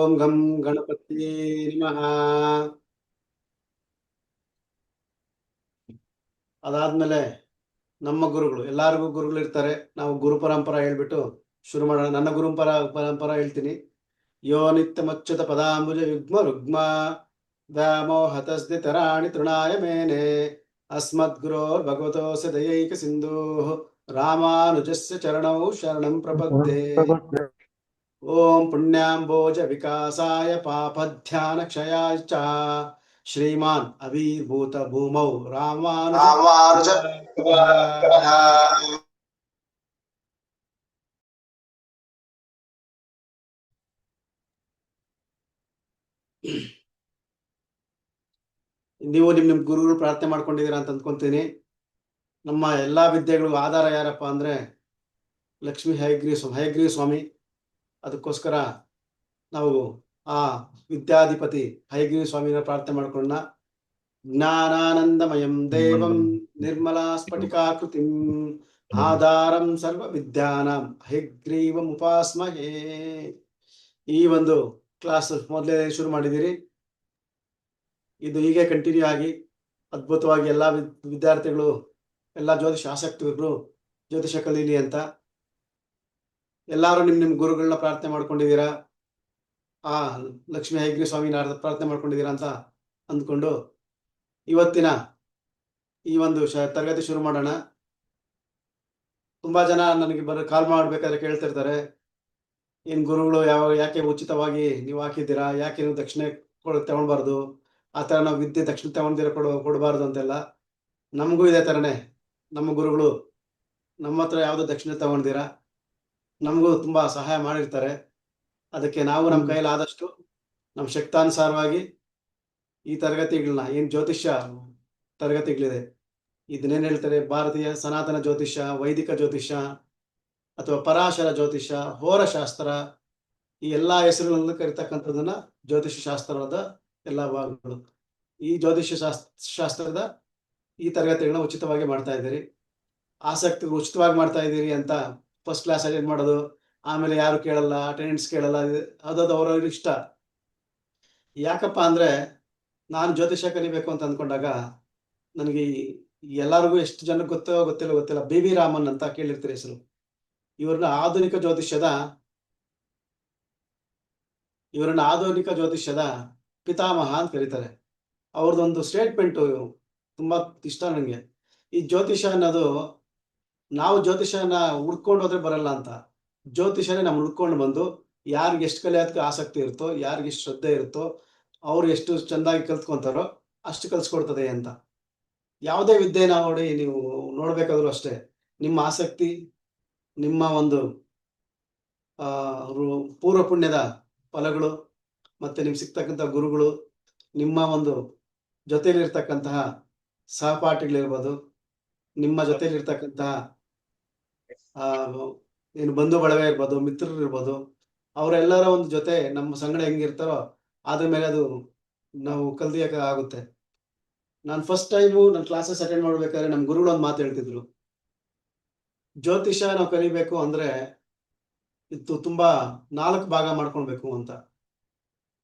ಓಂ ಗಂ ಗಣಪತಿ ನಮಃ. ಅದಾದ್ಮೇಲೆ ನಮ್ಮ ಗುರುಗಳು, ಎಲ್ಲಾರಿಗೂ ಗುರುಗಳು ಇರ್ತಾರೆ. ನಾವು ಗುರು ಪರಂಪರ ಹೇಳ್ಬಿಟ್ಟು ಶುರು ಮಾಡೋಣ. ನನ್ನ ಪರಂಪರ ಹೇಳ್ತೀನಿ. ಯೋ ನಿತ್ಯಮಚ್ಯುತ ಪದಾಂಬುಜ ಯುಗ್ಮ ರುಗ್ಮ ವ್ಯಾಮೋಹತಸ್ತಿ ತರಾಣಿ ತೃಣಾಯ ಮೇನೆ ಅಸ್ಮದ್ಗುರೋರ್ ಭಗವತೋಸ್ಯ ದಯೈಕ ಸಿಂಧು ರಾಮಾನುಜಸ್ಯ ಚರಣೌ ಶರಣಂ ಪ್ರಪದ್ಯೆ. ಓಂ ಪುಣ್ಯಾಂಬೋಜ ವಿಕಾಸಾಯ ಪಾಪಧ್ಯಾನ ಕ್ಷಯಾಯ ಚ ಶ್ರೀಮಾನ್ ಅವಿರ್ಭೂತ ಭೂಮೌ ರಾಮಾನುಜ. ನೀವು ನಿಮ್ ಗುರುಗಳು ಪ್ರಾರ್ಥನೆ ಮಾಡ್ಕೊಂಡಿದ್ದೀರಾ ಅಂತ ಅಂದ್ಕೊಂತೀನಿ. ನಮ್ಮ ಎಲ್ಲಾ ವಿದ್ಯೆಗಳಿಗೂ ಆಧಾರ ಯಾರಪ್ಪ ಅಂದ್ರೆ ಲಕ್ಷ್ಮೀ ಹಯಗ್ರೀವ ಸ್ವಾಮಿ. ಅದಕ್ಕೋಸ್ಕರ ನಾವು ಆ ವಿದ್ಯಾಧಿಪತಿ ಹಯಗ್ರೀವ ಸ್ವಾಮಿನ ಪ್ರಾರ್ಥನೆ ಮಾಡ್ಕೊಂಡ. ಜ್ಞಾನಾನಂದಮಯಂ ದೇವಂ ನಿರ್ಮಲಾ ಸ್ಫಟಿಕಾಕೃತಿಂ ಆಧಾರಂ ಸರ್ವ ವಿದ್ಯಾನಾಂ ಹಯಗ್ರೀವಂ ಉಪಾಸ್ಮಹೇ. ಈ ಒಂದು ಕ್ಲಾಸ್ ಮೊದಲೇ ಶುರು ಮಾಡಿದಿರಿ. ಇದು ಹೀಗೆ ಕಂಟಿನ್ಯೂ ಆಗಿ ಅದ್ಭುತವಾಗಿ ಎಲ್ಲ ವಿದ್ಯಾರ್ಥಿಗಳು, ಎಲ್ಲ ಜ್ಯೋತಿಷ ಆಸಕ್ತರು ಜ್ಯೋತಿಷ ಕಲೀಲಿ ಅಂತ ಎಲ್ಲಾರು ನಿಮ್ ಗುರುಗಳನ್ನ ಪ್ರಾರ್ಥನೆ ಮಾಡ್ಕೊಂಡಿದ್ದೀರಾ. ಆ ಲಕ್ಷ್ಮೀ ಹಯಗ್ರೀವ ಸ್ವಾಮಿನ ಪ್ರಾರ್ಥನೆ ಮಾಡ್ಕೊಂಡಿದ್ದೀರಾ ಅಂತ ಅಂದ್ಕೊಂಡು ಇವತ್ತಿನ ಈ ಒಂದು ತರಗತಿ ಶುರು ಮಾಡೋಣ. ತುಂಬಾ ಜನ ನನಗೆ ಕಾಲ್ ಮಾಡ್ಬೇಕಾದ್ರೆ ಕೇಳ್ತಿರ್ತಾರೆ, ಏನ್ ಗುರುಗಳು ಯಾಕೆ ಉಚಿತವಾಗಿ ನೀವು ಹಾಕಿದ್ದೀರಾ, ಯಾಕೆ ನೀವು ದಕ್ಷಿಣೆ ತಗೊಳ್ಬಾರ್ದು, ಆ ತರ ನಾವು ವಿದ್ಯೆ ದಕ್ಷಿಣ ತಗೊಂಡಿರ ಕೊಡಬಾರ್ದು ಅಂತೆಲ್ಲ. ನಮಗೂ ಇದೇ ತರನೇ, ನಮ್ಮ ಗುರುಗಳು ನಮ್ಮ ಹತ್ರ ಯಾವ್ದು ದಕ್ಷಿಣ ತಗೊಂಡಿರ ನಮಗೂ ತುಂಬಾ ಸಹಾಯ ಮಾಡಿರ್ತಾರೆ. ಅದಕ್ಕೆ ನಾವು ನಮ್ಮ ಕೈಯಲ್ಲಿ ಆದಷ್ಟು ನಮ್ಮ ಶಕ್ತಾನುಸಾರವಾಗಿ ಈ ತರಗತಿಗಳನ್ನ, ಏನ್ ಜ್ಯೋತಿಷ್ಯ ತರಗತಿಗಳಿದೆ, ಇದನ್ನೇನ್ ಹೇಳ್ತಾರೆ, ಭಾರತೀಯ ಸನಾತನ ಜ್ಯೋತಿಷ್ಯ, ವೈದಿಕ ಜ್ಯೋತಿಷ್ಯ ಅಥವಾ ಪರಾಶರ ಜ್ಯೋತಿಷ್ಯ, ಹೋರಶಾಸ್ತ್ರ, ಈ ಎಲ್ಲಾ ಹೆಸರುಗಳನ್ನು ಕರಿತಕ್ಕಂಥದ್ದನ್ನ ಜ್ಯೋತಿಷ್ಯ ಶಾಸ್ತ್ರದ ಎಲ್ಲಾ ಭಾಗಗಳು. ಈ ಜ್ಯೋತಿಷ್ಯ ಶಾಸ್ತ್ರದ ಈ ತರಗತಿಗಳನ್ನ ಉಚಿತವಾಗಿ ಮಾಡ್ತಾ ಇದ್ದೀರಿ. ಆಸಕ್ತಿ ಉಚಿತವಾಗಿ ಮಾಡ್ತಾ ಇದ್ದೀರಿ ಅಂತ ಫಸ್ಟ್ ಕ್ಲಾಸ್ ಅಲ್ಲಿ ಏನ್ ಮಾಡೋದು, ಆಮೇಲೆ ಯಾರು ಕೇಳಲ್ಲ, ಅಟೆಂಡೆನ್ಸ್ ಕೇಳಲ್ಲ, ಅದದು ಅವ್ರವ್ರ ಇಷ್ಟ. ಯಾಕಪ್ಪ ಅಂದ್ರೆ ನಾನು ಜ್ಯೋತಿಷ್ಯ ಕಲಿಬೇಕು ಅಂತ ಅಂದ್ಕೊಂಡಾಗ ನನಗೆ ಎಲ್ಲರಿಗೂ ಎಷ್ಟು ಜನಕ್ಕೆ ಗೊತ್ತಿಲ್ಲ, ಬಿ ವಿ ರಾಮನ್ ಅಂತ ಕೇಳಿರ್ತೀರಿ ಹೆಸರು. ಇವ್ರನ್ನ ಆಧುನಿಕ ಜ್ಯೋತಿಷ್ಯದ ಪಿತಾಮಹ ಅಂತ ಕರೀತಾರೆ. ಅವ್ರದ್ದೊಂದು ಸ್ಟೇಟ್ಮೆಂಟ್ ತುಂಬಾ ಇಷ್ಟ ನನಗೆ. ಈ ಜ್ಯೋತಿಷ ಅನ್ನೋದು, ನಾವು ಜ್ಯೋತಿಷನ ಹುಡ್ಕೊಂಡು ಹೋದ್ರೆ ಬರಲ್ಲ ಅಂತ, ಜ್ಯೋತಿಷನೇ ನಮ್ಗೆ ಹುಡ್ಕೊಂಡು ಬಂದು ಯಾರಿಗೆ ಎಷ್ಟು ಕಲಿಯೋದಕ್ಕೆ ಆಸಕ್ತಿ ಇರುತ್ತೋ, ಯಾರಿಗೆ ಎಷ್ಟು ಶ್ರದ್ಧೆ ಇರುತ್ತೋ, ಅವ್ರು ಎಷ್ಟು ಚೆಂದಾಗಿ ಕಲ್ತ್ಕೊಂತಾರೋ ಅಷ್ಟು ಕಲ್ಸ್ಕೊಡ್ತದೆ ಅಂತ. ಯಾವುದೇ ವಿದ್ಯೆ ನೋಡಿ ನೀವು ನೋಡ್ಬೇಕಾದ್ರೂ ಅಷ್ಟೇ, ನಿಮ್ಮ ಆಸಕ್ತಿ, ನಿಮ್ಮ ಒಂದು ಪೂರ್ವ ಪುಣ್ಯದ ಫಲಗಳು, ಮತ್ತೆ ನಿಮ್ಗೆ ಸಿಗ್ತಕ್ಕಂಥ ಗುರುಗಳು, ನಿಮ್ಮ ಒಂದು ಜೊತೆಲಿರ್ತಕ್ಕಂತಹ ಸಹಪಾಠಿಗಳಿರ್ಬೋದು, ನಿಮ್ಮ ಜೊತೆಲಿರ್ತಕ್ಕಂತಹ ಏನು ಬಂಧು ಬಳಗ ಇರ್ಬೋದು, ಮಿತ್ರರು ಇರ್ಬೋದು, ಅವರೆಲ್ಲರ ಒಂದು ಜೊತೆ ನಮ್ಮ ಸಂಗಡ ಹೆಂಗಿರ್ತಾರೋ ಅದ್ರ ಮೇಲೆ ಅದು ನಾವು ಕಲ್ದಿಯಕ್ಕೆ ಆಗುತ್ತೆ. ನಾನು ಫಸ್ಟ್ ಟೈಮು ನನ್ನ ಕ್ಲಾಸಸ್ ಅಟೆಂಡ್ ಮಾಡ್ಬೇಕಾದ್ರೆ ನಮ್ಮ ಗುರುಗಳು ಒಂದು ಮಾತು ಹೇಳ್ತಿದ್ರು, ಜ್ಯೋತಿಷ ನಾವು ಕಲಿಬೇಕು ಅಂದ್ರೆ ಇದು ತುಂಬಾ 4 ಭಾಗ ಮಾಡ್ಕೊಳ್ಬೇಕು ಅಂತ.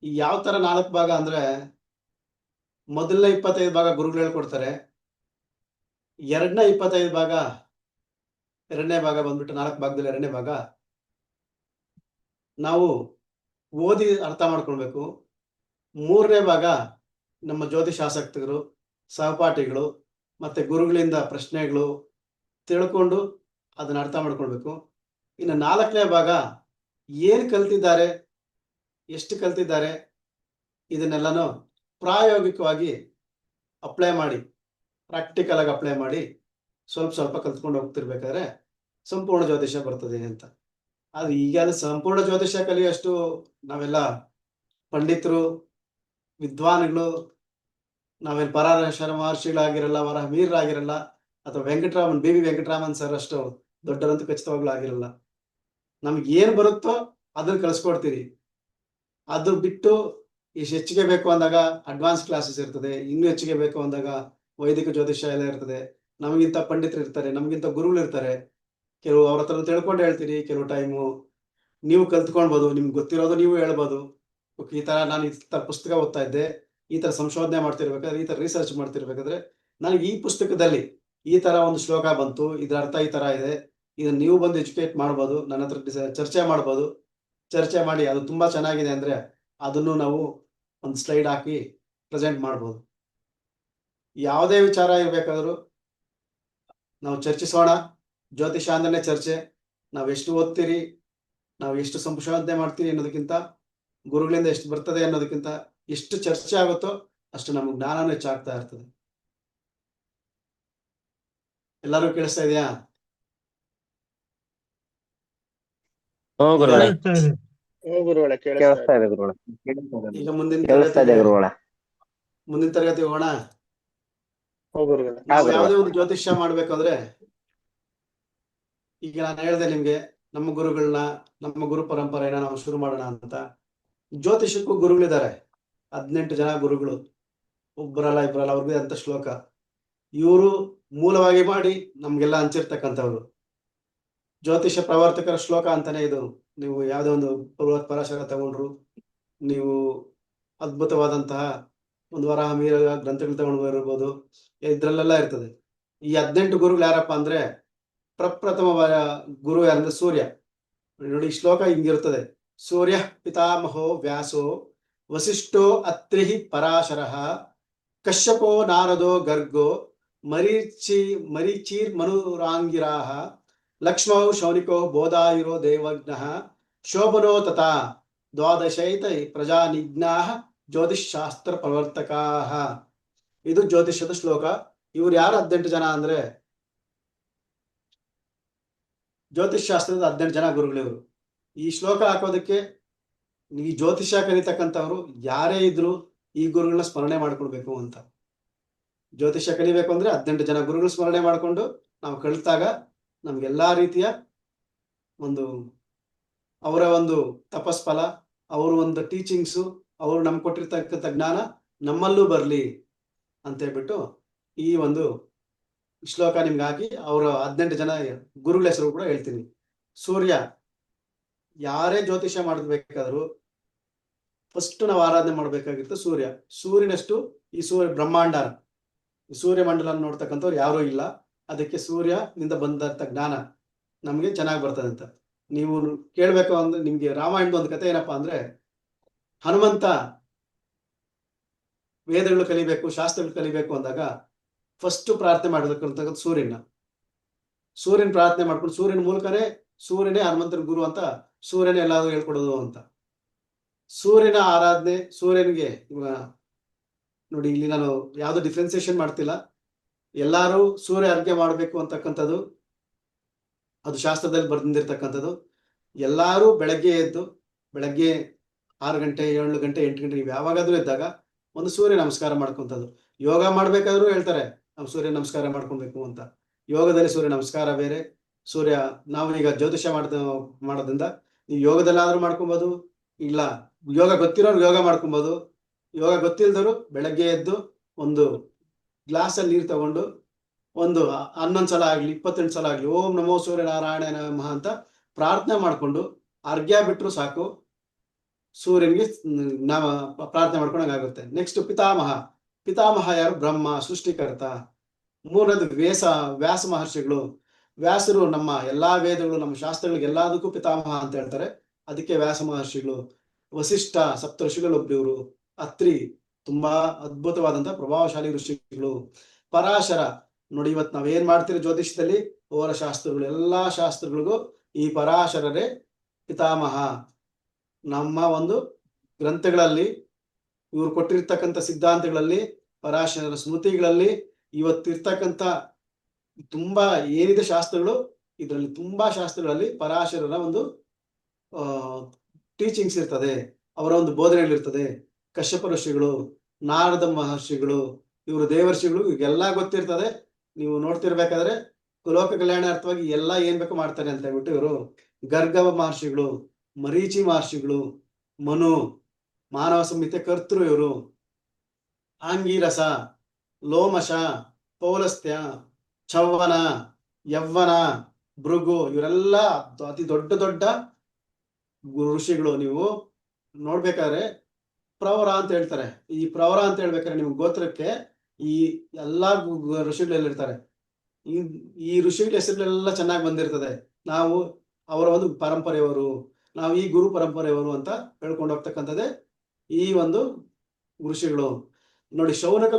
ಈ ಯಾವ ತರ 4 ಭಾಗ ಅಂದ್ರೆ, ಮೊದಲನೇ 25 ಭಾಗ ಗುರುಗಳು ಹೇಳ್ಕೊಡ್ತಾರೆ, ಎರಡನೇ 25 ಭಾಗ, ಎರಡನೇ ಭಾಗ ಬಂದ್ಬಿಟ್ಟು 4 ಭಾಗದಲ್ಲಿ ಎರಡನೇ ಭಾಗ ನಾವು ಓದಿ ಅರ್ಥ ಮಾಡ್ಕೊಳ್ಬೇಕು. ಮೂರನೇ ಭಾಗ ನಮ್ಮ ಜ್ಯೋತಿಷ ಆಸಕ್ತರು, ಸಹಪಾಠಿಗಳು ಮತ್ತೆ ಗುರುಗಳಿಂದ ಪ್ರಶ್ನೆಗಳು ತಿಳ್ಕೊಂಡು ಅದನ್ನ ಅರ್ಥ ಮಾಡ್ಕೊಳ್ಬೇಕು. ಇನ್ನು 4ನೇ ಭಾಗ ಏನ್ ಕಲ್ತಿದ್ದಾರೆ, ಎಷ್ಟು ಕಲ್ತಿದ್ದಾರೆ, ಇದನ್ನೆಲ್ಲನೂ ಪ್ರಾಯೋಗಿಕವಾಗಿ ಅಪ್ಲೈ ಮಾಡಿ, ಪ್ರಾಕ್ಟಿಕಲ್ ಆಗಿ ಅಪ್ಲೈ ಮಾಡಿ ಸ್ವಲ್ಪ ಕಲ್ತ್ಕೊಂಡು ಹೋಗ್ತಿರ್ಬೇಕಾದ್ರೆ ಸಂಪೂರ್ಣ ಜ್ಯೋತಿಷ್ಯ ಬರ್ತದೆ ಅಂತ. ಆದ್ರೆ ಈಗ ಅದು ಸಂಪೂರ್ಣ ಜ್ಯೋತಿಷ್ಯ ಕಲಿಯೋಷ್ಟು ನಾವೆಲ್ಲ ಪಂಡಿತರು, ವಿದ್ವಾನ್ಗಳು, ನಾವೇನು ಪರಾಶರ ಮಹರ್ಷಿಗಳಾಗಿರಲ್ಲ, ವರಹಮೀರರಾಗಿರಲ್ಲ, ಅಥವಾ ಬಿ ವಿ ವೆಂಕಟರಾಮನ್ ಸರ್ ಅಷ್ಟು ದೊಡ್ಡರಂತೂ ಖಚಿತವಾಗ್ಲೂ ಆಗಿರಲ್ಲ. ನಮ್ಗೆ ಏನ್ ಬರುತ್ತೋ ಅದನ್ನ ಕಲಿಸ್ಕೊಡ್ತೀರಿ. ಅದು ಬಿಟ್ಟು ಇಷ್ಟು ಹೆಚ್ಚಿಗೆ ಬೇಕು ಅಂದಾಗ ಅಡ್ವಾನ್ಸ್ ಕ್ಲಾಸಸ್ ಇರ್ತದೆ, ಇನ್ನೂ ಹೆಚ್ಚಿಗೆ ಬೇಕು ಅಂದಾಗ ವೈದಿಕ ಜ್ಯೋತಿಷ್ಯ ಎಲ್ಲ ಇರ್ತದೆ. ನಮಗಿಂತ ಪಂಡಿತರು ಇರ್ತಾರೆ, ನಮಗಿಂತ ಗುರುಗಳು ಇರ್ತಾರೆ. ಕೆಲವು ಅವ್ರ ಹತ್ರ ತಿಳ್ಕೊಂಡು ಹೇಳ್ತೀರಿ, ಕೆಲವು ಟೈಮು ನೀವು ಕಲ್ತ್ಕೊಳ್ಬೋದು, ನಿಮ್ಗೆ ಗೊತ್ತಿರೋದು ನೀವು ಹೇಳ್ಬೋದು. ಈ ತರ ನಾನು ಈ ತರ ಪುಸ್ತಕ ಓದ್ತಾ ಇದ್ದೆ, ಈ ತರ ಸಂಶೋಧನೆ ಮಾಡ್ತಿರ್ಬೇಕಾದ್ರೆ, ಈ ತರ ರಿಸರ್ಚ್ ಮಾಡ್ತಿರ್ಬೇಕಾದ್ರೆ ನನಗೆ ಈ ಪುಸ್ತಕದಲ್ಲಿ ಈ ತರ ಒಂದು ಶ್ಲೋಕ ಬಂತು, ಇದ್ರ ಅರ್ಥ ಈ ತರ ಇದೆ, ಇದನ್ನ ನೀವು ಬಂದು ಎಜುಕೇಟ್ ಮಾಡ್ಬೋದು, ನನ್ನ ಹತ್ರ ಚರ್ಚೆ ಮಾಡ್ಬೋದು. ಚರ್ಚೆ ಮಾಡಿ ಅದು ತುಂಬಾ ಚೆನ್ನಾಗಿದೆ ಅಂದ್ರೆ ಅದನ್ನು ನಾವು ಒಂದು ಸ್ಲೈಡ್ ಹಾಕಿ ಪ್ರೆಸೆಂಟ್ ಮಾಡ್ಬೋದು. ಯಾವುದೇ ವಿಚಾರ ಇರ್ಬೇಕಾದ್ರೂ ನಾವು ಚರ್ಚಿಸೋಣ. ಜ್ಯೋತಿಷ ಅಂದ್ರೆ ಚರ್ಚೆ. ನಾವು ಎಷ್ಟು ಓದ್ತೀರಿ, ನಾವು ಎಷ್ಟು ಸಂಶೋಧನೆ ಮಾಡ್ತೀವಿ ಅನ್ನೋದಕ್ಕಿಂತ, ಗುರುಗಳಿಂದ ಎಷ್ಟು ಬರ್ತದೆ ಅನ್ನೋದಕ್ಕಿಂತ ಎಷ್ಟು ಚರ್ಚೆ ಆಗುತ್ತೋ ಅಷ್ಟು ನಮ್ಗೆ ಜ್ಞಾನನೂ ಹೆಚ್ಚಾಗ್ತಾ ಇರ್ತದೆ. ಎಲ್ಲರೂ ಕೇಳಿಸ್ತಾ ಇದೆಯಾ? ಗುರುಗಳೇ ಗುರುಗಳೇ ಕೇಳಿಸ್ತಾ ಇದೆ ಗುರುಗಳೇ. ಈಗ ಮುಂದಿನ ಕೇಳಿಸ್ತಾ ಇದೆ ಗುರುಗಳೇ. ತರಗತಿ ಹೋಗೋಣ. ಗುರುಗಳೇ ನಾವು ಯಾವುದೇ ಒಂದು ಜ್ಯೋತಿಷ್ಯ ಮಾಡ್ಬೇಕಂದ್ರೆ, ಈಗ ನಾನು ಹೇಳಿದೆ ನಿಮ್ಗೆ, ನಮ್ಮ ಗುರುಗಳನ್ನ, ನಮ್ಮ ಗುರು ಪರಂಪರೆಯನ್ನ ನಾವು ಶುರು ಮಾಡೋಣ ಅಂತ. ಜ್ಯೋತಿಷಕ್ಕೂ ಗುರುಗಳಿದ್ದಾರೆ, 18 ಜನ ಗುರುಗಳು, ಒಬ್ಬರಲ್ಲ ಇಬ್ಬರಲ್ಲ, ಅವ್ರಿಗೆ ಅಂತ ಶ್ಲೋಕ ಇವರು ಮೂಲವಾಗಿ ಮಾಡಿ ನಮ್ಗೆಲ್ಲ ಹಂಚಿರ್ತಕ್ಕಂಥವ್ರು. ಜ್ಯೋತಿಷ ಪ್ರವರ್ತಕರ ಶ್ಲೋಕ ಅಂತಾನೆ ಇದು. ನೀವು ಯಾವುದೇ ಒಂದು ಪರಾಶರ ತಗೊಂಡ್ರು, ನೀವು ಅದ್ಭುತವಾದಂತಹ ಒಂದು ವರಾಹ ಮೀರ ಗ್ರಂಥಗಳು ತಗೊಂಡು ಇರ್ಬೋದು, ಇದ್ರಲ್ಲೆಲ್ಲ ಇರ್ತದೆ. ಈ 18 ಗುರುಗಳು ಯಾರಪ್ಪ ಅಂದ್ರೆ, ಪ್ರಪ್ರಥಮ ಗುರು ಯಾರಂದ್ರೆ ಸೂರ್ಯ. ನೋಡಿ, ಈ ಶ್ಲೋಕ ಹಿಂಗಿರ್ತದೆ: ಸೂರ್ಯ ಪಿತಾಮಹೋ ವ್ಯಾಸೋ ವಸಿಷ್ಠೋ ಅತ್ರಿಹಿ ಪರಾಶರಃ ಕಶ್ಯಪೋ ನಾರದೋ ಗರ್ಗೋ ಮರೀಚಿರ್ ಮನುರಾಂಗಿರಾಹ ಲಕ್ಷ್ಮೌ ಶೌನಿಕೋ ಬೋಧಾಯುರೋ ದೇವಜ್ಞಃ ಶೋಭನೋ ತಥಾ ದ್ವಾದಶೈತೈ ಪ್ರಜಾನಿಜ್ಞಾಃ ಜ್ಯೋತಿಷಾಸ್ತ್ರ ಪ್ರವರ್ತಕಾಃ. ಇದು ಜ್ಯೋತಿಷ್ಯದ ಶ್ಲೋಕ. ಇವ್ರು ಯಾರು 18 ಜನ ಅಂದ್ರೆ, ಜ್ಯೋತಿಷ್ ಶಾಸ್ತ್ರದ 18 ಜನ ಗುರುಗಳಿವರು. ಈ ಶ್ಲೋಕ ಹಾಕೋದಕ್ಕೆ ಈ ಜ್ಯೋತಿಷ್ಯ ಕಲಿತಕ್ಕಂಥವ್ರು ಯಾರೇ ಇದ್ರು ಈ ಗುರುಗಳನ್ನ ಸ್ಮರಣೆ ಮಾಡ್ಕೊಳ್ಬೇಕು ಅಂತ. ಜ್ಯೋತಿಷ್ಯ ಕಲಿಬೇಕು ಅಂದ್ರೆ 18 ಜನ ಗುರುಗಳು ಸ್ಮರಣೆ ಮಾಡ್ಕೊಂಡು ನಾವು ಕಲಿತಾಗ ನಮ್ಗೆಲ್ಲಾ ರೀತಿಯ ಒಂದು ಅವರ ಒಂದು ತಪಸ್ಫಲ, ಅವರು ಒಂದು ಟೀಚಿಂಗ್ಸು, ಅವರು ನಮ್ಗೆ ಕೊಟ್ಟಿರ್ತಕ್ಕಂಥ ಜ್ಞಾನ ನಮ್ಮಲ್ಲೂ ಬರ್ಲಿ ಅಂತ ಹೇಳ್ಬಿಟ್ಟು ಈ ಒಂದು ಶ್ಲೋಕ ನಿಮ್ಗೆ ಹಾಕಿ ಅವರ 18 ಜನ ಗುರುಗಳ ಹೆಸರು ಕೂಡ ಹೇಳ್ತೀನಿ. ಸೂರ್ಯ, ಯಾರೇ ಜ್ಯೋತಿಷ್ಯ ಮಾಡಬೇಕಾದ್ರು ಫಸ್ಟ್ ನಾವು ಆರಾಧನೆ ಮಾಡ್ಬೇಕಾಗಿತ್ತು ಸೂರ್ಯ. ಸೂರ್ಯನಷ್ಟು ಈ ಬ್ರಹ್ಮಾಂಡ, ಸೂರ್ಯಮಂಡಲ ನೋಡ್ತಕ್ಕಂಥವ್ರು ಯಾರೂ ಇಲ್ಲ. ಅದಕ್ಕೆ ಸೂರ್ಯನಿಂದ ಬಂದಂತ ಜ್ಞಾನ ನಮ್ಗೆ ಚೆನ್ನಾಗಿ ಬರ್ತದೆ ಅಂತ. ನೀವು ಕೇಳ್ಬೇಕು ಅಂದ್ರೆ, ನಿಮ್ಗೆ ರಾಮಾಯಣದ ಒಂದು ಕಥೆ ಏನಪ್ಪಾ ಅಂದ್ರೆ, ಹನುಮಂತ ವೇದಗಳು ಕಲಿಬೇಕು, ಶಾಸ್ತ್ರಗಳು ಕಲಿಬೇಕು ಅಂದಾಗ ಫಸ್ಟ್ ಪ್ರಾರ್ಥನೆ ಮಾಡಬೇಕಂತ ಸೂರ್ಯನ ಪ್ರಾರ್ಥನೆ ಮಾಡ್ಕೊಂಡು, ಸೂರ್ಯನ ಮೂಲಕನೇ, ಸೂರ್ಯನೇ ಹನುಮಂತನ ಗುರು ಅಂತ, ಸೂರ್ಯನೇ ಎಲ್ಲಾದ್ರೂ ಹೇಳ್ಕೊಡೋದು ಅಂತ. ಸೂರ್ಯನ ಆರಾಧನೆ, ಸೂರ್ಯನಿಗೆ ನೋಡಿ, ಇಲ್ಲಿ ನಾನು ಯಾವ್ದು ಡಿಫ್ರೆನ್ಸಿಯೇಷನ್ ಮಾಡ್ತಿಲ್ಲ, ಎಲ್ಲಾರು ಸೂರ್ಯ ಅರ್ಘ್ಯ ಮಾಡ್ಬೇಕು ಅಂತಕ್ಕಂಥದ್ದು ಅದು ಶಾಸ್ತ್ರದಲ್ಲಿ ಬರ್ದಿರ್ತಕ್ಕಂಥದ್ದು. ಎಲ್ಲಾರು ಬೆಳಗ್ಗೆ ಎದ್ದು, ಬೆಳಗ್ಗೆ 6 ಗಂಟೆ 7 ಗಂಟೆ 8 ಗಂಟೆ ನೀವು ಯಾವಾಗಾದ್ರೂ ಎದ್ದಾಗ ಒಂದು ಸೂರ್ಯ ನಮಸ್ಕಾರ ಮಾಡ್ಕೊಂಥದ್ದು. ಯೋಗ ಮಾಡ್ಬೇಕಾದ್ರೂ ಹೇಳ್ತಾರೆ ನಾವು ಸೂರ್ಯ ನಮಸ್ಕಾರ ಮಾಡ್ಕೊಬೇಕು ಅಂತ. ಯೋಗದಲ್ಲಿ ಸೂರ್ಯ ನಮಸ್ಕಾರ ಬೇರೆ, ಸೂರ್ಯ, ನಾವು ಈಗ ಜ್ಯೋತಿಷ್ಯ ಮಾಡೋದ್ರಿಂದ ನೀವು ಯೋಗದಲ್ಲಾದ್ರೂ ಮಾಡ್ಕೊಬೋದು, ಇಲ್ಲ ಯೋಗ ಗೊತ್ತಿರೋರು ಯೋಗ ಮಾಡ್ಕೊಬೋದು. ಯೋಗ ಗೊತ್ತಿಲ್ದವರು ಬೆಳಗ್ಗೆ ಎದ್ದು ಒಂದು ಗ್ಲಾಸಲ್ಲಿ ನೀರು ತಗೊಂಡು ಒಂದು 11 ಸಲ ಆಗ್ಲಿ 28 ಸಲ ಆಗ್ಲಿ ಓಂ ನಮೋ ಸೂರ್ಯ ನಾರಾಯಣ ನಮಃ ಅಂತ ಪ್ರಾರ್ಥನೆ ಮಾಡ್ಕೊಂಡು ಅರ್ಘ್ಯ ಬಿಟ್ರು ಸಾಕು, ಸೂರ್ಯನಿಗೆ ನಾಮ ಪ್ರಾರ್ಥನೆ ಮಾಡ್ಕೊಂಡಂಗಾಗುತ್ತೆ. ನೆಕ್ಸ್ಟ್ ಪಿತಾಮಹ ಯಾರು? ಬ್ರಹ್ಮ, ಸೃಷ್ಟಿಕರ್ತ. ಮೂರನೇದು ವ್ಯಾಸ ಮಹರ್ಷಿಗಳು. ವ್ಯಾಸರು ನಮ್ಮ ಎಲ್ಲಾ ವೇದಗಳು, ನಮ್ಮ ಶಾಸ್ತ್ರಗಳಿಗೆ ಎಲ್ಲದಕ್ಕೂ ಪಿತಾಮಹ ಅಂತ ಹೇಳ್ತಾರೆ, ಅದಕ್ಕೆ ವ್ಯಾಸ ಮಹರ್ಷಿಗಳು. ವಸಿಷ್ಠ, ಸಪ್ತ ಋಷಿಗಳು ಒಬ್ರು. ಅತ್ರಿ, ತುಂಬಾ ಅದ್ಭುತವಾದಂತಹ ಪ್ರಭಾವಶಾಲಿ ಋಷಿಗಳು. ಪರಾಶರ, ನೋಡಿ ಇವತ್ತು ನಾವೇನ್ ಮಾಡ್ತೀರಿ ಜ್ಯೋತಿಷದಲ್ಲಿ, ಅವರ ಶಾಸ್ತ್ರಗಳು, ಎಲ್ಲಾ ಶಾಸ್ತ್ರಗಳಿಗೂ ಈ ಪರಾಶರರೇ ಪಿತಾಮಹ. ನಮ್ಮ ಒಂದು ಗ್ರಂಥಗಳಲ್ಲಿ ಇವರು ಕೊಟ್ಟಿರ್ತಕ್ಕಂಥ ಸಿದ್ಧಾಂತಗಳಲ್ಲಿ, ಪರಾಶರರ ಸ್ಮೃತಿಗಳಲ್ಲಿ ಇವತ್ತಿರ್ತಕ್ಕಂಥ ತುಂಬಾ ಏನಿದೆ ಶಾಸ್ತ್ರಗಳು, ಇದರಲ್ಲಿ ತುಂಬಾ ಶಾಸ್ತ್ರಗಳಲ್ಲಿ ಪರಾಶರರ ಒಂದು ಟೀಚಿಂಗ್ಸ್ ಇರ್ತದೆ, ಅವರ ಒಂದು ಬೋಧನೆಗಳಿರ್ತದೆ. ಕಶ್ಯಪ ಋಷಿಗಳು, ನಾರದ ಮಹರ್ಷಿಗಳು, ಇವರು ದೇವರ್ಷಿಗಳು, ಈಗೆಲ್ಲ ಗೊತ್ತಿರ್ತದೆ. ನೀವು ನೋಡ್ತಿರ್ಬೇಕಾದ್ರೆ ಲೋಕ ಕಲ್ಯಾಣಾರ್ಥವಾಗಿ ಎಲ್ಲ ಏನ್ ಬೇಕು ಮಾಡ್ತಾರೆ ಅಂತ ಹೇಳ್ಬಿಟ್ಟು ಇವರು. ಗರ್ಗವ ಮಹರ್ಷಿಗಳು, ಮರೀಚಿ ಮಹರ್ಷಿಗಳು, ಮನು, ಮಾನವ ಸಂಹಿತೆ ಕರ್ತೃ ಇವರು. ಆಂಗೀರಸ, ಲೋಮಶ, ಪೌಲಸ್ತ್ಯ, ಚವ್ವನ, ಯವ್ವನ, ಭೃಗು, ಇವರೆಲ್ಲ ಅತಿ ದೊಡ್ಡ ದೊಡ್ಡ ಋಷಿಗಳು. ನೀವು ನೋಡ್ಬೇಕಾದ್ರೆ ಪ್ರವರ ಅಂತ ಹೇಳ್ತಾರೆ. ಈ ಪ್ರವರ ಅಂತ ಹೇಳ್ಬೇಕಾದ್ರೆ ನಿಮ್ ಗೋತ್ರಕ್ಕೆ ಈ ಎಲ್ಲಾ ಋಷಿಗಳೆಲ್ಲಿರ್ತಾರೆ, ಈ ಈ ಋಷಿಗಳ ಹೆಸರುಗಳೆಲ್ಲ ಚೆನ್ನಾಗಿ ಬಂದಿರ್ತದೆ. ನಾವು ಅವರ ಒಂದು ಪರಂಪರೆಯವರು, ನಾವು ಈ ಗುರು ಪರಂಪರೆಯವರು ಅಂತ ಹೇಳ್ಕೊಂಡು ಹೋಗ್ತಕ್ಕಂಥದ್ದೇ ಈ ಒಂದು ಋಷಿಗಳು. ನೋಡಿ, ಶೌನಕ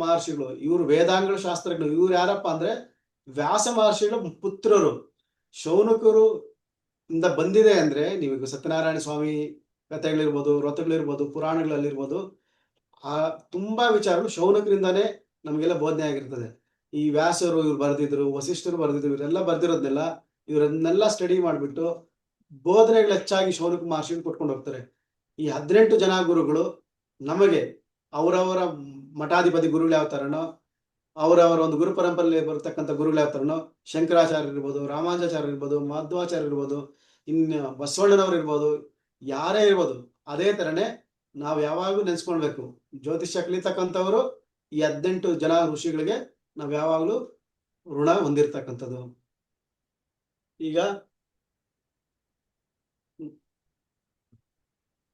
ಮಹರ್ಷಿಗಳು ಇವರು ವೇದಾಂಗ ಶಾಸ್ತ್ರಜ್ಞರು. ಇವ್ರು ಯಾರಪ್ಪ ಅಂದ್ರೆ ವ್ಯಾಸ ಮಹರ್ಷಿಗಳ ಪುತ್ರರು. ಶೌನಕರು ಇಂದ ಬಂದಿದೆ ಅಂದ್ರೆ ನೀವು ಸತ್ಯನಾರಾಯಣ ಸ್ವಾಮಿ ಕಥೆಗಳಿರ್ಬೋದು, ವ್ರತಗಳಿರ್ಬೋದು, ಪುರಾಣಗಳಲ್ಲಿರ್ಬೋದು, ಆ ತುಂಬಾ ವಿಚಾರಗಳು ಶೌನಕರಿಂದಾನೇ ನಮಗೆಲ್ಲ ಬೋಧನೆ ಆಗಿರ್ತದೆ. ಈ ವ್ಯಾಸರು ಇವ್ರು ಬರೆದಿದ್ರು, ವಸಿಷ್ಠರು ಬರೆದಿದ್ರು, ಇವರೆಲ್ಲ ಬರ್ದಿರೋದ್ನೆಲ್ಲ ಇವರನ್ನೆಲ್ಲ ಸ್ಟಡಿ ಮಾಡಿಬಿಟ್ಟು ಬೋಧನೆಗಳು ಹೆಚ್ಚಾಗಿ ಶೌನಕ ಮಹರ್ಷಿಗಳು ಕೊಟ್ಕೊಂಡು ಹೋಗ್ತಾರೆ. ಈ 18 ಜನ ಗುರುಗಳು ನಮಗೆ ಅವರವರ ಮಠಾಧಿಪತಿ ಗುರುಗಳು ಯಾವ ತರನೋ, ಅವರವರ ಒಂದು ಗುರು ಪರಂಪರೆಯಲ್ಲಿ ಬರ್ತಕ್ಕಂಥ ಗುರುಗಳು ಯಾವ ತರನೋ, ಶಂಕರಾಚಾರ್ಯ ಇರ್ಬೋದು, ರಾಮಾನುಜಾಚಾರ್ಯ ಇರ್ಬೋದು, ಮಾಧ್ವಾಚಾರ್ಯ ಇರ್ಬೋದು, ಇನ್ನು ಬಸವಣ್ಣನವ್ರು ಇರ್ಬೋದು, ಯಾರೇ ಇರ್ಬೋದು, ಅದೇ ತರನೇ ನಾವು ಯಾವಾಗಲೂ ನೆನ್ಸ್ಕೊಳ್ಬೇಕು. ಜ್ಯೋತಿಷ್ಯ ಕಲಿತಕ್ಕಂಥವ್ರು ಈ 18 ಜನ ಋಷಿಗಳಿಗೆ ನಾವು ಯಾವಾಗಲೂ ಋಣ ಹೊಂದಿರ್ತಕ್ಕಂಥದ್ದು. ಈಗ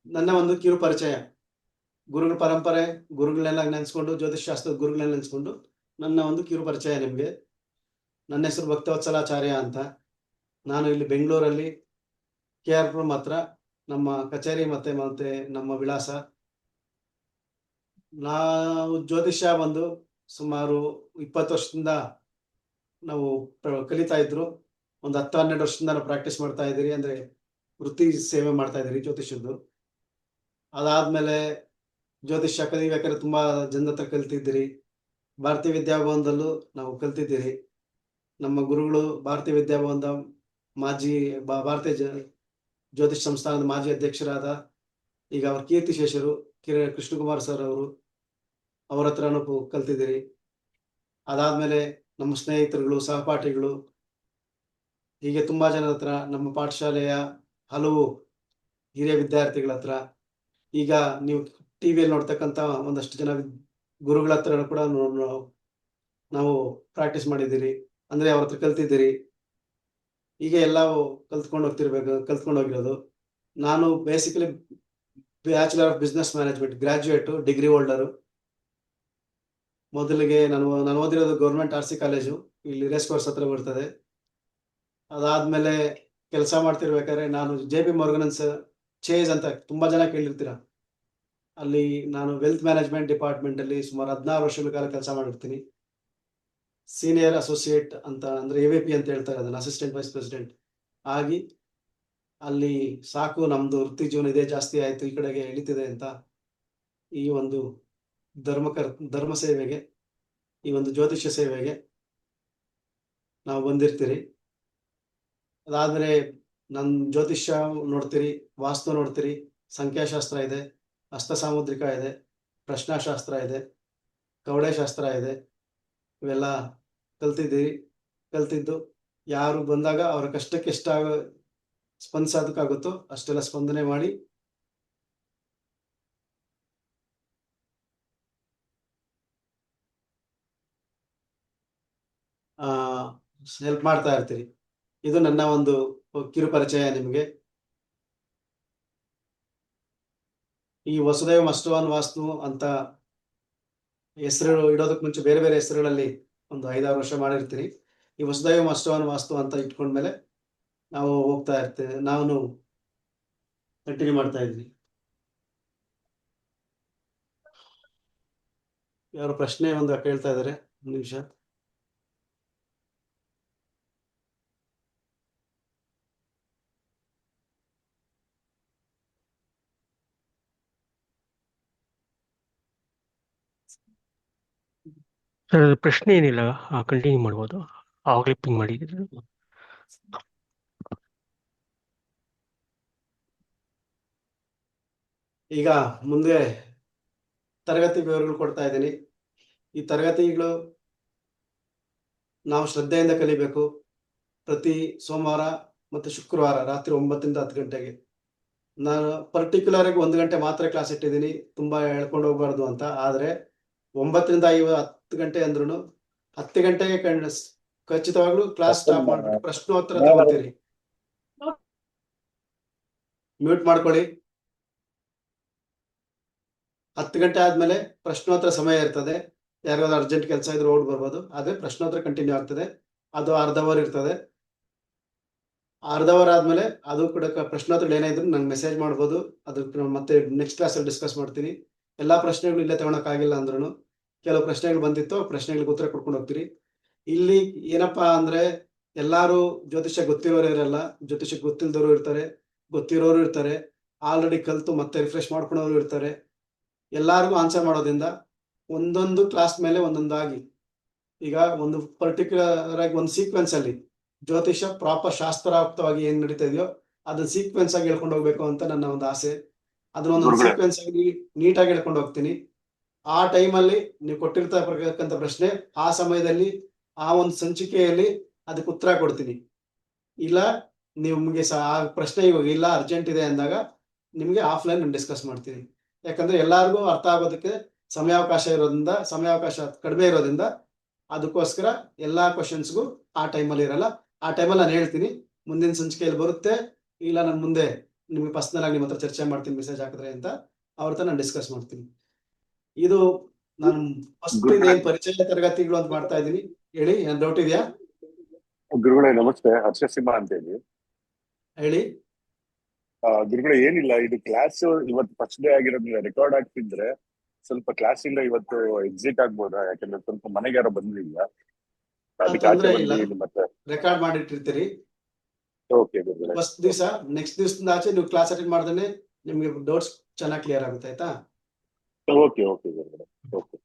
ನನ್ನ ಒಂದು ಕಿರು ಪರಿಚಯ, ಗುರುಗಳ ಪರಂಪರೆ, ಗುರುಗಳನ್ನೆಲ್ಲ ನೆನೆಸ್ಕೊಂಡು, ಜ್ಯೋತಿಷಾಸ್ತ್ರದ ಗುರುಗಳನ್ನೆಲ್ಲ ನೆನೆಸ್ಕೊಂಡು ನನ್ನ ಒಂದು ಕಿರು ಪರಿಚಯ ನಿಮಗೆ. ನನ್ನ ಹೆಸರು ಭಕ್ತವತ್ಸಲಾಚಾರ್ಯ ಅಂತ. ನಾನು ಇಲ್ಲಿ ಬೆಂಗಳೂರಲ್ಲಿ KR ಪುರಂ ಹತ್ರ ನಮ್ಮ ಕಚೇರಿ ಮತ್ತೆ ನಮ್ಮ ವಿಳಾಸ. ನಾವು ಜ್ಯೋತಿಷ್ಯ ಬಂದು ಸುಮಾರು 20 ವರ್ಷದಿಂದ ನಾವು ಕಲಿತಾ ಇದ್ರು. ಒಂದು 10-12 ವರ್ಷದಿಂದ ನಾವು ಪ್ರಾಕ್ಟೀಸ್ ಮಾಡ್ತಾ ಇದ್ದೀರಿ, ಅಂದ್ರೆ ವೃತ್ತಿ ಸೇವೆ ಮಾಡ್ತಾ ಇದ್ದೀರಿ ಜ್ಯೋತಿಷ್ಯದ್ದು. ಅದಾದ್ಮೇಲೆ ಜ್ಯೋತಿಷ್ಯ ಕಲಿಬೇಕಾದ್ರೆ ತುಂಬಾ ಜನದ ಹತ್ರ ಕಲ್ತಿದ್ದೀರಿ. ಭಾರತೀಯ ವಿದ್ಯಾಭವನದಲ್ಲೂ ನಾವು ಕಲ್ತಿದ್ದೀರಿ. ನಮ್ಮ ಗುರುಗಳು ಭಾರತೀಯ ವಿದ್ಯಾಭವನದ ಮಾಜಿ ಭಾರತೀಯ ಜ್ಯೋತಿಷ್ ಸಂಸ್ಥಾನದ ಮಾಜಿ ಅಧ್ಯಕ್ಷರಾದ, ಈಗ ಅವ್ರ ಕೀರ್ತಿಶೇಷರು ಕೃಷ್ಣಕುಮಾರ್ ಸರ್ ಅವರು, ಅವರ ಹತ್ರನೂ ಕಲ್ತಿದ್ದೀರಿ. ಅದಾದ್ಮೇಲೆ ನಮ್ಮ ಸ್ನೇಹಿತರುಗಳು, ಸಹಪಾಠಿಗಳು, ಹೀಗೆ ತುಂಬಾ ಜನದ ಹತ್ರ, ನಮ್ಮ ಪಾಠಶಾಲೆಯ ಹಲವು ಹಿರಿಯ ವಿದ್ಯಾರ್ಥಿಗಳ ಹತ್ರ, ಈಗ ನೀವು ಟಿವಿಯಲ್ಲಿ ನೋಡ್ತಕ್ಕಂಥ ಒಂದಷ್ಟು ಜನ ಗುರುಗಳ ಹತ್ರ ಕೂಡ ನಾವು ಪ್ರಾಕ್ಟೀಸ್ ಮಾಡಿದ್ದೀರಿ, ಅಂದ್ರೆ ಅವ್ರ ಹತ್ರ ಕಲ್ತಿದ್ದೀರಿ. ಹೀಗೆ ಎಲ್ಲವೂ ಕಲ್ತ್ಕೊಂಡು ಹೋಗಿರೋದು. ನಾನು basically bachelor of business management graduate, degree holder. ಮೊದಲಿಗೆ ನಾನು ಓದಿರೋದು ಗೌರ್ಮೆಂಟ್ RC ಕಾಲೇಜು, ಇಲ್ಲಿ ರೇಸ್ ಕೋರ್ಸ್ ಹತ್ರ ಬರ್ತದೆ. ಅದಾದ್ಮೇಲೆ ಕೆಲಸ ಮಾಡ್ತಿರ್ಬೇಕಾದ್ರೆ ನಾನು JP Morgan's ಚೇಸ್ ಅಂತ ತುಂಬಾ ಜನ ಕೇಳಿರ್ತೀರ, ಅಲ್ಲಿ ನಾನು ವೆಲ್ತ್ ಮ್ಯಾನೇಜ್ಮೆಂಟ್ ಡಿಪಾರ್ಟ್ಮೆಂಟ್ ಅಲ್ಲಿ ಸುಮಾರು 16 ವರ್ಷಗಳ ಕಾಲ ಕೆಲಸ ಮಾಡಿರ್ತೀನಿ. ಸೀನಿಯರ್ ಅಸೋಸಿಯೇಟ್ ಅಂತ, ಅಂದ್ರೆ AVP ಅಂತ ಹೇಳ್ತಾರೆ, ಅದನ್ನ ಅಸಿಸ್ಟೆಂಟ್ ವೈಸ್ ಪ್ರೆಸಿಡೆಂಟ್ ಆಗಿ ಅಲ್ಲಿ ಸಾಕು, ನಮ್ದು ವೃತ್ತಿ ಜೀವನ ಇದೇ ಜಾಸ್ತಿ ಆಯ್ತು, ಈ ಕಡೆಗೆ ಇಳಿತಿದೆ ಅಂತ ಈ ಒಂದು ಧರ್ಮ ಸೇವೆಗೆ, ಈ ಒಂದು ಜ್ಯೋತಿಷ್ಯ ಸೇವೆಗೆ ನಾವು ಬಂದಿರ್ತೀರಿ. ಅದಾದ್ಮೇಲೆ ನನ್ ಜ್ಯೋತಿಷ್ಯ ನೋಡ್ತೀರಿ, ವಾಸ್ತು ನೋಡ್ತೀರಿ, ಸಂಖ್ಯಾಶಾಸ್ತ್ರ ಇದೆ, ಹಸ್ತ ಸಾಮುದ್ರಿಕ ಇದೆ, ಪ್ರಶ್ನಾಶಾಸ್ತ್ರ ಇದೆ, ಕವಡೆ ಶಾಸ್ತ್ರ ಇದೆ. ಇವೆಲ್ಲ ಕಲ್ತಿದ್ದು ಯಾರು ಬಂದಾಗ ಅವರ ಕಷ್ಟಕ್ಕೆ ಎಷ್ಟಾಗ ಸ್ಪಂದಿಸೋದಕ್ಕಾಗುತ್ತೋ ಅಷ್ಟೆಲ್ಲ ಸ್ಪಂದನೆ ಮಾಡಿ ಹೆಲ್ಪ್ ಮಾಡ್ತಾ ಇರ್ತೀರಿ. ಇದು ನನ್ನ ಒಂದು ಕಿರು ಪರಿಚಯ ನಿಮಗೆ. ಈ ವಸುದೈವ ಮಸ್ಟವಾನ್ ವಾಸ್ತು ಅಂತ ಹೆಸರು ಇಡೋದಕ್ಕೆ ಮುಂಚೆ ಬೇರೆ ಬೇರೆ ಹೆಸರುಗಳಲ್ಲಿ ಒಂದು 5-6 ವರ್ಷ ಮಾಡಿರ್ತೀರಿ. ಈ ವಸುದೈವ ಮಸ್ಟವಾನ್ ವಾಸ್ತು ಅಂತ ಇಟ್ಕೊಂಡ್ಮೇಲೆ ನಾವು ಹೋಗ್ತಾ ಇರ್ತೇವೆ, ನಾನು ಕಂಟಿನ್ಯೂ ಮಾಡ್ತಾ ಇದ್ವಿ. ಯಾರು ಪ್ರಶ್ನೆ ಒಂದು ಕೇಳ್ತಾ ಇದಾರೆ? ಒಂದು ನಿಮಿಷ. ಸರ್, ಅದು ಪ್ರಶ್ನೆ ಏನಿಲ್ಲ, ಕಂಟಿನ್ಯೂ ಮಾಡ್ಬೋದು. ಆವಾಗಲೇ ಪಿಂಗ್ ಮಾಡಿದ್ರು. ಈಗ ಮುಂದೆ ತರಗತಿ ವಿವರಗಳು ಕೊಡ್ತಾ ಇದ್ದೀನಿ. ಈ ತರಗತಿಗಳು ನಾವು ಶ್ರದ್ಧೆಯಿಂದ ಕಲಿಬೇಕು. ಪ್ರತಿ ಸೋಮವಾರ ಮತ್ತು ಶುಕ್ರವಾರ ರಾತ್ರಿ 9ರಿಂದ 10 ಗಂಟೆಗೆ. ನಾನು ಪರ್ಟಿಕ್ಯುಲರ್ ಆಗಿ 1 ಗಂಟೆ ಮಾತ್ರ ಕ್ಲಾಸ್ ಇಟ್ಟಿದ್ದೀನಿ, ತುಂಬಾ ಹೇಳ್ಕೊಂಡು ಹೋಗ್ಬಾರ್ದು ಅಂತ. ಆದ್ರೆ 9ರಿಂದ 10 ಗಂಟೆ ಅಂದ್ರೂ 10 ಗಂಟೆಗೆ ಖಚಿತವಾಗ್ಲೂ ಕ್ಲಾಸ್ ಸ್ಟಾಪ್ ಮಾಡ್ಬಿಟ್ಟು ಪ್ರಶ್ನೋತ್ತರ ತಗೋತೀರಿ. ಮ್ಯೂಟ್ ಮಾಡ್ಕೊಳ್ಳಿ. 10 ಗಂಟೆ ಆದ್ಮೇಲೆ ಪ್ರಶ್ನೋತ್ತರ ಸಮಯ ಇರ್ತದೆ. ಯಾರಿಗಾದ್ರು ಅರ್ಜೆಂಟ್ ಕೆಲಸ ಇದ್ರೆ ಓಡ್ ಬರ್ಬೋದು. ಆದ್ರೆ ಪ್ರಶ್ನೋತ್ತರ ಕಂಟಿನ್ಯೂ ಆಗ್ತದೆ. ಅದು ಅರ್ಧ ಅವರ್ ಇರ್ತದೆ. ಅರ್ಧ ಅವರ್ ಆದ್ಮೇಲೆ ಅದು ಕೂಡ ಪ್ರಶ್ನೋತ್ತರ ಏನೇ ಇದ್ರು ನಂಗೆ ಮೆಸೇಜ್ ಮಾಡ್ಬೋದು. ಅದಕ್ಕೆ ಮತ್ತೆ ನೆಕ್ಸ್ಟ್ ಕ್ಲಾಸಲ್ಲಿ ಡಿಸ್ಕಸ್ ಮಾಡ್ತೀನಿ. ಎಲ್ಲಾ ಪ್ರಶ್ನೆಗಳು ಇಲ್ಲೇ ತಗೊಳಕ್ಕಾಗಿಲ್ಲ ಅಂದ್ರೂ ಕೆಲವು ಪ್ರಶ್ನೆಗಳು ಬಂದಿತ್ತು, ಪ್ರಶ್ನೆಗಳಿಗೆ ಉತ್ತರ ಕೊಡ್ಕೊಂಡು ಹೋಗ್ತೀರಿ. ಇಲ್ಲಿ ಏನಪ್ಪಾ ಅಂದ್ರೆ ಎಲ್ಲಾರು ಜ್ಯೋತಿಷ್ಯ ಗೊತ್ತಿರೋರು ಇರಲ್ಲ, ಜ್ಯೋತಿಷ್ಯ ಗೊತ್ತಿಲ್ದವರು ಇರ್ತಾರೆ, ಗೊತ್ತಿರೋರು ಇರ್ತಾರೆ, ಆಲ್ರೆಡಿ ಕಲ್ತು ಮತ್ತೆ ರಿಫ್ರೆಶ್ ಮಾಡ್ಕೊಳೋರು ಇರ್ತಾರೆ. ಎಲ್ಲಾರ್ಗು ಆನ್ಸರ್ ಮಾಡೋದ್ರಿಂದ ಒಂದೊಂದು ಕ್ಲಾಸ್ ಮೇಲೆ ಒಂದೊಂದಾಗಿ ಈಗ ಒಂದು ಪರ್ಟಿಕ್ಯುಲರ್ ಆಗಿ ಒಂದು ಸೀಕ್ವೆನ್ಸ್ ಅಲ್ಲಿ ಜ್ಯೋತಿಷ್ಯ ಪ್ರಾಪರ್ ಶಾಸ್ತ್ರಾರ್ಥವಾಗಿ ಏನ್ ನಡೀತಾ ಇದೆಯೋ ಅದನ್ನ ಸೀಕ್ವೆನ್ಸ್ ಆಗಿ ಹೇಳ್ಕೊಂಡು ಹೋಗ್ಬೇಕು ಅಂತ ನನ್ನ ಒಂದು ಆಸೆ. ಅದನ್ನ ಒಂದೊಂದು ಗುರುಗಳೇ. ಸೀಕ್ವೆನ್ಸ್ ಆಗಿ ನೀಟಾಗಿ ಹೇಳ್ಕೊಂಡು ಹೋಗ್ತೀನಿ. ಆ ಟೈಮಲ್ಲಿ ನೀವು ಕೊಟ್ಟಿರ್ತಕ್ಕಂಥ ಪ್ರಶ್ನೆ ಆ ಸಮಯದಲ್ಲಿ ಆ ಒಂದು ಸಂಚಿಕೆಯಲ್ಲಿ ಅದಕ್ಕೆ ಉತ್ತರ ಕೊಡ್ತೀನಿ. ಇಲ್ಲ ನಿಮ್ಗೆ ಆ ಪ್ರಶ್ನೆ ಇವಾಗ ಇಲ್ಲ ಅರ್ಜೆಂಟ್ ಇದೆ ಅಂದಾಗ ನಿಮ್ಗೆ ಆಫ್ಲೈನ್ ಡಿಸ್ಕಸ್ ಮಾಡ್ತೀನಿ. ಯಾಕಂದ್ರೆ ಎಲ್ಲಾರ್ಗೂ ಅರ್ಥ ಆಗೋದಕ್ಕೆ ಸಮಯಾವಕಾಶ ಕಡಿಮೆ ಇರೋದ್ರಿಂದ ಅದಕ್ಕೋಸ್ಕರ ಎಲ್ಲಾ ಕ್ವಶನ್ಸ್ಗೂ ಆ ಟೈಮಲ್ಲಿ ಇರಲ್ಲ. ಆ ಟೈಮಲ್ಲಿ ನಾನು ಹೇಳ್ತೀನಿ, ಮುಂದಿನ ಸಂಚಿಕೆಯಲ್ಲಿ ಬರುತ್ತೆ, ಇಲ್ಲ ನಾನು ಮುಂದೆ ನಿಮ್ಗೆ ಪರ್ಸನಲ್ ಆಗಿ ನಿಮ್ಮ ಹತ್ರ ಚರ್ಚೆ ಮಾಡ್ತೀನಿ ಮೆಸೇಜ್ ಹಾಕಿದ್ರೆ ಅಂತ ಅವ್ರ ಹತ್ರ ನಾನು ಡಿಸ್ಕಸ್ ಮಾಡ್ತೀನಿ. ಇದು ನಾನು ಫಸ್ಟ್ ಇದೇನ್ ಪರಿಚಯ ತರಗತಿಗಳು ಅಂತ ಮಾಡ್ತಾ ಇದ್ದೀನಿ. ಹೇಳಿ, ಏನ್ ಡೌಟ್ ಇದೆಯಾ? ಗುರುಗಳೇ ನಮಸ್ತೆ, ಹರ್ಷ ಸಿಂಹ ಅಂತ ಹೇಳಿ. ಹೇಳಿ. ಗುರುಗಳೇ ಏನಿಲ್ಲ, ಇದು ಕ್ಲಾಸ್ ಇವತ್ತು ಫಸ್ಟ್ ಡೇ ಆಗಿರೋದ್ರಿಂದ ರೆಕಾರ್ಡ್ ಆಗ್ತಿದ್ರೆ ಸ್ವಲ್ಪ ಕ್ಲಾಸ್ ಇಂದ ಇವತ್ತು ಎಕ್ಸಿಟ್ ಆಗ್ಬೋದಾ? ಯಾಕಂದ್ರೆ ಸ್ವಲ್ಪ ಮನೆಗೆ ಯಾರೋ ಬಂದಿಲ್ಲ, ಅದಕ್ಕೆ ಆಚೆ ತೊಂದ್ರೆ ಇಲ್ಲ, ಬಂದು ಮತ್ತೆ. ರೆಕಾರ್ಡ್ ಮಾಡಿಟ್ಟಿರ್ತೀರಿ. ಓಕೆ ಗುರುಗಳೇ. ಫಸ್ಟ್ ದಿವಸ ನೆಕ್ಸ್ಟ್ ದಿವಸದಿಂದ ಆಚೆ ನೀವು ಕ್ಲಾಸ್ ಅಟೆಂಡ್ ಮಾಡ್ದೇನೆ ನಿಮ್ಗೆ ಡೌಟ್ಸ್ ಚೆನ್ನಾಗಿ ಕ್ಲಿಯರ್ ಆಗುತ್ತೆ. ಆಯ್ತಾ? ಓಕೆ ಓಕೆ ಗುರುಗಳೇ. ಓಕೆ.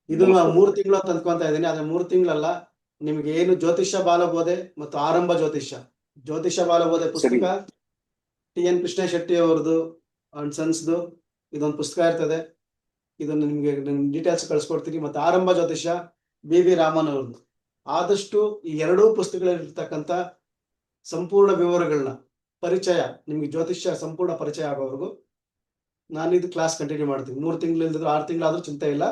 ಇದು 3 ತಿಂಗಳು ಅಂತ ಅಂದ್ಕೊಂತ ಇದ್ದೀನಿ. ಆದ್ರೆ 3 ತಿಂಗಳಲ್ಲ, ನಿಮ್ಗೆ ಏನು ಜ್ಯೋತಿಷ್ಯ ಬಾಲಬೋಧೆ ಮತ್ತು ಆರಂಭ ಜ್ಯೋತಿಷ್ಯ ಬಾಲಬೋಧೆ ಪುಸ್ತಕ TN ಕೃಷ್ಣ ಶೆಟ್ಟಿ ಅವ್ರದ್ದು ಅಂಡ್ ಸನ್ಸ್ದು ಇದೊಂದು ಪುಸ್ತಕ ಇರ್ತದೆ. ಇದನ್ನು ನಿಮ್ಗೆ ಡೀಟೇಲ್ಸ್ ಕಳ್ಸ್ಕೊಡ್ತೀನಿ. ಮತ್ತೆ ಆರಂಭ ಜ್ಯೋತಿಷ್ಯ BV ರಾಮನ್ ಅವ್ರದ್ದು. ಆದಷ್ಟು ಈ 2 ಪುಸ್ತಕಗಳಿರ್ತಕ್ಕಂಥ ಸಂಪೂರ್ಣ ವಿವರಗಳನ್ನ ಪರಿಚಯ, ನಿಮ್ಗೆ ಜ್ಯೋತಿಷ್ಯ ಸಂಪೂರ್ಣ ಪರಿಚಯ ಆಗೋವರೆಗೂ ನಾನು ಇದು ಕ್ಲಾಸ್ ಕಂಟಿನ್ಯೂ ಮಾಡ್ತೀನಿ. 3 ತಿಂಗಳು ಇಲ್ದಿದ್ರು 6 ತಿಂಗಳಾದ್ರೂ ಚಿಂತೆ ಇಲ್ಲ.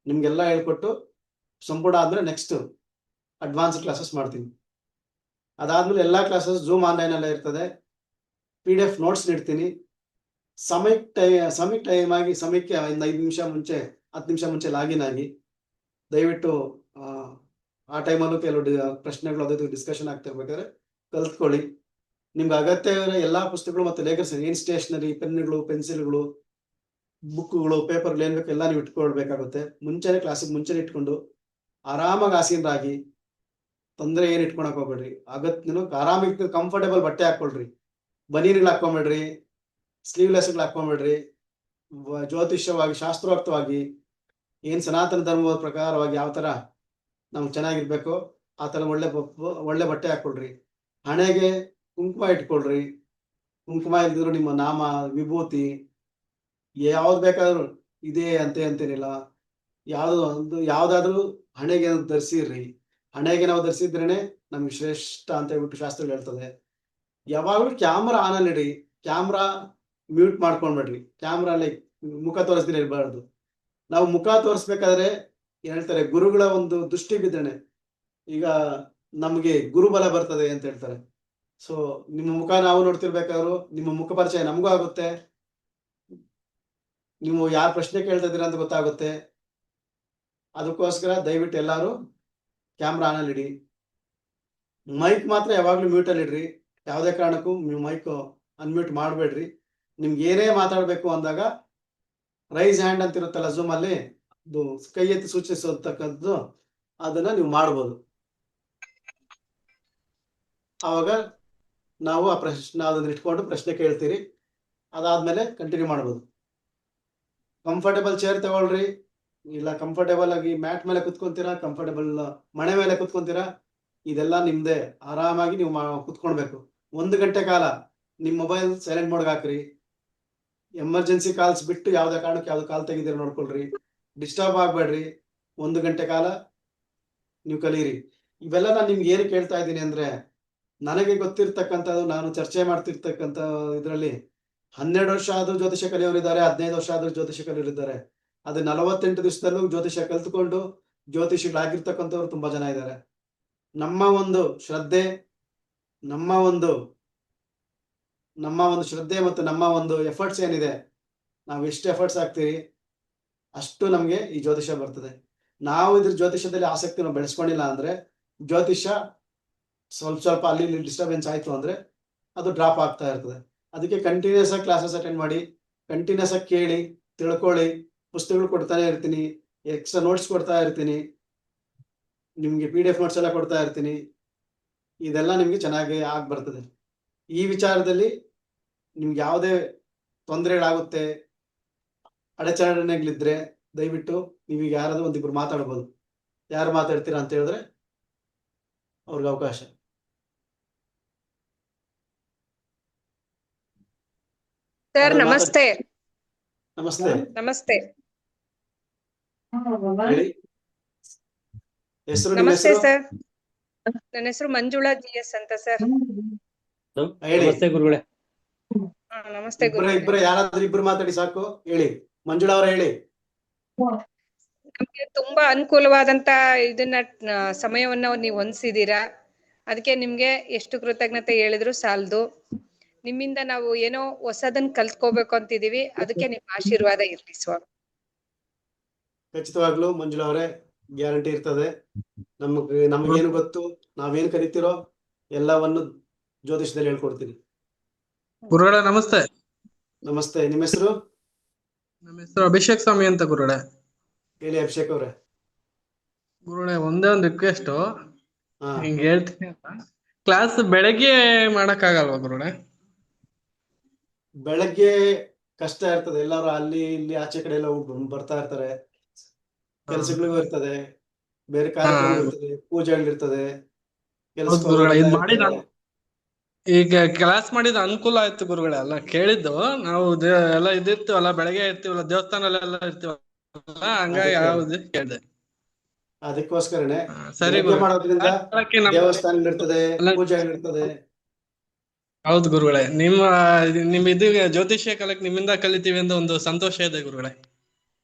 ನಿಮ್ಗೆಲ್ಲ ಹೇಳ್ಕೊಟ್ಟು ಸಂಪೂರ್ಣ ಆದ್ಮೇಲೆ ನೆಕ್ಸ್ಟ್ ಅಡ್ವಾನ್ಸ್ ಕ್ಲಾಸಸ್ ಮಾಡ್ತೀನಿ. ಅದಾದ್ಮೇಲೆ ಎಲ್ಲಾ ಕ್ಲಾಸಸ್ ಜೂಮ್ ಆನ್ಲೈನ್ ಅಲ್ಲೇ ಇರ್ತದೆ. PDF ನೋಟ್ಸ್ ನೀಡ್ತೀನಿ. ಸಮಯಕ್ಕೆ 5 ನಿಮಿಷ ಮುಂಚೆ 10 ನಿಮಿಷ ಮುಂಚೆ ಲಾಗಿನ್ ಆಗಿ ದಯವಿಟ್ಟು ಆ ಟೈಮಲ್ಲೂ ಕೆಲವು ಪ್ರಶ್ನೆಗಳು ಅದು ಡಿಸ್ಕಷನ್ ಆಗ್ತಿರ್ಬೇಕಾದ್ರೆ ಕಲ್ತ್ಕೊಳ್ಳಿ. ನಿಮ್ಗೆ ಅಗತ್ಯ ಇರೋ ಎಲ್ಲಾ ಪುಸ್ತಕಗಳು ಮತ್ತೆ ಲೇಖನ ಏನ್ ಸ್ಟೇಷನರಿ, ಪೆನ್ಗಳು, ಪೆನ್ಸಿಲ್ಗಳು, ಬುಕ್ಗಳು, ಪೇಪರ್ಗಳು ಏನ್ ಬೇಕು ಎಲ್ಲ ನೀವು ಇಟ್ಕೊಳ್ಬೇಕಾಗುತ್ತೆ. ಮುಂಚೆನೆ ಕ್ಲಾಸಿಗೆ ಮುಂಚೆನೆ ಇಟ್ಕೊಂಡು ಆರಾಮಾಗಿ ಆಸೀನರಾಗಿ, ತೊಂದರೆ ಏನ್ ಇಟ್ಕೊಳಕ್ ಹೋಗ್ಬೇಡ್ರಿ. ಆರಾಮಾಗಿ ಕಂಫರ್ಟೇಬಲ್ ಬಟ್ಟೆ ಹಾಕೊಳ್ರಿ. ಬನೀನ್ಗಳು ಹಾಕೊಂಬೇಡ್ರಿ, ಸ್ಲೀವ್ಲೆಸ್ಗಳು ಹಾಕೊಂಬೇಡ್ರಿ. ಜ್ಯೋತಿಷ್ಯವಾಗಿ ಶಾಸ್ತ್ರೋಕ್ತವಾಗಿ ಏನ್ ಸನಾತನ ಧರ್ಮದ ಪ್ರಕಾರವಾಗಿ ಯಾವ ತರ ನಾವು ಚೆನ್ನಾಗಿರ್ಬೇಕು ಆ ತರ ಒಳ್ಳೆ ಬಟ್ಟೆ ಹಾಕೊಳ್ರಿ. ಹಣೆಗೆ ಕುಂಕುಮ ಇಟ್ಕೊಳ್ರಿ. ಕುಂಕುಮ ಇಲ್ದಿದ್ರು ನಿಮ್ಮ ನಾಮ, ವಿಭೂತಿ ಯಾವ್ದು ಬೇಕಾದ್ರೂ ಇದೆ ಅಂತೇನಿಲ್ಲ. ಯಾವ್ದಾದ್ರೂ ಹಣೆಗೆ ಧರಿಸಿರ್ರಿ. ಹಣೆಗೆ ನಾವು ಧರಿಸಿದ್ರೇನೆ ನಮ್ಗೆ ಶ್ರೇಷ್ಠ ಅಂತ ಹೇಳ್ಬಿಟ್ಟು ಶಾಸ್ತ್ರಗಳು ಹೇಳ್ತದೆ. ಯಾವಾಗ್ಲೂ ಕ್ಯಾಮ್ರಾ ಆನ್ ಅಲ್ಲಿ ಇಡಿ. ಕ್ಯಾಮ್ರಾ ಮ್ಯೂಟ್ ಮಾಡ್ಕೊಂಡ್ಬಿಡ್ರಿ. ಕ್ಯಾಮ್ರಾ ಲೈಕ್ ಮುಖ ತೋರಿಸ್ತೀನಿ ಇರಬಾರ್ದು. ನಾವು ಮುಖ ತೋರಿಸ್ಬೇಕಾದ್ರೆ ಹೇಳ್ತಾರೆ, ಗುರುಗಳ ಒಂದು ದೃಷ್ಟಿ ಬಿದ್ರೇನೆ ಈಗ ನಮ್ಗೆ ಗುರುಬಲ ಬರ್ತದೆ ಅಂತ ಹೇಳ್ತಾರೆ. ಸೊ ನಿಮ್ಮ ಮುಖ ನಾವು ನೋಡ್ತಿರ್ಬೇಕಾದ್ರು ನಿಮ್ಮ ಮುಖ ಪರಿಚಯ ನಮಗೂ ಆಗುತ್ತೆ. ನೀವು ಯಾರ ಪ್ರಶ್ನೆ ಕೇಳ್ತಾ ಇದ್ದೀರಾ ಅಂತ ಗೊತ್ತಾಗುತ್ತೆ. ಅದಕ್ಕೋಸ್ಕರ ದಯವಿಟ್ಟು ಎಲ್ಲಾರು ಕ್ಯಾಮ್ರಾ ಆನ್ ಅಲ್ಲಿ ಇಡಿ. ಮೈಕ್ ಮಾತ್ರ ಯಾವಾಗ್ಲೂ ಮ್ಯೂಟ್ ಅಲ್ಲಿ ಇಡ್ರಿ. ಯಾವುದೇ ಕಾರಣಕ್ಕೂ ನೀವು ಮೈಕ್ ಅನ್ಮ್ಯೂಟ್ ಮಾಡಬೇಡ್ರಿ. ನಿಮ್ಗೆ ಏನೇ ಮಾತಾಡ್ಬೇಕು ಅಂದಾಗ ರೈಸ್ ಹ್ಯಾಂಡ್ ಅಂತ ಇರುತ್ತಲ್ಲ ಜೂಮ್ ಅಲ್ಲಿ, ಅದು ಕೈ ಎತ್ತಿ ಸೂಚಿಸತಕ್ಕಂಥದ್ದು, ಅದನ್ನ ನೀವು ಮಾಡ್ಬೋದು. ಆವಾಗ ನಾವು ಆ ಪ್ರಶ್ನೆ ಅದನ್ನ ಇಟ್ಕೊಂಡು ಪ್ರಶ್ನೆ ಕೇಳ್ತೀರಿ. ಅದಾದ್ಮೇಲೆ ಕಂಟಿನ್ಯೂ ಮಾಡ್ಬೋದು. ಕಂಫರ್ಟೇಬಲ್ ಚೇರ್ ತಗೊಳ್ರಿ. ಇಲ್ಲ ಕಂಫರ್ಟೇಬಲ್ ಆಗಿ ಮ್ಯಾಟ್ ಮೇಲೆ ಕುತ್ಕೊಂತೀರಾ, ಕಂಫರ್ಟೇಬಲ್ ಮಣೆ ಮೇಲೆ ಕುತ್ಕೊಂತೀರಾ, ಇದೆಲ್ಲ ನಿಮ್ದೇ. ಆರಾಮಾಗಿ ನೀವು ಕುತ್ಕೊಳ್ಬೇಕು. 1 ಗಂಟೆ ಕಾಲ ನಿಮ್ ಮೊಬೈಲ್ ಸೈಲೆಂಟ್ ಮೋಡ್ಗೆ ಹಾಕ್ರಿ. ಎಮರ್ಜೆನ್ಸಿ ಕಾಲ್ಸ್ ಬಿಟ್ಟು ಯಾವ್ದೇ ಕಾರಣಕ್ಕೆ ಯಾವ್ದು ಕಾಲ್ ತೆಗಿದಿರ ನೋಡ್ಕೊಳ್ರಿ. ಡಿಸ್ಟರ್ಬ್ ಆಗ್ಬೇಡ್ರಿ. 1 ಗಂಟೆ ಕಾಲ ನೀವು ಕಲೀರಿ. ಇವೆಲ್ಲ ನಾನು ನಿಮ್ಗೆ ಏನು ಕೇಳ್ತಾ ಇದ್ದೀನಿ ಅಂದ್ರೆ, ನನಗೆ ಗೊತ್ತಿರ್ತಕ್ಕಂಥದ್ದು, ನಾನು ಚರ್ಚೆ ಮಾಡ್ತಿರ್ತಕ್ಕಂಥ ಇದರಲ್ಲಿ 12 ವರ್ಷ ಆದ್ರೂ ಜ್ಯೋತಿಷ್ಯ ಕಲಿಯೋರಿದ್ದಾರೆ, 15 ವರ್ಷ ಆದ್ರೂ ಜ್ಯೋತಿಷ್ಯ ಕಲಿಯೋರಿದ್ದಾರೆ. ಅದು 48 ದಿವಸದಲ್ಲೂ ಜ್ಯೋತಿಷ್ಯ ಕಲ್ತ್ಕೊಂಡು ಜ್ಯೋತಿಷಿಗಳಾಗಿರ್ತಕ್ಕಂಥವ್ರು ತುಂಬಾ ಜನ ಇದ್ದಾರೆ. ನಮ್ಮ ಒಂದು ಶ್ರದ್ಧೆ, ನಮ್ಮ ಒಂದು ಶ್ರದ್ಧೆ ಮತ್ತು ನಮ್ಮ ಒಂದು ಎಫರ್ಟ್ಸ್ ಏನಿದೆ, ನಾವು ಎಷ್ಟು ಎಫರ್ಟ್ಸ್ ಹಾಕ್ತೀವಿ ಅಷ್ಟು ನಮಗೆ ಈ ಜ್ಯೋತಿಷ್ಯ ಬರ್ತದೆ. ನಾವು ಇದ್ರ ಜ್ಯೋತಿಷ್ಯದಲ್ಲಿ ಆಸಕ್ತಿ ನಾವು ಬೆಳೆಸ್ಕೊಂಡಿಲ್ಲ ಅಂದ್ರೆ ಜ್ಯೋತಿಷ್ಯ ಸ್ವಲ್ಪ ಅಲ್ಲಿ ಇಲ್ಲಿ ಡಿಸ್ಟರ್ಬೆನ್ಸ್ ಆಯ್ತು ಅಂದ್ರೆ ಅದು ಡ್ರಾಪ್ ಆಗ್ತಾ ಇರ್ತದೆ. ಅದಕ್ಕೆ ಕಂಟಿನ್ಯೂಸ್ ಆಗಿ ಕ್ಲಾಸಸ್ ಅಟೆಂಡ್ ಮಾಡಿ, ಕಂಟಿನ್ಯೂಸ್ ಆಗಿ ಕೇಳಿ, ತಿಳ್ಕೊಳ್ಳಿ. ಪುಸ್ತಕಗಳು ಕೊಡ್ತಾನೆ ಇರ್ತೀನಿ, ಎಕ್ಸ್ಟ್ರಾ ನೋಟ್ಸ್ ಕೊಡ್ತಾ ಇರ್ತೀನಿ, ನಿಮ್ಗೆ PDF ನೋಟ್ಸ್ ಎಲ್ಲ ಕೊಡ್ತಾ ಇರ್ತೀನಿ. ಇದೆಲ್ಲ ನಿಮ್ಗೆ ಚೆನ್ನಾಗಿ ಆಗಿ ಬರ್ತದೆ. ಈ ವಿಚಾರದಲ್ಲಿ ನಿಮ್ಗೆ ಯಾವುದೇ ತೊಂದರೆಗಳಾಗುತ್ತೆ, ಅಡಚಣೆಗಳಿದ್ರೆ ದಯವಿಟ್ಟು ನೀವೀಗ ಯಾರಾದ್ರೂ ಒಂದಿಬ್ರು ಮಾತಾಡ್ಬೋದು. ಯಾರು ಮಾತಾಡ್ತೀರಾ ಅಂತ ಹೇಳಿದ್ರೆ ಅವ್ರಿಗೆ ಅವಕಾಶ. ಸರ್ ಯಾರಾದ್ರೂ ನಮಸ್ತೆ. ನಮಸ್ತೆ, ನಮಸ್ತೆ. ಹೇಳಿ. ಹೆಸರು, ನಿಮ್ಮ ನಮಸ್ತೆ ಹೆಸರು? ಸರ್. ನನ್ನ ಹೆಸರು ಮಂಜುಳಾ GS ಅಂತ ಸರ್. ಹೇಳಿ. ನಮಸ್ತೆ ಗುರುಗಳೇ. ನಮಸ್ತೆ ಇಬ್ಬರ ಯಾರಾದ್ರೂ ಇಬ್ರು ಮಾತಾಡಿ ಸಾಕು. ಹೇಳಿ ಮಂಜುಳಾ ಅವರ, ಹೇಳಿ. ನಮ್ಗೆ ತುಂಬಾ ಅನುಕೂಲವಾದಂತ ಇದನ್ನ ಸಮಯವನ್ನ ನೀವು ಹೊಂದಿಸಿದೀರಾ. ಅದಕ್ಕೆ ನಿಮ್ಗೆ ಎಷ್ಟು ಕೃತಜ್ಞತೆ ಹೇಳಿದ್ರು ಸಾಲದು. ನಿಮ್ಮಿಂದ ನಾವು ಏನೋ ಹೊಸದನ್ನ ಕಲ್ತ್ಕೋಬೇಕು ಅಂತಿದೀವಿ. ಅದಕ್ಕೆ ನಿಮ್ಮ ಆಶೀರ್ವಾದ ಇರ್ಲಿ ಸ್ವಾಮಿ. ಖಚಿತವಾಗ್ಲೂ ಮಂಜುಳಾ ಅವರೇ, ಗ್ಯಾರಂಟಿ ಇರ್ತದೆ. ನಮಗೇನು ಗೊತ್ತು, ನಾವೇನು ಕಲಿತಿರೋ ಎಲ್ಲವನ್ನು ಜ್ಯೋತಿಷದಲ್ಲಿ ಹೇಳ್ಕೊಡ್ತೀನಿ. ಗುರುಗಳೇ ನಮಸ್ತೆ. ನಮಸ್ತೆ, ನಿಮ್ಮ ಹೆಸರು? ನಮ್ಮ ಹೆಸರು ಅಭಿಷೇಕ್ ಸ್ವಾಮಿ ಅಂತ ಗುರುಗಳೇ. ಹೇಳಿ ಅಭಿಷೇಕ್ ಅವರೇ. ಗುರುಗಳೇ ಒಂದೇ ಒಂದು ರಿಕ್ವೆಸ್ಟ್ ಹಾ, ಹಿಂಗ್ ಹೇಳ್ತೀನಿ. ಕ್ಲಾಸ್ ಬೆಳಗ್ಗೆ ಮಾಡಕ್ಕಾಗಲ್ವಾ ಗುರುಗಳೇ? ಬೆಳಗ್ಗೆ ಕಷ್ಟ ಇರ್ತದೆ. ಎಲ್ಲರೂ ಅಲ್ಲಿ ಇಲ್ಲಿ ಆಚೆ ಕಡೆ ಎಲ್ಲ ಬರ್ತಾ ಇರ್ತಾರೆ, ಕೆಲಸಗಳಿಗೂ ಇರ್ತದೆ, ಬೇರೆ ಕಾರ್ಯಕ್ರಮ ಇರ್ತದೆ, ಪೂಜೆಗಳಿರ್ತದೆ, ಹೌದು ಗುರುಗಳೇ, ಇದು ಮಾಡಿದ ಕೆಲಸ. ಈಗ ಕ್ಲಾಸ್ ಮಾಡಿದ ಅನುಕೂಲ ಆಯ್ತು ಗುರುಗಳೇ. ಅಲ್ಲ ಕೇಳಿದ್ದು ನಾವು ಎಲ್ಲ ಇದಿರ್ತೀವಲ್ಲ, ಬೆಳಗ್ಗೆ ಇರ್ತೀವಲ್ಲ, ದೇವಸ್ಥಾನಲ್ಲೆಲ್ಲ ಇರ್ತೀವಲ್ಲ, ಹಂಗಾಗಿ ಯಾವ್ದು ಕೇಳಿದೆ. ಅದಕ್ಕೋಸ್ಕರನೇ ಸರಿ ಬೆಳಗ್ಗೆ ಗುರು. ಮಾಡೋದ್ರಿಂದ ದೇವಸ್ಥಾನಗಳಿರ್ತದೆ, ಪೂಜೆಗಳಿರ್ತದೆ. ಹೌದು ಗುರುಗಳೇ, ನಿಮ್ಮ ಇದು ಜ್ಯೋತಿಷ್ಯ ಕಲಕ್ ನಿಮ್ಮಿಂದ ಕಲಿತೀವಿ ಅಂತ ಒಂದು ಸಂತೋಷ ಇದೆ ಗುರುಗಳೇ.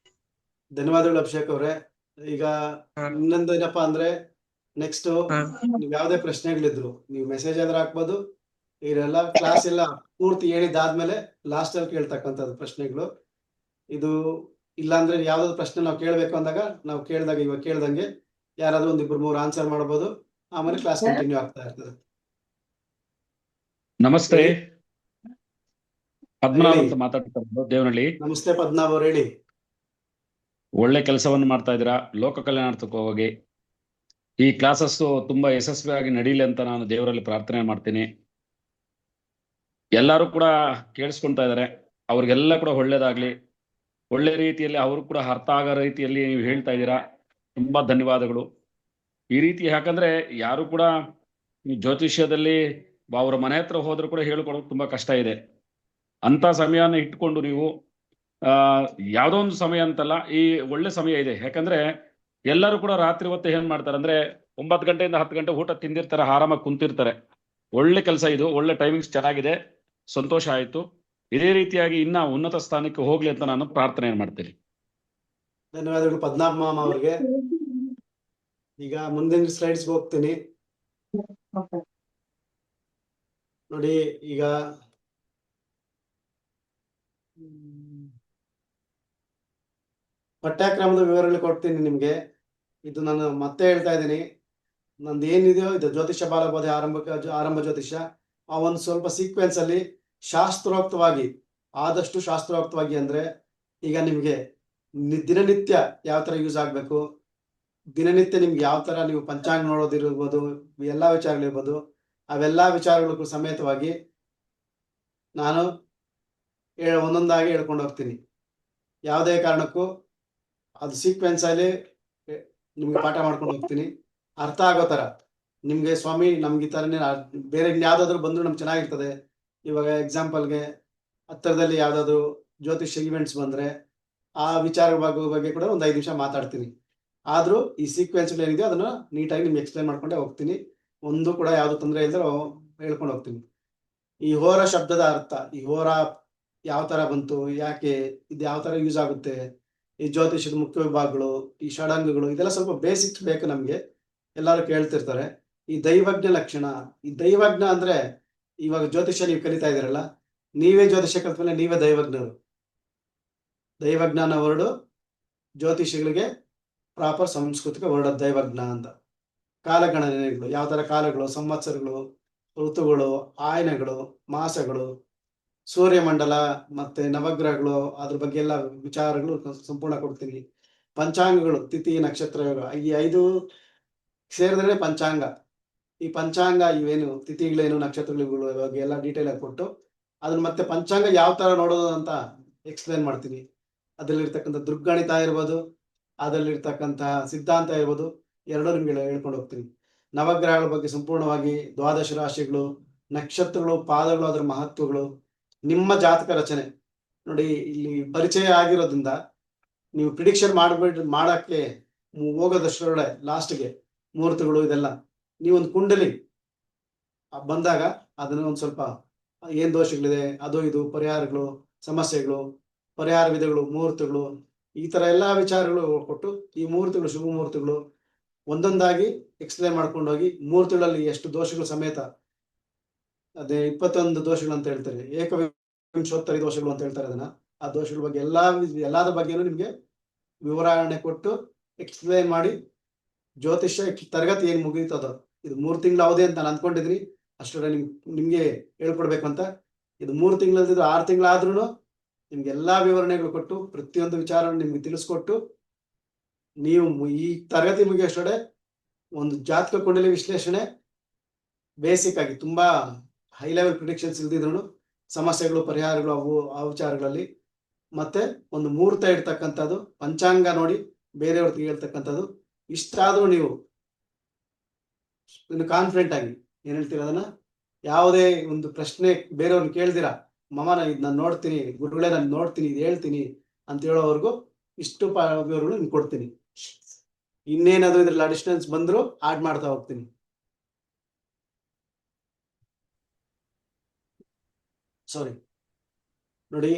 ಧನ್ಯವಾದಗಳು ಅಭಿಷೇಕ್ ಅವರೇ. ಈಗ ಇನ್ನೊಂದು ಏನಪ್ಪಾ ಅಂದ್ರೆ, ನೆಕ್ಸ್ಟ್ ನೀವ್ ಯಾವ್ದೇ ಪ್ರಶ್ನೆಗಳಿದ್ರು ನೀವು ಮೆಸೇಜ್ ಆದ್ರೆ ಹಾಕ್ಬೋದು. ಇದೆಲ್ಲ ಕ್ಲಾಸ್ ಎಲ್ಲ ಪೂರ್ತಿ ಹೇಳಿದಾದ್ಮೇಲೆ ಲಾಸ್ಟ್ ಅಲ್ಲಿ ಕೇಳ್ತಕ್ಕಂಥದ್ದು ಪ್ರಶ್ನೆಗಳು. ಇದು ಇಲ್ಲಾಂದ್ರೆ ಯಾವ್ದಾದ್ರು ಪ್ರಶ್ನೆ ನಾವು ಕೇಳ್ಬೇಕು ಅಂದಾಗ ನಾವು ಇವಾಗ ಕೇಳ್ದಂಗೆ ಯಾರಾದ್ರೂ ಒಂದಿಬ್ರು 3 ಆನ್ಸರ್ ಮಾಡ್ಬೋದು. ಆಮೇಲೆ ಕ್ಲಾಸ್ ಕಂಟಿನ್ಯೂ ಆಗ್ತಾ ಇರ್ತದೆ. ನಮಸ್ತೆ, ಹೇಳಿ. ಪದ್ಮನಾಭ್ ಹೇಳಿ. ಅಂತ ಮಾತಾಡ್ತಾ ಇರೋದು ದೇವನಹಳ್ಳಿ. ನಮಸ್ತೆ ಪದ್ಮನಾಭ್ ಅವ್ರು, ಹೇಳಿ. ಒಳ್ಳೆ ಕೆಲಸವನ್ನು ಮಾಡ್ತಾ ಇದ್ದೀರಾ ಲೋಕ ಕಲ್ಯಾಣಾರ್ಥಕವಾಗಿ. ಈ ಕ್ಲಾಸಸ್ ತುಂಬಾ ಯಶಸ್ವಿಯಾಗಿ ನಡೀಲಿ ಅಂತ ನಾನು ದೇವರಲ್ಲಿ ಪ್ರಾರ್ಥನೆ ಮಾಡ್ತೀನಿ. ಎಲ್ಲರೂ ಕೂಡ ಕೇಳಿಸ್ಕೊಂತಾ ಇದ್ದಾರೆ, ಅವ್ರಿಗೆಲ್ಲ ಕೂಡ ಒಳ್ಳೇದಾಗ್ಲಿ. ಒಳ್ಳೆ ರೀತಿಯಲ್ಲಿ ಅವರು ಕೂಡ ಅರ್ಥ ಆಗೋ ರೀತಿಯಲ್ಲಿ ನೀವು ಹೇಳ್ತಾ ಇದ್ದೀರಾ. ತುಂಬಾ ಧನ್ಯವಾದಗಳು. ಈ ರೀತಿ ಯಾಕಂದ್ರೆ ಯಾರು ಕೂಡ ಈ ಜ್ಯೋತಿಷ್ಯದಲ್ಲಿ ಅವ್ರ ಮನೆ ಹತ್ರ ಹೋದ್ರು ಕೂಡ ಹೇಳ್ಕೊಡೋದು ತುಂಬಾ ಕಷ್ಟ ಇದೆ. ಅಂತ ಸಮಯನ ಇಟ್ಕೊಂಡು ನೀವು ಯಾವುದೋ ಒಂದು ಸಮಯ ಅಂತಲ್ಲ, ಈ ಒಳ್ಳೆ ಸಮಯ ಇದೆ. ಯಾಕಂದ್ರೆ ಎಲ್ಲರೂ ಕೂಡ ರಾತ್ರಿ ಹೊತ್ತು ಏನ್ ಮಾಡ್ತಾರೆ ಅಂದ್ರೆ 9 ಗಂಟೆಯಿಂದ 10 ಗಂಟೆ ಊಟ ತಿಂದಿರ್ತಾರೆ, ಆರಾಮಾಗಿ ಕುಂತಿರ್ತಾರೆ. ಒಳ್ಳೆ ಕೆಲಸ ಇದು, ಒಳ್ಳೆ ಟೈಮಿಂಗ್ಸ್ ಚೆನ್ನಾಗಿದೆ, ಸಂತೋಷ ಆಯ್ತು. ಇದೇ ರೀತಿಯಾಗಿ ಇನ್ನ ಉನ್ನತ ಸ್ಥಾನಕ್ಕೆ ಹೋಗ್ಲಿ ಅಂತ ನಾನು ಪ್ರಾರ್ಥನೆ ಮಾಡ್ತೀನಿ. ಧನ್ಯವಾದಗಳು ಪದ್ಮನಾಭ ಮಾಮ ಅವ್ರಿಗೆ. ಈಗ ಮುಂದಿನ ಸ್ಲೈಡ್ಸ್ ಹೋಗ್ತೀನಿ ನೋಡಿ. ಈಗ ಪಠ್ಯಕ್ರಮದ ವಿವರಗಳು ಕೊಡ್ತೀನಿ ನಿಮ್ಗೆ. ಇದು ನಾನು ಮತ್ತೆ ಹೇಳ್ತಾ ಇದ್ದೀನಿ, ನಂದು ಏನಿದೆಯೋ ಇದು ಜ್ಯೋತಿಷ್ಯ ಬಾಲಬೋಧೆ ಆರಂಭ ಜ್ಯೋತಿಷ್ಯ. ಆ ಒಂದು ಸ್ವಲ್ಪ ಸೀಕ್ವೆನ್ಸ್ ಅಲ್ಲಿ ಶಾಸ್ತ್ರೋಕ್ತವಾಗಿ, ಆದಷ್ಟು ಶಾಸ್ತ್ರೋಕ್ತವಾಗಿ ಅಂದ್ರೆ, ಈಗ ನಿಮ್ಗೆ ದಿನನಿತ್ಯ ಯಾವ ತರ ಯೂಸ್ ಆಗ್ಬೇಕು, ದಿನನಿತ್ಯ ನಿಮ್ಗೆ ಯಾವ ತರ ನೀವು ಪಂಚಾಂಗ ನೋಡೋದಿರ್ಬೋದು, ಎಲ್ಲಾ ವಿಚಾರಗಳಿರ್ಬೋದು, ಅವೆಲ್ಲಾ ವಿಚಾರಗಳಿಗೂ ಸಮೇತವಾಗಿ ನಾನು ಒಂದೊಂದಾಗಿ ಹೇಳ್ಕೊಂಡು ಹೋಗ್ತೀನಿ. ಯಾವುದೇ ಕಾರಣಕ್ಕೂ ಅದು ಸೀಕ್ವೆನ್ಸ್ ಅಲ್ಲಿ ನಿಮ್ಗೆ ಪಾಠ ಮಾಡ್ಕೊಂಡು ಹೋಗ್ತೀನಿ, ಅರ್ಥ ಆಗೋ ತರ. ನಿಮ್ಗೆ ಸ್ವಾಮಿ ನಮ್ಗೆ ಈ ತರನೇ ಬೇರೆ ಯಾವ್ದಾದ್ರು ಬಂದ್ರು ನಮ್ಗೆ ಚೆನ್ನಾಗಿರ್ತದೆ. ಇವಾಗ ಎಕ್ಸಾಂಪಲ್ಗೆ ಹತ್ತಿರದಲ್ಲಿ ಯಾವ್ದಾದ್ರು ಜ್ಯೋತಿಷ್ಯ ಇವೆಂಟ್ಸ್ ಬಂದ್ರೆ ಆ ವಿಚಾರ ಬಗ್ಗೆ ಕೂಡ ಒಂದು 5 ನಿಮಿಷ ಮಾತಾಡ್ತೀನಿ. ಆದ್ರೂ ಈ ಸೀಕ್ವೆನ್ಸ್ ಏನಿದೆಯೋ ಅದನ್ನ ನೀಟಾಗಿ ನಿಮ್ಗೆ ಎಕ್ಸ್ಪ್ಲೈನ್ ಮಾಡ್ಕೊಂಡೇ ಹೋಗ್ತೀನಿ. ಒಂದು ಕೂಡ ಯಾವ್ದು ತೊಂದರೆ ಇಲ್ದ್ರೆ ಹೇಳ್ಕೊಂಡು ಹೋಗ್ತೀನಿ. ಈ ಹೋರ ಶಬ್ದದ ಅರ್ಥ, ಈ ಹೋರ ಯಾವ ತರ ಬಂತು, ಯಾಕೆ ಇದು ಯಾವ ತರ ಯೂಸ್ ಆಗುತ್ತೆ, ಈ ಜ್ಯೋತಿಷದ ಮುಖ್ಯ ವಿಭಾಗಗಳು, ಈ ಷಡಂಗಗಳು, ಇದೆಲ್ಲ ಸ್ವಲ್ಪ ಬೇಸಿಕ್ಸ್ ಬೇಕು ನಮ್ಗೆ. ಎಲ್ಲರೂ ಕೇಳ್ತಿರ್ತಾರೆ. ಈ ದೈವಜ್ಞ ಲಕ್ಷಣ, ಈ ದೈವಜ್ಞ ಅಂದ್ರೆ ಇವಾಗ ಜ್ಯೋತಿಷ್ಯ ನೀವು ಕಲಿತಾ ಇದ್ದೀರಲ್ಲ, ನೀವೇ ಜ್ಯೋತಿಷ್ಯ ಕಲ್ತ್ಮೇಲೆ ನೀವೇ ದೈವಜ್ಞರು. ದೈವಜ್ಞಾನ ವರ್ಡ್ ಜ್ಯೋತಿಷಿಗಳಿಗೆ ಪ್ರಾಪರ್ ಸಾಂಸ್ಕೃತಿಕ ವರ್ಡ್ ದೈವಜ್ಞ ಅಂತ. ಕಾಲಗಣನೆಗಳು, ಯಾವ ತರ ಕಾಲಗಳು, ಸಂವತ್ಸರಗಳು, ಋತುಗಳು, ಆಯನಗಳು, ಮಾಸಗಳು, ಸೂರ್ಯಮಂಡಲ ಮತ್ತೆ ನವಗ್ರಹಗಳು, ಅದ್ರ ಬಗ್ಗೆ ಎಲ್ಲ ವಿಚಾರಗಳು ಸಂಪೂರ್ಣ ಕೊಡ್ತೀನಿ. ಪಂಚಾಂಗಗಳು, ತಿಥಿ ನಕ್ಷತ್ರ ಯೋಗ, ಈ 5 ಸೇರಿದ್ರೆ ಪಂಚಾಂಗ. ಈ ಪಂಚಾಂಗ ಇವೇನು ತಿಥಿಗಳೇನು ನಕ್ಷತ್ರಗಳು ಇವಾಗ ಎಲ್ಲ ಡೀಟೇಲ್ ಆಗಿ ಕೊಟ್ಟು ಅದನ್ನ ಮತ್ತೆ ಪಂಚಾಂಗ ಯಾವ ತರ ನೋಡೋದು ಅಂತ ಎಕ್ಸ್ಪ್ಲೇನ್ ಮಾಡ್ತೀನಿ. ಅದ್ರಲ್ಲಿರ್ತಕ್ಕಂಥ ದುರ್ಗಣಿತ ಇರ್ಬೋದು, ಅದರಲ್ಲಿರ್ತಕ್ಕಂಥ ಸಿದ್ಧಾಂತ ಇರ್ಬೋದು, ಎರಡೂ ನಿಮ್ಗೆ ಹೇಳ್ಕೊಂಡು ಹೋಗ್ತೀನಿ. ನವಗ್ರಹಗಳ ಬಗ್ಗೆ ಸಂಪೂರ್ಣವಾಗಿ, ದ್ವಾದಶ ರಾಶಿಗಳು, ನಕ್ಷತ್ರಗಳು, ಪಾದಗಳು, ಅದರ ಮಹತ್ವಗಳು, ನಿಮ್ಮ ಜಾತಕ ರಚನೆ ನೋಡಿ. ಇಲ್ಲಿ ಪರಿಚಯ ಆಗಿರೋದ್ರಿಂದ ನೀವು ಪ್ರಿಡಿಕ್ಷನ್ ಮಾಡಕ್ಕೆ ಹೋಗೋದಷ್ಟರೊಳಗೆ ಲಾಸ್ಟ್ಗೆ ಮುಹೂರ್ತಗಳು ಇದೆಲ್ಲ ನೀವೊಂದು ಕುಂಡಲಿ ಬಂದಾಗ ಅದನ್ನ ಒಂದು ಸ್ವಲ್ಪ ಏನ್ ದೋಷಗಳಿದೆ, ಅದು ಇದು ಪರಿಹಾರಗಳು, ಸಮಸ್ಯೆಗಳು, ಪರಿಹಾರ ವಿಧಗಳು, ಮುಹೂರ್ತಗಳು, ಈ ತರ ಎಲ್ಲಾ ವಿಚಾರಗಳು ಕೊಟ್ಟು ಈ ಮುಹೂರ್ತಗಳು, ಶುಭ ಮುಹೂರ್ತಗಳು ಒಂದೊಂದಾಗಿ ಎಕ್ಸ್ಪ್ಲೇನ್ ಮಾಡ್ಕೊಂಡು ಹೋಗಿ, ಮುಹೂರ್ತಗಳಲ್ಲಿ ಎಷ್ಟು ದೋಷಗಳು ಸಮೇತ, ಅದೇ 21 ದೋಷಗಳು ಅಂತ ಹೇಳ್ತಾರೆ, ಏಕವಿಂಶೋತ್ತರಿ ದೋಷಗಳು ಅಂತ ಹೇಳ್ತಾರೆ ಅದನ್ನ. ಆ ದೋಷಗಳ ಬಗ್ಗೆ ಎಲ್ಲಾದ್ರ ಬಗ್ಗೆನೂ ನಿಮ್ಗೆ ವಿವರಣೆ ಕೊಟ್ಟು ಎಕ್ಸ್ಪ್ಲೇನ್ ಮಾಡಿ, ಜ್ಯೋತಿಷ್ಯ ತರಗತಿ ಏನ್ ಮುಗೀತದೋ, ಇದು 3 ತಿಂಗಳು ಅವಧಿ ಅಂತ ನಾನು ಅಂದ್ಕೊಂಡಿದ್ರಿ, ಅಷ್ಟರ ನಿಮ್ಗೆ ಹೇಳ್ಕೊಡ್ಬೇಕು ಅಂತ. ಇದು 3 ತಿಂಗಳಲ್ದಿದ್ರು 6 ತಿಂಗಳಾದ್ರೂ ನಿಮ್ಗೆ ಎಲ್ಲಾ ವಿವರಣೆಗಳು ಕೊಟ್ಟು ಪ್ರತಿಯೊಂದು ವಿಚಾರ ನಿಮ್ಗೆ ತಿಳಿಸ್ಕೊಟ್ಟು, ನೀವು ಈ ತರಗತಿ ಮುಗಿಯೋಷ್ಟೊಡೆ ಒಂದು ಜಾತಕ ಕುಂಡಲಿ ವಿಶ್ಲೇಷಣೆ ಬೇಸಿಕ್ ಆಗಿ ತುಂಬಾ ಹೈ ಲೆವೆಲ್ ಪ್ರಿಡಿಕ್ಷನ್ಸ್ ಇಲ್ದಿದ್ರು ಸಮಸ್ಯೆಗಳು, ಪರಿಹಾರಗಳು, ಅವು ಆ ವಿಚಾರಗಳಲ್ಲಿ, ಮತ್ತೆ ಒಂದು ಮುಹೂರ್ತ ಇಡ್ತಕ್ಕಂಥದ್ದು, ಪಂಚಾಂಗ ನೋಡಿ ಬೇರೆಯವ್ರಿಗೆ ಹೇಳ್ತಕ್ಕಂಥದ್ದು, ಇಷ್ಟಾದ್ರೂ ನೀವು ಇನ್ನು ಕಾನ್ಫಿಡೆಂಟ್ ಆಗಿ ಏನ್ ಹೇಳ್ತೀರ ಅದನ್ನ ಯಾವುದೇ ಒಂದು ಪ್ರಶ್ನೆ ಬೇರೆಯವ್ರನ್ನ ಕೇಳ್ದಿರಾ, ಮಮನ ಇದು ನಾನು ನೋಡ್ತೀನಿ, ಗುರುಗಳೇ ನಾನು ನೋಡ್ತೀನಿ, ಇದು ಹೇಳ್ತೀನಿ ಅಂತ ಹೇಳೋವರೆಗೂ ಇಷ್ಟು ವಿವರಗಳು ನಿಮ್ಗೆ ಕೊಡ್ತೀನಿ. ಇನ್ನೇನಾದ್ರೂ ಇದ್ರಲ್ಲಿ ಅಡಿಷನಲ್ಸ್ ಬಂದ್ರು ಆಡ್ ಮಾಡ್ತಾ ಹೋಗ್ತೀನಿ. ಸಾರಿ ನೋಡಿ,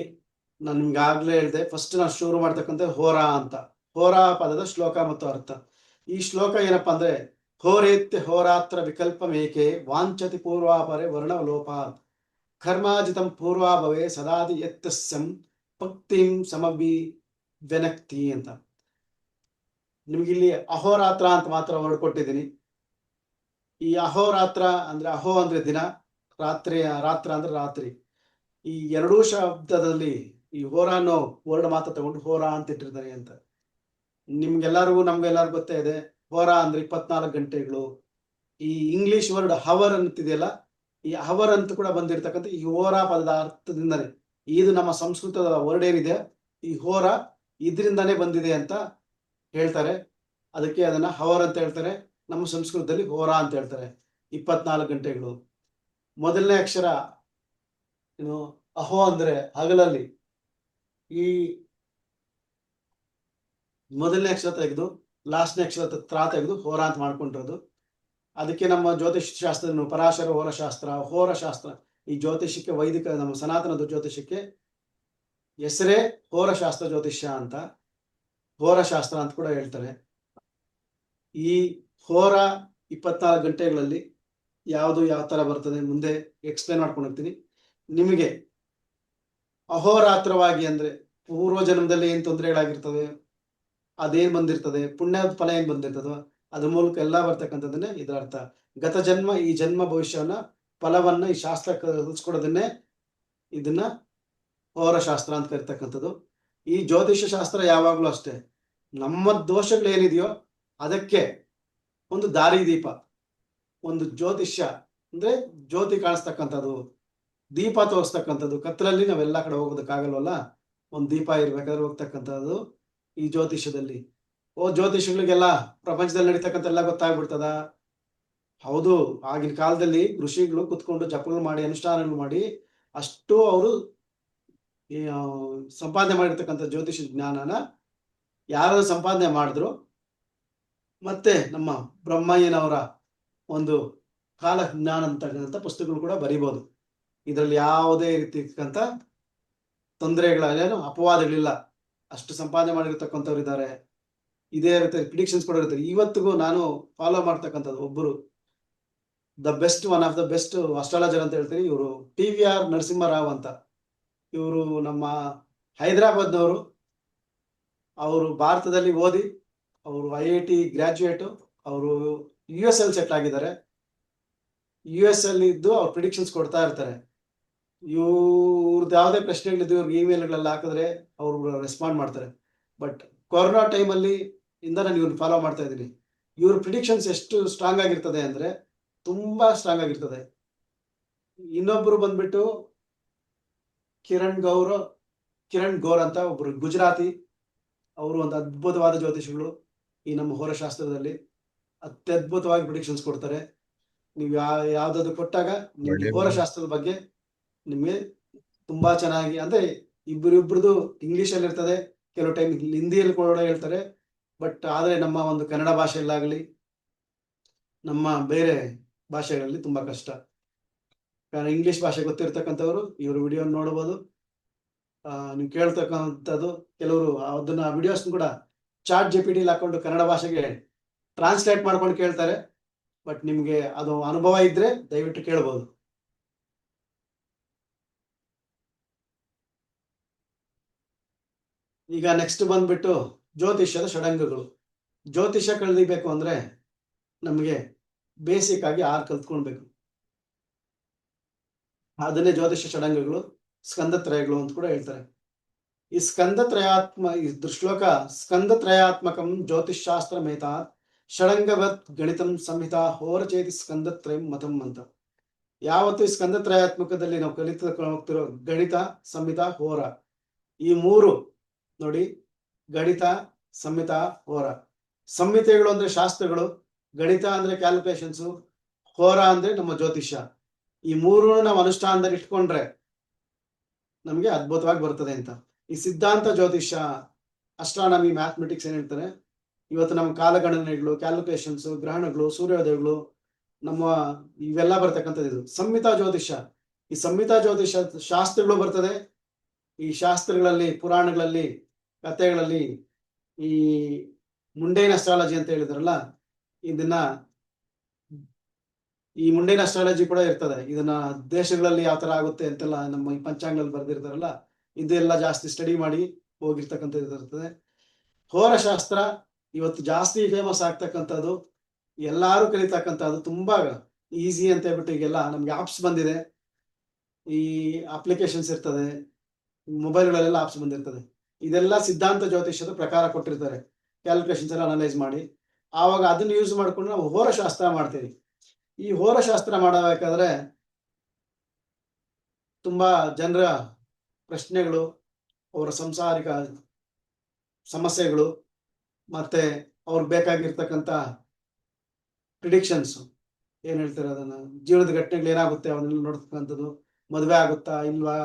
ನಾನು ನಿಮ್ಗೆ ಆಗ್ಲೇ ಹೇಳಿದೆ, ಫಸ್ಟ್ ನಾನು ಶುರು ಮಾಡ್ತಕ್ಕಂಥ ಹೋರಾ ಅಂತ. ಹೋರಾ ಪದದ ಶ್ಲೋಕ ಮತ್ತು ಅರ್ಥ. ಈ ಶ್ಲೋಕ ಏನಪ್ಪಾ ಅಂದ್ರೆ, ಹೋರೇತ್ಯ ಹೋರಾತ್ರ ವಿಕಲ್ಪ ಮೇಕೆ ವಾಂಚತಿ ಪೂರ್ವಾಪರೆ ವರ್ಣ ಲೋಪ ಕರ್ಮಾಜಿತಂ ಪೂರ್ವಾಭವೇ ಸದಾದಿ ಯತ್ತಸ್ಯಂ ಭಕ್ತಿಂ ಸಮಭಿ ವ್ಯನಕ್ತಿ ಅಂತ. ನಿಮ್ಗಿಲ್ಲಿ ಅಹೋರಾತ್ರ ಅಂತ ಮಾತ್ರ ವರ್ಡ್ ಕೊಟ್ಟಿದ್ದೀನಿ. ಈ ಅಹೋರಾತ್ರ ಅಂದ್ರೆ ಅಹೋ ಅಂದ್ರೆ ದಿನ, ರಾತ್ರ ಅಂದ್ರೆ ರಾತ್ರಿ. ಈ ಎರಡೂ ಶಬ್ದದಲ್ಲಿ ಈ ಹೋರಾ ಅನ್ನೋ ವರ್ಡ್ ಮಾತ್ರ ತಗೊಂಡು ಹೋರಾ ಅಂತ ಇಟ್ಟಿರ್ತಾರೆ ಅಂತ. ನಿಮ್ಗೆಲ್ಲರಿಗೂ ನಮ್ಗೆಲ್ಲರಿಗೂ ಗೊತ್ತೇ ಇದೆ, ಹೋರಾ ಅಂದ್ರೆ 24 ಗಂಟೆಗಳು. ಈ ಇಂಗ್ಲಿಷ್ ವರ್ಡ್ ಹವರ್ ಅಂತಿದೆಯಲ್ಲ, ಈ ಹವರ್ ಅಂತ ಕೂಡ ಬಂದಿರ್ತಕ್ಕಂಥ ಈ ಹೋರಾ ಪದದ ಅರ್ಥದಿಂದನೇ, ಇದು ನಮ್ಮ ಸಂಸ್ಕೃತದ ವರ್ಡ್ ಏನಿದೆ ಈ ಹೋರಾ ಇದರಿಂದಾನೇ ಬಂದಿದೆ ಅಂತ ಹೇಳ್ತಾರೆ. ಅದಕ್ಕೆ ಅದನ್ನ ಹವರ್ ಅಂತ ಹೇಳ್ತಾರೆ, ನಮ್ಮ ಸಂಸ್ಕೃತದಲ್ಲಿ ಹೋರಾ ಅಂತ ಹೇಳ್ತಾರೆ. 24 ಗಂಟೆಗಳು. ಮೊದಲನೇ ಅಕ್ಷರ ಏನು ಅಹೋ ಅಂದ್ರೆ ಹಗಲಲ್ಲಿ, ಈ ಮೊದಲನೇ ಅಕ್ಷರ ತೆಗೆದು ಲಾಸ್ಟ್ನೇ ಅಕ್ಷರ ತ್ರಾ ತೆಗೆದು ಹೋರಾ ಅಂತ ಮಾಡ್ಕೊಂಡಿರೋದು. ಅದಕ್ಕೆ ನಮ್ಮ ಜ್ಯೋತಿಷ್ ಶಾಸ್ತ್ರ ಪರಾಶರ ಹೋರಶಾಸ್ತ್ರ, ಈ ಜ್ಯೋತಿಷಕ್ಕೆ ವೈದಿಕ ನಮ್ಮ ಸನಾತನದ ಜ್ಯೋತಿಷಕ್ಕೆ ಹೆಸರೇ ಹೋರಶಾಸ್ತ್ರ ಜ್ಯೋತಿಷ್ಯ ಅಂತ, ಹೋರಶಾಸ್ತ್ರ ಅಂತ ಕೂಡ ಹೇಳ್ತಾರೆ. ಈ ಹೋರ 24 ಗಂಟೆಗಳಲ್ಲಿ ಯಾವುದು ಯಾವ ತರ ಬರ್ತದೆ ಮುಂದೆ ಎಕ್ಸ್ಪ್ಲೇನ್ ಮಾಡ್ಕೊಂಡು ಹೋಗ್ತೀನಿ. ನಿಮಗೆ ಅಹೋರಾತ್ರವಾಗಿ ಅಂದ್ರೆ ಪೂರ್ವ ಜನ್ಮದಲ್ಲಿ ಏನ್ ತೊಂದರೆಗಳಾಗಿರ್ತದೆ, ಅದೇನ್ ಬಂದಿರ್ತದೆ, ಪುಣ್ಯದ ಫಲ ಏನ್ ಬಂದಿರ್ತದೋ ಅದ್ರ ಮೂಲಕ ಎಲ್ಲ ಬರ್ತಕ್ಕಂಥದ್ದನ್ನೇ ಇದರ ಅರ್ಥ. ಗತ ಜನ್ಮ, ಈ ಜನ್ಮ ಭವಿಷ್ಯವನ್ನ ಫಲವನ್ನ ಈ ಶಾಸ್ತ್ರ ಕಲಿಸ್ಕೊಡೋದನ್ನೇ ಇದನ್ನ ಹೋರಶಾಸ್ತ್ರ ಅಂತ ಕರಿತಕ್ಕಂಥದ್ದು. ಈ ಜ್ಯೋತಿಷ್ಯ ಶಾಸ್ತ್ರ ಯಾವಾಗ್ಲೂ ಅಷ್ಟೇ, ನಮ್ಮ ದೋಷಗಳು ಏನಿದೆಯೋ ಅದಕ್ಕೆ ಒಂದು ದಾರಿದೀಪ, ಒಂದು ಜ್ಯೋತಿಷ್ಯ ಅಂದ್ರೆ ಜ್ಯೋತಿ ಕಾಣಿಸ್ತಕ್ಕಂಥದ್ದು, ದೀಪ ತೋರಿಸ್ತಕ್ಕಂಥದ್ದು. ಕತ್ತಲಲ್ಲಿ ನಾವೆಲ್ಲ ಕಡೆ ಹೋಗೋದಕ್ಕಾಗಲ್ವಲ್ಲ, ಒಂದು ದೀಪ ಇರ್ಬೇಕಾದ್ರೆ ಹೋಗ್ತಕ್ಕಂಥದ್ದು ಈ ಜ್ಯೋತಿಷ್ಯದಲ್ಲಿ. ಜ್ಯೋತಿಷಿಗಳಿಗೆಲ್ಲ ಪ್ರಪಂಚದಲ್ಲಿ ನಡೀತಕ್ಕಂಥ ಎಲ್ಲ ಗೊತ್ತಾಗ್ಬಿಡ್ತದ? ಹೌದು, ಆಗಿನ ಕಾಲದಲ್ಲಿ ಋಷಿಗಳು ಕುತ್ಕೊಂಡು ಜಪಗಳು ಮಾಡಿ ಅನುಷ್ಠಾನಗಳು ಮಾಡಿ ಅಷ್ಟು ಅವರು ಸಂಪಾದನೆ ಮಾಡಿರ್ತಕ್ಕಂಥ ಜ್ಯೋತಿಷ ಜ್ಞಾನನ ಯಾರು ಸಂಪಾದನೆ ಮಾಡಿದ್ರು. ಮತ್ತೆ ನಮ್ಮ ಬ್ರಹ್ಮಯ್ಯನವರ ಒಂದು ಕಾಲ ಜ್ಞಾನ ಅಂತಕ್ಕಂಥ ಪುಸ್ತಕಗಳು ಕೂಡ ಬರೀಬಹುದು. ಇದರಲ್ಲಿ ಯಾವುದೇ ರೀತಿಯಂತ ತೊಂದರೆಗಳೇನು ಅಪವಾದಗಳಿಲ್ಲ, ಅಷ್ಟು ಸಂಪಾದನೆ ಮಾಡಿರ್ತಕ್ಕಂಥವ್ರು ಇದ್ದಾರೆ. ಇದೇ ರೀತಿ ಪ್ರಿಡಿಕ್ಷನ್ಸ್ ಕೂಡ ಇರ್ತಾರೆ. ಇವತ್ತಿಗೂ ನಾನು ಫಾಲೋ ಮಾಡ್ತಕ್ಕಂಥದ್ದು ಒಬ್ಬರು one of the best astrologer ಅಂತ ಹೇಳ್ತೀನಿ, ಇವರು TVR ನರಸಿಂಹರಾವ್ ಅಂತ. ಇವರು ನಮ್ಮ ಹೈದರಾಬಾದ್ನವರು, ಅವರು ಭಾರತದಲ್ಲಿ ಓದಿ ಅವರು IIT ಗ್ರಾಜ್ಯುಯೇಟು, ಅವರು US ಅಲ್ಲಿ ಸೆಟ್ಲ್ ಆಗಿದ್ದಾರೆ. US ಅಲ್ಲಿ ಇದ್ದು ಅವ್ರು ಪ್ರಿಡಿಕ್ಷನ್ಸ್ ಕೊಡ್ತಾ ಇರ್ತಾರೆ. ಇವ್ರದ್ದು ಯಾವುದೇ ಪ್ರಶ್ನೆಗಳಿದ್ದು ಇವ್ರಿಗೆ ಇಮೇಲ್ಗಳಲ್ಲಿ ಹಾಕಿದ್ರೆ ಅವರು ರೆಸ್ಪಾಂಡ್ ಮಾಡ್ತಾರೆ. ಬಟ್ ಕೊರೋನಾ ಟೈಮಲ್ಲಿ ಇಂದ ನಾನು ಇವ್ರನ್ನ ಫಾಲೋ ಮಾಡ್ತಾ ಇದ್ದೀನಿ. ಇವ್ರ ಪ್ರಿಡಿಕ್ಷನ್ಸ್ ಎಷ್ಟು ಸ್ಟ್ರಾಂಗ್ ಆಗಿರ್ತದೆ ಅಂದ್ರೆ ತುಂಬಾ ಸ್ಟ್ರಾಂಗ್ ಆಗಿರ್ತದೆ. ಇನ್ನೊಬ್ರು ಬಂದ್ಬಿಟ್ಟು ಕಿರಣ್ ಗೌರ್ ಅಂತ ಒಬ್ರು ಗುಜರಾತಿ, ಅವರು ಒಂದು ಅದ್ಭುತವಾದ ಜ್ಯೋತಿಷಿಗಳು ಈ ನಮ್ಮ ಹೋರಶಾಸ್ತ್ರದಲ್ಲಿ. ಅತ್ಯದ್ಭುತವಾಗಿ ಪ್ರಿಡಿಕ್ಷನ್ಸ್ ಕೊಡ್ತಾರೆ. ನೀವು ಯಾವ್ದಾದ್ರು ಕೊಟ್ಟಾಗ ನಿಮ್ಗೆ ಹೋರಶಾಸ್ತ್ರದ ಬಗ್ಗೆ ನಿಮ್ಗೆ ತುಂಬಾ ಚೆನ್ನಾಗಿ, ಅಂದ್ರೆ ಇಬ್ಬರಿಬ್ರದ್ದು ಇಂಗ್ಲಿಷ್ ಅಲ್ಲಿ ಇರ್ತದೆ, ಕೆಲವು ಟೈಮ್ ಹಿಂದಿಯಲ್ಲಿ ಕೂಡ ಹೇಳ್ತಾರೆ. ಬಟ್ ಆದ್ರೆ ನಮ್ಮ ಒಂದು ಕನ್ನಡ ಭಾಷೆಯಲ್ಲಾಗಲಿ ನಮ್ಮ ಬೇರೆ ಭಾಷೆಗಳಲ್ಲಿ ತುಂಬಾ ಕಷ್ಟ. ಕಾರಣ ಇಂಗ್ಲಿಷ್ ಭಾಷೆ ಗೊತ್ತಿರ್ತಕ್ಕಂಥವ್ರು ಇವ್ರ ವಿಡಿಯೋ ನೋಡ್ಬೋದು. ನೀವು ಕೇಳ್ತಕ್ಕಂಥದ್ದು ಕೆಲವರು ಅದನ್ನ ವಿಡಿಯೋಸ್ ಕೂಡ ChatGPT ಹಾಕೊಂಡು ಕನ್ನಡ ಭಾಷೆಗೆ ಟ್ರಾನ್ಸ್ಲೇಟ್ ಮಾಡ್ಕೊಂಡು ಕೇಳ್ತಾರೆ. ಬಟ್ ನಿಮ್ಗೆ ಅದು ಅನುಭವ ಇದ್ರೆ ದಯವಿಟ್ಟು ಕೇಳ್ಬೋದು. ಈಗ ನೆಕ್ಸ್ಟ್ ಬಂದ್ಬಿಟ್ಟು ಜ್ಯೋತಿಷ್ಯದ ಷಡಂಗಗಳು. ಜ್ಯೋತಿಷ್ಯ ಕಲಿಬೇಕು ಅಂದ್ರೆ ನಮಗೆ ಬೇಸಿಕ್ ಆಗಿ 6 ಕಲ್ತ್ಕೊಳ್ಬೇಕು. ಅದನ್ನೇ ಜ್ಯೋತಿಷ್ಯ ಷಡಂಗಗಳು, ಸ್ಕಂದತ್ರಯಗಳು ಅಂತ ಕೂಡ ಹೇಳ್ತಾರೆ. ಈ ಶ್ಲೋಕ ಸ್ಕಂದತ್ರಯಾತ್ಮಕಂ ಜ್ಯೋತಿಷಾಸ್ತ್ರ ಮೇತಾ ಷಡಂಗವತ್ ಗಣಿತಂ ಸಂಹಿತಾ ಹೋರಚೇತಿ ಸ್ಕಂದತ್ರಯಂ ಮತಂ ಅಂತ. ಯಾವತ್ತು ಈ ಸ್ಕಂದತ್ರಯಾತ್ಮಕದಲ್ಲಿ ನಾವು ಕಲಿತ ಹೋಗ್ತಿರೋ ಗಣಿತ, ಸಂಹಿತಾ, ಹೋರ, ಈ 3 ನೋಡಿ. ಗಣಿತ, ಸಂಹಿತಾ, ಹೋರ. ಸಂಹಿತೆಗಳು ಅಂದ್ರೆ ಶಾಸ್ತ್ರಗಳು, ಗಣಿತ ಅಂದ್ರೆ ಕ್ಯಾಲ್ಕುಲೇಷನ್ಸ್, ಹೋರ ಅಂದ್ರೆ ನಮ್ಮ ಜ್ಯೋತಿಷ್ಯ. ಈ 3 ನಾವು ಅನುಷ್ಠಾನದಲ್ಲಿ ಇಟ್ಕೊಂಡ್ರೆ ನಮ್ಗೆ ಅದ್ಭುತವಾಗಿ ಬರ್ತದೆ ಅಂತ. ಈ ಸಿದ್ಧಾಂತ ಜ್ಯೋತಿಷ್ಯ, ಅಸ್ಟ್ರಾನಮಿ, ಮ್ಯಾಥಮೆಟಿಕ್ಸ್ ಏನ್ ಹೇಳ್ತಾರೆ, ಇವತ್ತು ನಮ್ಮ ಕಾಲಗಣನೆಗಳು, ಕ್ಯಾಲ್ಕುಲೇಷನ್ಸ್, ಗ್ರಹಣಗಳು, ಸೂರ್ಯೋದಯಗಳು, ನಮ್ಮ ಇವೆಲ್ಲ ಬರ್ತಕ್ಕಂಥದ್ದು ಇದು ಸಂಹಿತಾ ಜ್ಯೋತಿಷ್ಯ. ಈ ಸಂಹಿತಾ ಜ್ಯೋತಿಷ್ಯ ಶಾಸ್ತ್ರಗಳು ಬರ್ತದೆ. ಈ ಶಾಸ್ತ್ರಗಳಲ್ಲಿ, ಪುರಾಣಗಳಲ್ಲಿ, ಕಥೆಗಳಲ್ಲಿ ಈ ಮುಂಡೇನ್ ಅಸ್ಟ್ರಾಲಜಿ ಅಂತ ಹೇಳಿದ್ರಲ್ಲ, ಇದನ್ನ ಈ ಮುಂಡೇನ್ ಅಸ್ಟ್ರಾಲಜಿ ಕೂಡ ಇರ್ತದೆ. ಇದನ್ನ ದೇಶಗಳಲ್ಲಿ ಯಾವ ತರ ಆಗುತ್ತೆ ಅಂತೆಲ್ಲ ನಮ್ಮ ಈ ಪಂಚಾಂಗದಲ್ಲಿ ಬರ್ದಿರ್ತಾರಲ್ಲ, ಇದೆಲ್ಲ ಜಾಸ್ತಿ ಸ್ಟಡಿ ಮಾಡಿ ಹೋಗಿರ್ತಕ್ಕಂಥದ್ದು ಇರ್ತದೆ. ಹೋರಶಾಸ್ತ್ರ ಇವತ್ತು ಜಾಸ್ತಿ ಫೇಮಸ್ ಆಗ್ತಕ್ಕಂಥದ್ದು, ಎಲ್ಲಾರು ಕಲಿತಕ್ಕಂಥದ್ದು, ತುಂಬಾ ಈಸಿ ಅಂತ ಹೇಳ್ಬಿಟ್ಟು ಈಗೆಲ್ಲ ನಮ್ಗೆ ಆಪ್ಸ್ ಬಂದಿದೆ, ಈ ಅಪ್ಲಿಕೇಶನ್ಸ್ ಇರ್ತದೆ, ಮೊಬೈಲ್ಗಳಲ್ಲೆಲ್ಲ ಆಪ್ಸ್ ಬಂದಿರ್ತದೆ. ಇದೆಲ್ಲ ಸಿದ್ಧಾಂತ ಜ್ಯೋತಿಷ್ಯದ ಪ್ರಕಾರ ಕೊಟ್ಟಿರ್ತಾರೆ, ಕ್ಯಾಲ್ಕುಲೇಷನ್ಸ್ ಎಲ್ಲ ಅನಲೈಸ್ ಮಾಡಿ. ಆವಾಗ ಅದನ್ನ ಯೂಸ್ ಮಾಡ್ಕೊಂಡು ನಾವು ಹೋರಶಾಸ್ತ್ರ ಮಾಡ್ತೀವಿ. ಈ ಹೋರಶಾಸ್ತ್ರ ಮಾಡಬೇಕಾದ್ರೆ ತುಂಬಾ ಜನರ ಪ್ರಶ್ನೆಗಳು, ಅವರ ಸಂಸಾರಿಕ ಸಮಸ್ಯೆಗಳು, ಮತ್ತೆ ಅವ್ರಿಗೆ ಬೇಕಾಗಿರ್ತಕ್ಕಂಥ ಪ್ರಿಡಿಕ್ಷನ್ಸ್ ಏನ್ ಹೇಳ್ತಾರೆ, ಅದನ್ನ ಜೀವನದ ಘಟನೆಗಳು ಏನಾಗುತ್ತೆ ಅವನ್ನೆಲ್ಲ ನೋಡ್ತಕ್ಕಂಥದ್ದು, ಮದುವೆ ಆಗುತ್ತಾ ಇಲ್ವಾ,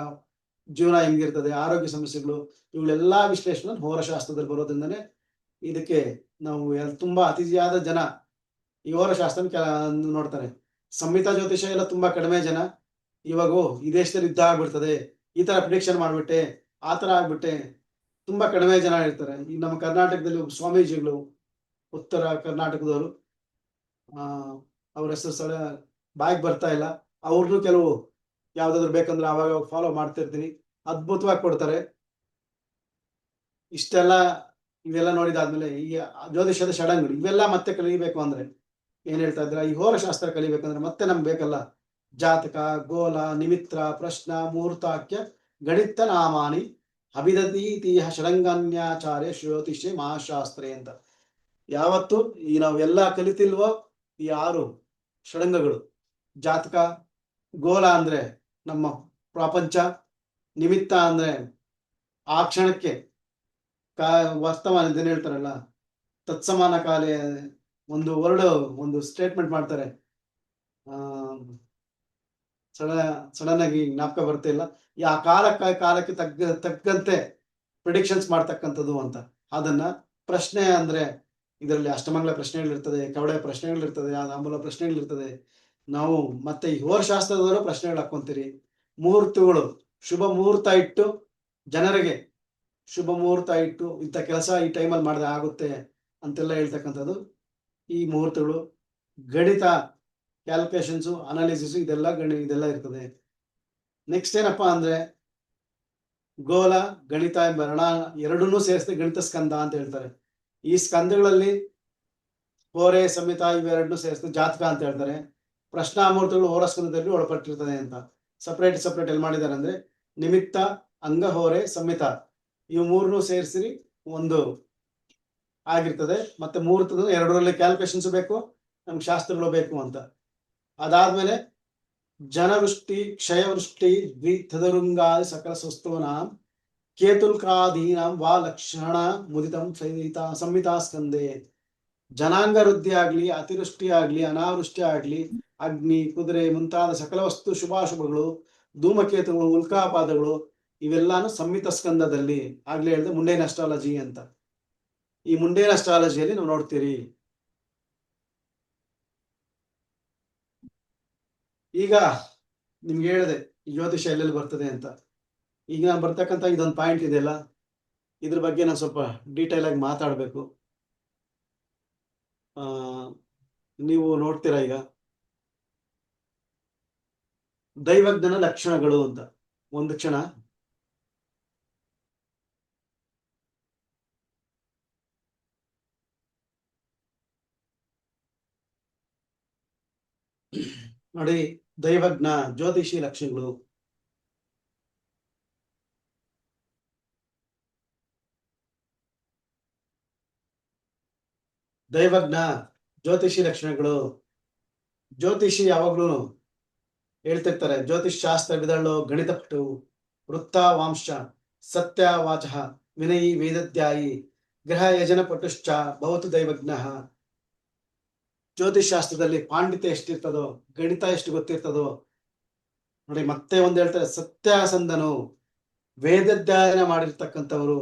ಜೀವನ ಹೆಂಗಿರ್ತದೆ, ಆರೋಗ್ಯ ಸಮಸ್ಯೆಗಳು, ಇವುಗಳೆಲ್ಲಾ ವಿಶ್ಲೇಷಣೆ ಹೋರಶಾಸ್ತ್ರದಲ್ಲಿ ಬರೋದ್ರಿಂದನೇ ಇದಕ್ಕೆ ನಾವು ತುಂಬಾ ಅತಿಯಾದ ಜನ ಈ ಹೋರಶಾಸ್ತ್ರ ನೋಡ್ತಾರೆ. ಸಂಹಿತಾ ಜ್ಯೋತಿಷ ಎಲ್ಲ ತುಂಬಾ ಕಡಿಮೆ ಜನ. ಇವಾಗ ಈ ದೇಶದಲ್ಲಿ ಯುದ್ಧ ಆಗ್ಬಿಡ್ತದೆ, ಈ ತರ ಪ್ರಿಡಿಕ್ಷನ್ ಮಾಡ್ಬಿಟ್ಟೆ, ಆ ತರ ಆಗ್ಬಿಟ್ಟೆ, ತುಂಬಾ ಕಡಿಮೆ ಜನ ಇರ್ತಾರೆ. ಈ ನಮ್ಮ ಕರ್ನಾಟಕದಲ್ಲಿ ಸ್ವಾಮೀಜಿಗಳು, ಉತ್ತರ ಕರ್ನಾಟಕದವರು, ಅವ್ರ ಹೆಸರು ಬಾಯಿಗೆ ಬರ್ತಾ ಇಲ್ಲ, ಅವ್ರನ್ನೂ ಕೆಲವು ಯಾವ್ದಾದ್ರು ಬೇಕಂದ್ರೆ ಅವಾಗ ಫಾಲೋ ಮಾಡ್ತಿರ್ತೀನಿ, ಅದ್ಭುತವಾಗಿ ಕೊಡ್ತಾರೆ. ಇಷ್ಟೆಲ್ಲ ಇವೆಲ್ಲ ನೋಡಿದಾದ್ಮೇಲೆ ಈ ಜ್ಯೋತಿಷ್ಯದ ಷಡಂಗಗಳು ಇವೆಲ್ಲ ಮತ್ತೆ ಕಲಿಬೇಕು ಅಂದ್ರೆ ಏನ್ ಹೇಳ್ತಾ ಇದ್ರ, ಈ ಹೋರಶಾಸ್ತ್ರ ಕಲಿಬೇಕಂದ್ರೆ ಮತ್ತೆ ನಮ್ಗೆ ಬೇಕಲ್ಲ, ಜಾತಕ, ಗೋಲ, ನಿಮಿತ್ರ, ಪ್ರಶ್ನ, ಮುಹೂರ್ತಾಖ್ಯ, ಗಣಿತ ನಾಮಾನಿ ಅಭಿದತೀತೀಹ ಷಡಂಗಾನ್ಯಾಚಾರ್ಯ ಜ್ಯೋತಿಷ್ಯ ಮಹಾಶಾಸ್ತ್ರೇ ಅಂತ. ಯಾವತ್ತು ಈ ನಾವೆಲ್ಲ ಕಲಿತಿಲ್ವೋ ಈ 6 ಷಡಂಗಗಳು, ಜಾತಕ, ಗೋಲ ಅಂದ್ರೆ ನಮ್ಮ ಪ್ರಪಂಚ, ನಿಮಿತ್ತ ಅಂದ್ರೆ ಆ ಕ್ಷಣಕ್ಕೆ ವರ್ತಮಾನ ಇದನ್ನ ಹೇಳ್ತಾರಲ್ಲ, ತತ್ಸಮಾನ ಕಾಲೇ ಒಂದು ಒಂದು ಸ್ಟೇಟ್ಮೆಂಟ್ ಮಾಡ್ತಾರೆ, ಸಡನ್ ಆಗಿ ಜ್ಞಾಪಕ ಬರ್ತಿಲ್ಲ, ಆ ಕಾಲಕ್ಕೆ ತಕ್ಕಂತೆ ಪ್ರಿಡಿಕ್ಷನ್ಸ್ ಮಾಡ್ತಕ್ಕಂಥದ್ದು ಅಂತ. ಅದನ್ನ ಪ್ರಶ್ನೆ ಅಂದ್ರೆ ಇದರಲ್ಲಿ ಅಷ್ಟಮಂಗಲ ಪ್ರಶ್ನೆಗಳಿರ್ತದೆ, ಕವಡೆ ಪ್ರಶ್ನೆಗಳಿರ್ತದೆ, ಆಮೂಲ ಪ್ರಶ್ನೆಗಳಿರ್ತದೆ. ನಾವು ಮತ್ತೆ ಈ ಹೋರಶಾಸ್ತ್ರದವರು ಪ್ರಶ್ನೆಗಳು ಹಾಕೊಂತೀರಿ. ಮುಹೂರ್ತಗಳು, ಶುಭ ಮುಹೂರ್ತ ಇಟ್ಟು ಜನರಿಗೆ ಶುಭ ಮುಹೂರ್ತ ಇಟ್ಟು ಇಂಥ ಕೆಲಸ ಈ ಟೈಮಲ್ಲಿ ಮಾಡಿದ್ರೆ ಆಗುತ್ತೆ ಅಂತೆಲ್ಲ ಹೇಳ್ತಕ್ಕಂಥದ್ದು ಈ ಮುಹೂರ್ತಗಳು. ಗಣಿತ, ಕ್ಯಾಲ್ಕುಲೇಷನ್ಸು, ಅನಾಲಿಸಿಸ್, ಇದೆಲ್ಲ ಇರ್ತದೆ. ನೆಕ್ಸ್ಟ್ ಏನಪ್ಪಾ ಅಂದ್ರೆ ಗೋಲ, ಗಣಿತ ಎಂಬ ಎರಡನ್ನೂ ಸೇರಿಸಿ ಗಣಿತ ಸ್ಕಂದ ಅಂತ ಹೇಳ್ತಾರೆ. ಈ ಸ್ಕಂದಗಳಲ್ಲಿ ಹೋರೆ, ಸಂಹಿತ ಇವೆರಡನ್ನೂ ಸೇರಿಸಿ ಜಾತಕ ಅಂತ ಹೇಳ್ತಾರೆ. ಪ್ರಶ್ನಾಮೂರ್ತಗಳು ಹೋರ ಸ್ಕಂದದಲ್ಲಿ ಒಳಪಟ್ಟಿರ್ತದೆ ಅಂತ ಸಪ್ರೇಟ್ ಎಲ್ಲಿ ಮಾಡಿದ್ದಾರೆ ಅಂದ್ರೆ ನಿಮಿತ್ತ, ಅಂಗ, ಹೋರೆ, ಸಂಹಿತ ಇವು ಮೂರನ್ನು ಸೇರಿಸಿ ಒಂದು ಆಗಿರ್ತದೆ. ಮತ್ತೆ ಮುಹೂರ್ತದ ಎರಡರಲ್ಲಿ ಕ್ಯಾಲ್ಕುಲೇಷನ್ಸ್ ಬೇಕು, ನಮ್ಗೆ ಶಾಸ್ತ್ರಗಳು ಬೇಕು ಅಂತ. ಅದಾದ್ಮೇಲೆ ಜನವೃಷ್ಟಿ, ಕ್ಷಯವೃಷ್ಟಿ, ದ್ವಿತದರುಂಗಾದಿ ಸಕಲ ಸ್ವಸ್ತೂನಾಂ ಕೇತುಲ್ಕಾದೀನಾಂ ವಾ ಲಕ್ಷಣ ಮುದಿತಂ ಸಂಹಿತಾ ಸ್ಕಂದೆ. ಜನಾಂಗ ವೃದ್ಧಿ ಆಗ್ಲಿ, ಅತಿವೃಷ್ಟಿ ಆಗ್ಲಿ, ಅನಾವೃಷ್ಟಿ ಆಗ್ಲಿ, ಅಗ್ನಿ, ಕುದುರೆ ಮುಂತಾದ ಸಕಲ ವಸ್ತು ಶುಭಾಶುಭಗಳು, ಧೂಮಕೇತುಗಳು, ಉಲ್ಕಾಪಾದಗಳು ಇವೆಲ್ಲಾನು ಸಂಹಿತ ಸ್ಕಂದದಲ್ಲಿ ಆಗ್ಲೇ ಹೇಳಿದೆ ಮುಂಡೇನ್ ಅಸ್ಟ್ರಾಲಜಿ ಅಂತ. ಈ ಮುಂಡೇನ್ ಅಸ್ಟ್ರಾಲಜಿಯಲ್ಲಿ ನಾವು ನೋಡ್ತೀರಿ. ಈಗ ನಿಮ್ಗೆ ಹೇಳಿದೆ ಜ್ಯೋತಿಷ ಎಲ್ಲೆಲ್ಲಿ ಬರ್ತದೆ ಅಂತ. ಈಗ ನಾನು ಬರ್ತಕ್ಕಂಥ ಇದೊಂದು ಪಾಯಿಂಟ್ ಇದೆಯಲ್ಲ, ಇದ್ರ ಬಗ್ಗೆ ನಾನು ಸ್ವಲ್ಪ ಡೀಟೇಲ್ ಆಗಿ ಮಾತಾಡಬೇಕು. ನೀವು ನೋಡ್ತೀರಾ ಈಗ ದೈವಜ್ಞನ ಲಕ್ಷಣಗಳು ಅಂತ. ಒಂದು ಕ್ಷಣ. ನೋಡಿ, ದೈವಜ್ಞ ಜ್ಯೋತಿಷಿ ಲಕ್ಷಣಗಳು. ದೈವಜ್ಞ ಜ್ಯೋತಿಷಿ ಲಕ್ಷಣಗಳು. ಜ್ಯೋತಿಷಿ ಯಾವಾಗ್ಲೂ ಹೇಳ್ತಿರ್ತಾರೆ, ಜ್ಯೋತಿಷ್ ಶಾಸ್ತ್ರ ವಿದಳು, ಗಣಿತಪಟು, ವೃತ್ತಾವಾಂಶ, ಸತ್ಯವಾಚ, ವಿನಯಿ, ವೇದಧ್ಯಾಯಿ, ಗ್ರಹ ಯಜನ ಪಟುಶ್ಚ ಭವತು ದೈವಜ್ಞ. ಜ್ಯೋತಿಷ್ ಶಾಸ್ತ್ರದಲ್ಲಿ ಪಾಂಡಿತ್ಯ ಎಷ್ಟಿರ್ತದೋ, ಗಣಿತ ಎಷ್ಟು ಗೊತ್ತಿರ್ತದೋ ನೋಡಿ. ಮತ್ತೆ ಒಂದ್ ಹೇಳ್ತಾರೆ, ಸತ್ಯಾಸಂಧನು, ವೇದಧ್ಯಾಯನ ಮಾಡಿರ್ತಕ್ಕಂಥವರು,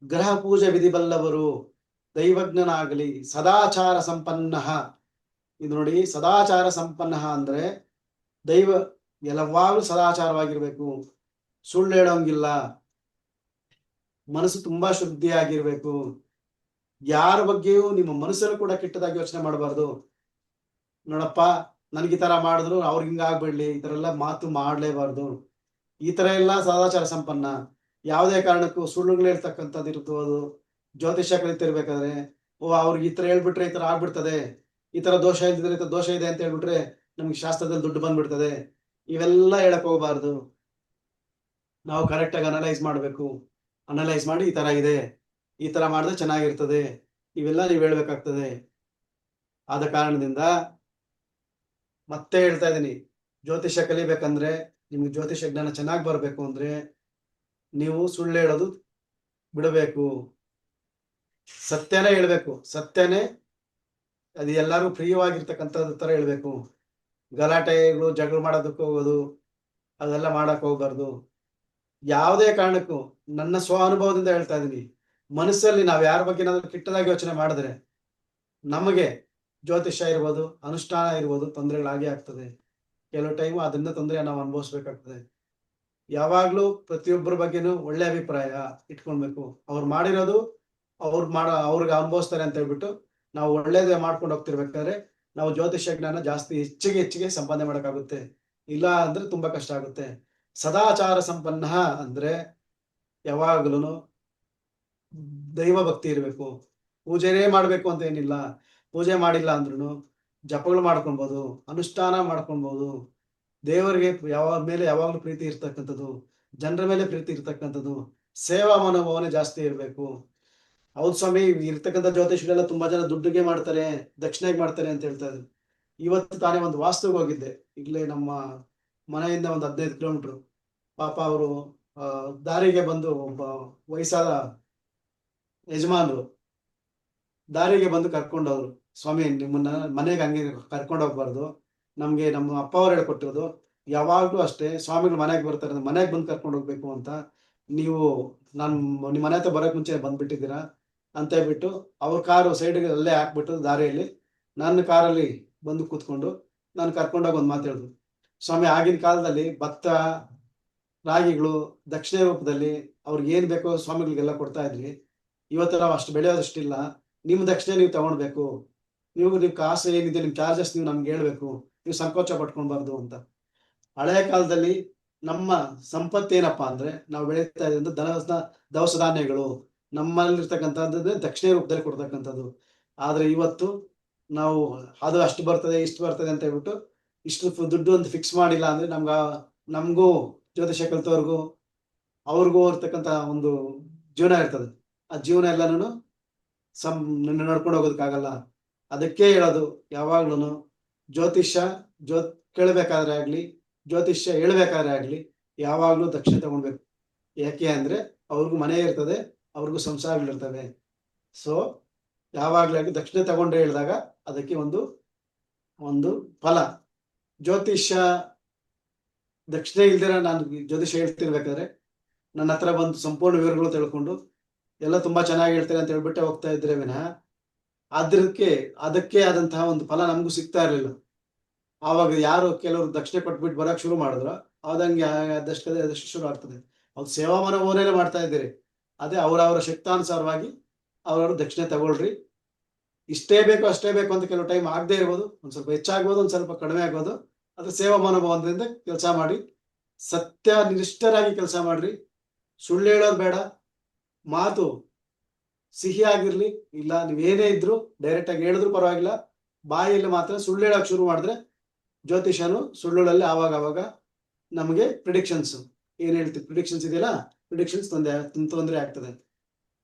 ಗ್ರಹ ಪೂಜೆ ವಿಧಿ ಬಲ್ಲವರು, ದೈವಜ್ಞನಾಗಲಿ, ಸದಾಚಾರ ಸಂಪನ್ನ. ಇದು ನೋಡಿ, ಸದಾಚಾರ ಸಂಪನ್ನ ಅಂದ್ರೆ ದೈವ ಎಲ್ಲವಾಗ್ಲೂ ಸದಾಚಾರವಾಗಿರ್ಬೇಕು, ಸುಳ್ಳು ಹೇಳೋಂಗಿಲ್ಲ, ಮನಸ್ಸು ತುಂಬಾ ಶುದ್ಧಿಯಾಗಿರ್ಬೇಕು, ಯಾರ ಬಗ್ಗೆಯೂ ನಿಮ್ಮ ಮನಸ್ಸನ್ನು ಕೂಡ ಕೆಟ್ಟದಾಗಿ ಯೋಚನೆ ಮಾಡಬಾರ್ದು. ನೋಡಪ್ಪ ನನ್ಗೆ ಈ ತರ ಮಾಡಿದ್ರು ಅವ್ರಿಗೆ ಹಿಂಗಾಗ್ಬಿಡ್ಲಿ, ಈ ತರ ಎಲ್ಲ ಮಾತು ಮಾಡ್ಲೇಬಾರ್ದು. ಈ ತರ ಎಲ್ಲ ಸದಾಚಾರ ಸಂಪನ್ನ. ಯಾವುದೇ ಕಾರಣಕ್ಕೂ ಸುಳ್ಳುಗಳು ಹೇಳ್ತಕ್ಕಂಥದ್ದು ಇರ್ಬೋದು. ಜ್ಯೋತಿಷ್ಯ ಕಲಿತಿರ್ಬೇಕಾದ್ರೆ ಅವ್ರಿಗೆ ಈ ತರ ಹೇಳ್ಬಿಟ್ರೆ ಈ ತರ ಆಗ್ಬಿಡ್ತದೆ, ಈ ತರ ದೋಷ ಇಲ್ದಿದ್ರೆ ಈ ತರ ದೋಷ ಇದೆ ಅಂತ ಹೇಳ್ಬಿಟ್ರೆ ನಮ್ಗೆ ಶಾಸ್ತ್ರದಲ್ಲಿ ದುಡ್ಡು ಬಂದ್ಬಿಡ್ತದೆ, ಇವೆಲ್ಲ ಹೇಳಕ್ ಹೋಗ್ಬಾರ್ದು. ನಾವು ಕರೆಕ್ಟ್ ಆಗಿ ಅನಲೈಸ್ ಮಾಡ್ಬೇಕು. ಅನಲೈಸ್ ಮಾಡಿ ಈ ತರ ಇದೆ, ಈ ತರ ಮಾಡಿದ್ರೆ ಚೆನ್ನಾಗಿರ್ತದೆ, ಇವೆಲ್ಲ ನೀವು ಹೇಳ್ಬೇಕಾಗ್ತದೆ. ಆದ ಕಾರಣದಿಂದ ಮತ್ತೆ ಹೇಳ್ತಾ ಇದ್ದೀನಿ, ಜ್ಯೋತಿಷ್ಯ ಕಲಿಬೇಕಂದ್ರೆ, ನಿಮ್ಗೆ ಜ್ಯೋತಿಷ್ಯ ಜ್ಞಾನ ಚೆನ್ನಾಗಿ ಬರ್ಬೇಕು ಅಂದ್ರೆ ನೀವು ಸುಳ್ಳು ಹೇಳೋದು ಬಿಡಬೇಕು, ಸತ್ಯನೇ ಹೇಳ್ಬೇಕು. ಸತ್ಯನೇ ಅದು ಎಲ್ಲರೂ ಪ್ರಿಯವಾಗಿರ್ತಕ್ಕಂಥದ್ದು ತರ ಹೇಳ್ಬೇಕು. ಗಲಾಟೆಗಳು, ಜಗಳ ಮಾಡೋದಕ್ಕೆ ಹೋಗೋದು ಅದೆಲ್ಲ ಮಾಡಕ್ ಹೋಗ್ಬಾರ್ದು. ಯಾವುದೇ ಕಾರಣಕ್ಕೂ ನನ್ನ ಸ್ವ ಅನುಭವದಿಂದ ಹೇಳ್ತಾ ಇದೀನಿ, ಮನಸ್ಸಲ್ಲಿ ನಾವ್ ಯಾರ ಬಗ್ಗೆ ಏನಾದ್ರು ಕೆಟ್ಟದಾಗಿ ಯೋಚನೆ ಮಾಡಿದ್ರೆ ನಮಗೆ ಜ್ಯೋತಿಷ್ಯ ಇರ್ಬೋದು, ಅನುಷ್ಠಾನ ಇರ್ಬೋದು, ತೊಂದರೆಗಳಾಗೇ ಆಗ್ತದೆ. ಕೆಲವು ಟೈಮು ಅದನ್ನ ತೊಂದರೆ ನಾವು ಅನುಭವಿಸ್ಬೇಕಾಗ್ತದೆ. ಯಾವಾಗ್ಲೂ ಪ್ರತಿಯೊಬ್ಬರ ಬಗ್ಗೆನೂ ಒಳ್ಳೆ ಅಭಿಪ್ರಾಯ ಇಟ್ಕೊಳ್ಬೇಕು. ಅವ್ರು ಮಾಡಿರೋದು ಅವ್ರಿಗೆ ಅನುಭವಿಸ್ತಾರೆ ಅಂತ ಹೇಳ್ಬಿಟ್ಟು ನಾವು ಒಳ್ಳೇದೇ ಮಾಡ್ಕೊಂಡು ಹೋಗ್ತಿರ್ಬೇಕಾದ್ರೆ ನಾವು ಜ್ಯೋತಿಷ್ಯ ಜ್ಞಾನ ಜಾಸ್ತಿ ಹೆಚ್ಚಿಗೆ ಸಂಪಾದನೆ ಮಾಡೋಕ್ಕಾಗುತ್ತೆ. ಇಲ್ಲ ಅಂದ್ರೆ ತುಂಬಾ ಕಷ್ಟ ಆಗುತ್ತೆ. ಸದಾಚಾರ ಸಂಪನ್ನ ಅಂದ್ರೆ ಯಾವಾಗಲೂ ದೈವ ಭಕ್ತಿ ಇರಬೇಕು. ಪೂಜೆನೇ ಮಾಡ್ಬೇಕು ಅಂತ ಏನಿಲ್ಲ, ಪೂಜೆ ಮಾಡಿಲ್ಲ ಅಂದ್ರೂ ಜಪಗಳು ಮಾಡ್ಕೊಳ್ಬೋದು, ಅನುಷ್ಠಾನ ಮಾಡ್ಕೊಳ್ಬೋದು. ದೇವರಿಗೆ ಮೇಲೆ ಯಾವಾಗ್ಲೂ ಪ್ರೀತಿ ಇರ್ತಕ್ಕಂಥದ್ದು, ಜನರ ಮೇಲೆ ಪ್ರೀತಿ ಇರ್ತಕ್ಕಂಥದ್ದು, ಸೇವಾ ಮನೋಭಾವನೆ ಜಾಸ್ತಿ ಇರಬೇಕು. ಹೌದು ಸ್ವಾಮಿ, ಇರ್ತಕ್ಕಂಥ ಜ್ಯೋತಿಷಿಗಳೆಲ್ಲ ತುಂಬಾ ಜನ ದುಡ್ಡಿಗೆ ಮಾಡ್ತಾರೆ, ದಕ್ಷಿಣೆಗೆ ಮಾಡ್ತಾರೆ ಅಂತ ಹೇಳ್ತಾ ಇದ್ರು. ಇವತ್ತು ತಾನೇ ಒಂದು ವಾಸ್ತುಗೆ ಹೋಗಿದ್ದೆ, ಇಲ್ಲೇ ನಮ್ಮ ಮನೆಯಿಂದ ಒಂದು 15 ಕಿಲೋಮೀಟರ್. ಪಾಪ ಅವರು ದಾರಿಗೆ ಬಂದು ಒಬ್ಬ ವಯಸ್ಸಾದ ಯಜಮಾನರು ದಾರಿಗೆ ಬಂದು ಕರ್ಕೊಂಡವ್ರು. ಸ್ವಾಮಿ, ನಿಮ್ಮನ್ನ ಮನೆಗೆ ಹಂಗೆ ಕರ್ಕೊಂಡು ಹೋಗ್ಬಾರ್ದು, ನಮ್ಗೆ ನಮ್ಮ ಅಪ್ಪ ಅವ್ರು ಹೇಳ್ಕೊಟ್ಟಿರೋದು ಯಾವಾಗ್ಲೂ ಅಷ್ಟೇ, ಸ್ವಾಮಿಗಳು ಮನೆಗೆ ಬರ್ತಾರೆ, ಮನೆಗೆ ಬಂದು ಕರ್ಕೊಂಡು ಹೋಗ್ಬೇಕು ಅಂತ. ನೀವು ನಿಮ್ಮ ಮನೆ ಹತ್ರ ಬರೋಕ್ ಮುಂಚೆ ಬಂದ್ಬಿಟ್ಟಿದ್ದೀರಾ ಅಂತ ಹೇಳ್ಬಿಟ್ಟು ಅವ್ರ ಕಾರು ಸೈಡ್ಗೆ ಅಲ್ಲೇ ಹಾಕ್ಬಿಟ್ಟು ದಾರಿಯಲ್ಲಿ ನನ್ನ ಕಾರಲ್ಲಿ ಬಂದು ಕೂತ್ಕೊಂಡು ನಾನು ಕರ್ಕೊಂಡೋಗಿ ಒಂದು ಮಾತು ಹೇಳಿದ್ರು. ಸ್ವಾಮಿ, ಆಗಿನ ಕಾಲದಲ್ಲಿ ಭತ್ತ, ರಾಗಿಗಳು ದಕ್ಷಿಣ ರೂಪದಲ್ಲಿ ಅವ್ರಿಗೆ ಏನ್ ಬೇಕೋ ಸ್ವಾಮಿಗಳಿಗೆಲ್ಲ ಕೊಡ್ತಾ ಇದ್ರಿ. ಇವತ್ತು ನಾವು ಅಷ್ಟು ಬೆಳೆಯೋದಷ್ಟಿಲ್ಲ. ನಿಮ್ಮ ದಕ್ಷಿಣ ನೀವು ತಗೊಳ್ಬೇಕು, ನೀವು ಕಾಸು ಏನಿದೆ, ನಿಮ್ ಚಾರ್ಜಸ್ ನೀವು ನಮ್ಗೆ ಹೇಳ್ಬೇಕು, ನೀವು ಸಂಕೋಚ ಪಟ್ಕೊಳ್ಬಾರ್ದು ಅಂತ. ಹಳೆಯ ಕಾಲದಲ್ಲಿ ನಮ್ಮ ಸಂಪತ್ತೇನಪ್ಪಾ ಅಂದ್ರೆ ನಾವು ಬೆಳೀತಾ ಇದ್ದಂತ ದವಸ ಧಾನ್ಯಗಳು, ನಮ್ಮಲ್ಲಿರ್ತಕ್ಕಂಥದ್ದು ದಕ್ಷಿಣ ರೂಪದಲ್ಲಿ ಕೊಡ್ತಕ್ಕಂಥದ್ದು. ಆದ್ರೆ ಇವತ್ತು ನಾವು ಅದು ಅಷ್ಟು ಬರ್ತದೆ ಇಷ್ಟು ಬರ್ತದೆ ಅಂತ ಹೇಳ್ಬಿಟ್ಟು ಇಷ್ಟು ದುಡ್ಡು ಅಂತ ಫಿಕ್ಸ್ ಮಾಡಿಲ್ಲ ಅಂದ್ರೆ ನಮಗೂ ಜ್ಯೋತಿಷ ಕಲಿತವ್ರಿಗೂ ಅವ್ರಿಗೂ ಇರ್ತಕ್ಕಂಥ ಒಂದು ಜೀವನ ಇರ್ತದೆ. ಆ ಜೀವನ ಎಲ್ಲಾನು ನಡ್ಕೊಂಡು ಹೋಗೋದಕ್ಕಾಗಲ್ಲ. ಅದಕ್ಕೆ ಹೇಳೋದು ಯಾವಾಗ್ಲೂ ಜ್ಯೋತಿಷ್ಯ ಕೇಳಬೇಕಾದ್ರೆ ಆಗ್ಲಿ, ಜ್ಯೋತಿಷ್ಯ ಹೇಳ್ಬೇಕಾದ್ರೆ ಆಗ್ಲಿ ಯಾವಾಗ್ಲೂ ದಕ್ಷಿಣ ತಗೊಳ್ಬೇಕು. ಯಾಕೆ ಅಂದ್ರೆ ಅವ್ರಿಗೂ ಮನೆ ಇರ್ತದೆ, ಅವ್ರಿಗೂ ಸಂಸಾರಗಳಿರ್ತವೆ. ಸೊ ಯಾವಾಗ್ಲಾಗಿ ದಕ್ಷಿಣ ತಗೊಂಡು ಹೇಳಿದಾಗ ಅದಕ್ಕೆ ಒಂದು ಫಲ. ಜ್ಯೋತಿಷ್ಯ ದಕ್ಷಿಣ ಇಲ್ದಿರ ನಾನು ಜ್ಯೋತಿಷ್ಯ ಹೇಳ್ತಿರ್ಬೇಕಾದ್ರೆ ನನ್ನ ಹತ್ರ ಬಂದು ಸಂಪೂರ್ಣ ವಿವರಗಳು ತಿಳ್ಕೊಂಡು ಎಲ್ಲ ತುಂಬಾ ಚೆನ್ನಾಗಿ ಹೇಳ್ತಾರೆ ಅಂತ ಹೇಳ್ಬಿಟ್ಟೆ ಹೋಗ್ತಾ ಇದ್ರೆ ವಿನಃ ಅದಕ್ಕೆ ಆದಂತಹ ಒಂದು ಫಲ ನಮಗೂ ಸಿಗ್ತಾ ಇರಲಿಲ್ಲ. ಆವಾಗ ಯಾರು ಕೆಲವರು ದಕ್ಷಿಣ ಕೊಟ್ಬಿಟ್ಟು ಬರಕ್ ಶುರು ಮಾಡಿದ್ರು, ಆದಂಗೆ ಅದಷ್ಟು ಶುರು ಆಗ್ತದೆ. ಅವ್ರು ಸೇವಾ ಮನೋಭಾವನೆ ಮಾಡ್ತಾ ಇದ್ದೀರಿ. ಅದೇ ಅವರವರ ಶಕ್ತಾನುಸಾರವಾಗಿ ಅವರವರು ದಕ್ಷಿಣ ತಗೊಳ್ರಿ. ಇಷ್ಟೇ ಬೇಕು ಅಷ್ಟೇ ಬೇಕು ಅಂತ ಕೆಲವು ಟೈಮ್ ಆಗದೆ ಇರ್ಬೋದು, ಒಂದ್ ಸ್ವಲ್ಪ ಹೆಚ್ಚಾಗ್ಬೋದು, ಒಂದ್ ಸ್ವಲ್ಪ ಕಡಿಮೆ ಆಗ್ಬೋದು. ಅದು ಸೇವಾ ಮನೋಭಾವದಿಂದ ಕೆಲಸ ಮಾಡಿ, ಸತ್ಯ ನಿಷ್ಠರಾಗಿ ಕೆಲಸ ಮಾಡ್ರಿ. ಸುಳ್ಳು ಹೇಳೋದು ಬೇಡ, ಮಾತು ಸಿಹಿ ಆಗಿರ್ಲಿ, ಇಲ್ಲ ನೀವೇನೇ ಇದ್ರು ಡೈರೆಕ್ಟ್ ಆಗಿ ಹೇಳಿದ್ರು ಪರವಾಗಿಲ್ಲ, ಬಾಯಲ್ಲಿ ಮಾತ್ರ ಸುಳ್ಳು ಹೇಳಕ್ ಶುರು ಮಾಡಿದ್ರೆ ಜ್ಯೋತಿಷನು ಸುಳ್ಳುಗಳಲ್ಲಿ ಆವಾಗ ನಮಗೆ ಪ್ರಿಡಿಕ್ಷನ್ಸ್ ಏನ್ ಹೇಳ್ತೀವಿ, ಪ್ರಿಡಿಕ್ಷನ್ಸ್ ಇದೆಯಲ್ಲ, ಪ್ರಿಡಿಕ್ಷನ್ಸ್ ತೊಂದರೆ ಆಗ್ತದೆ.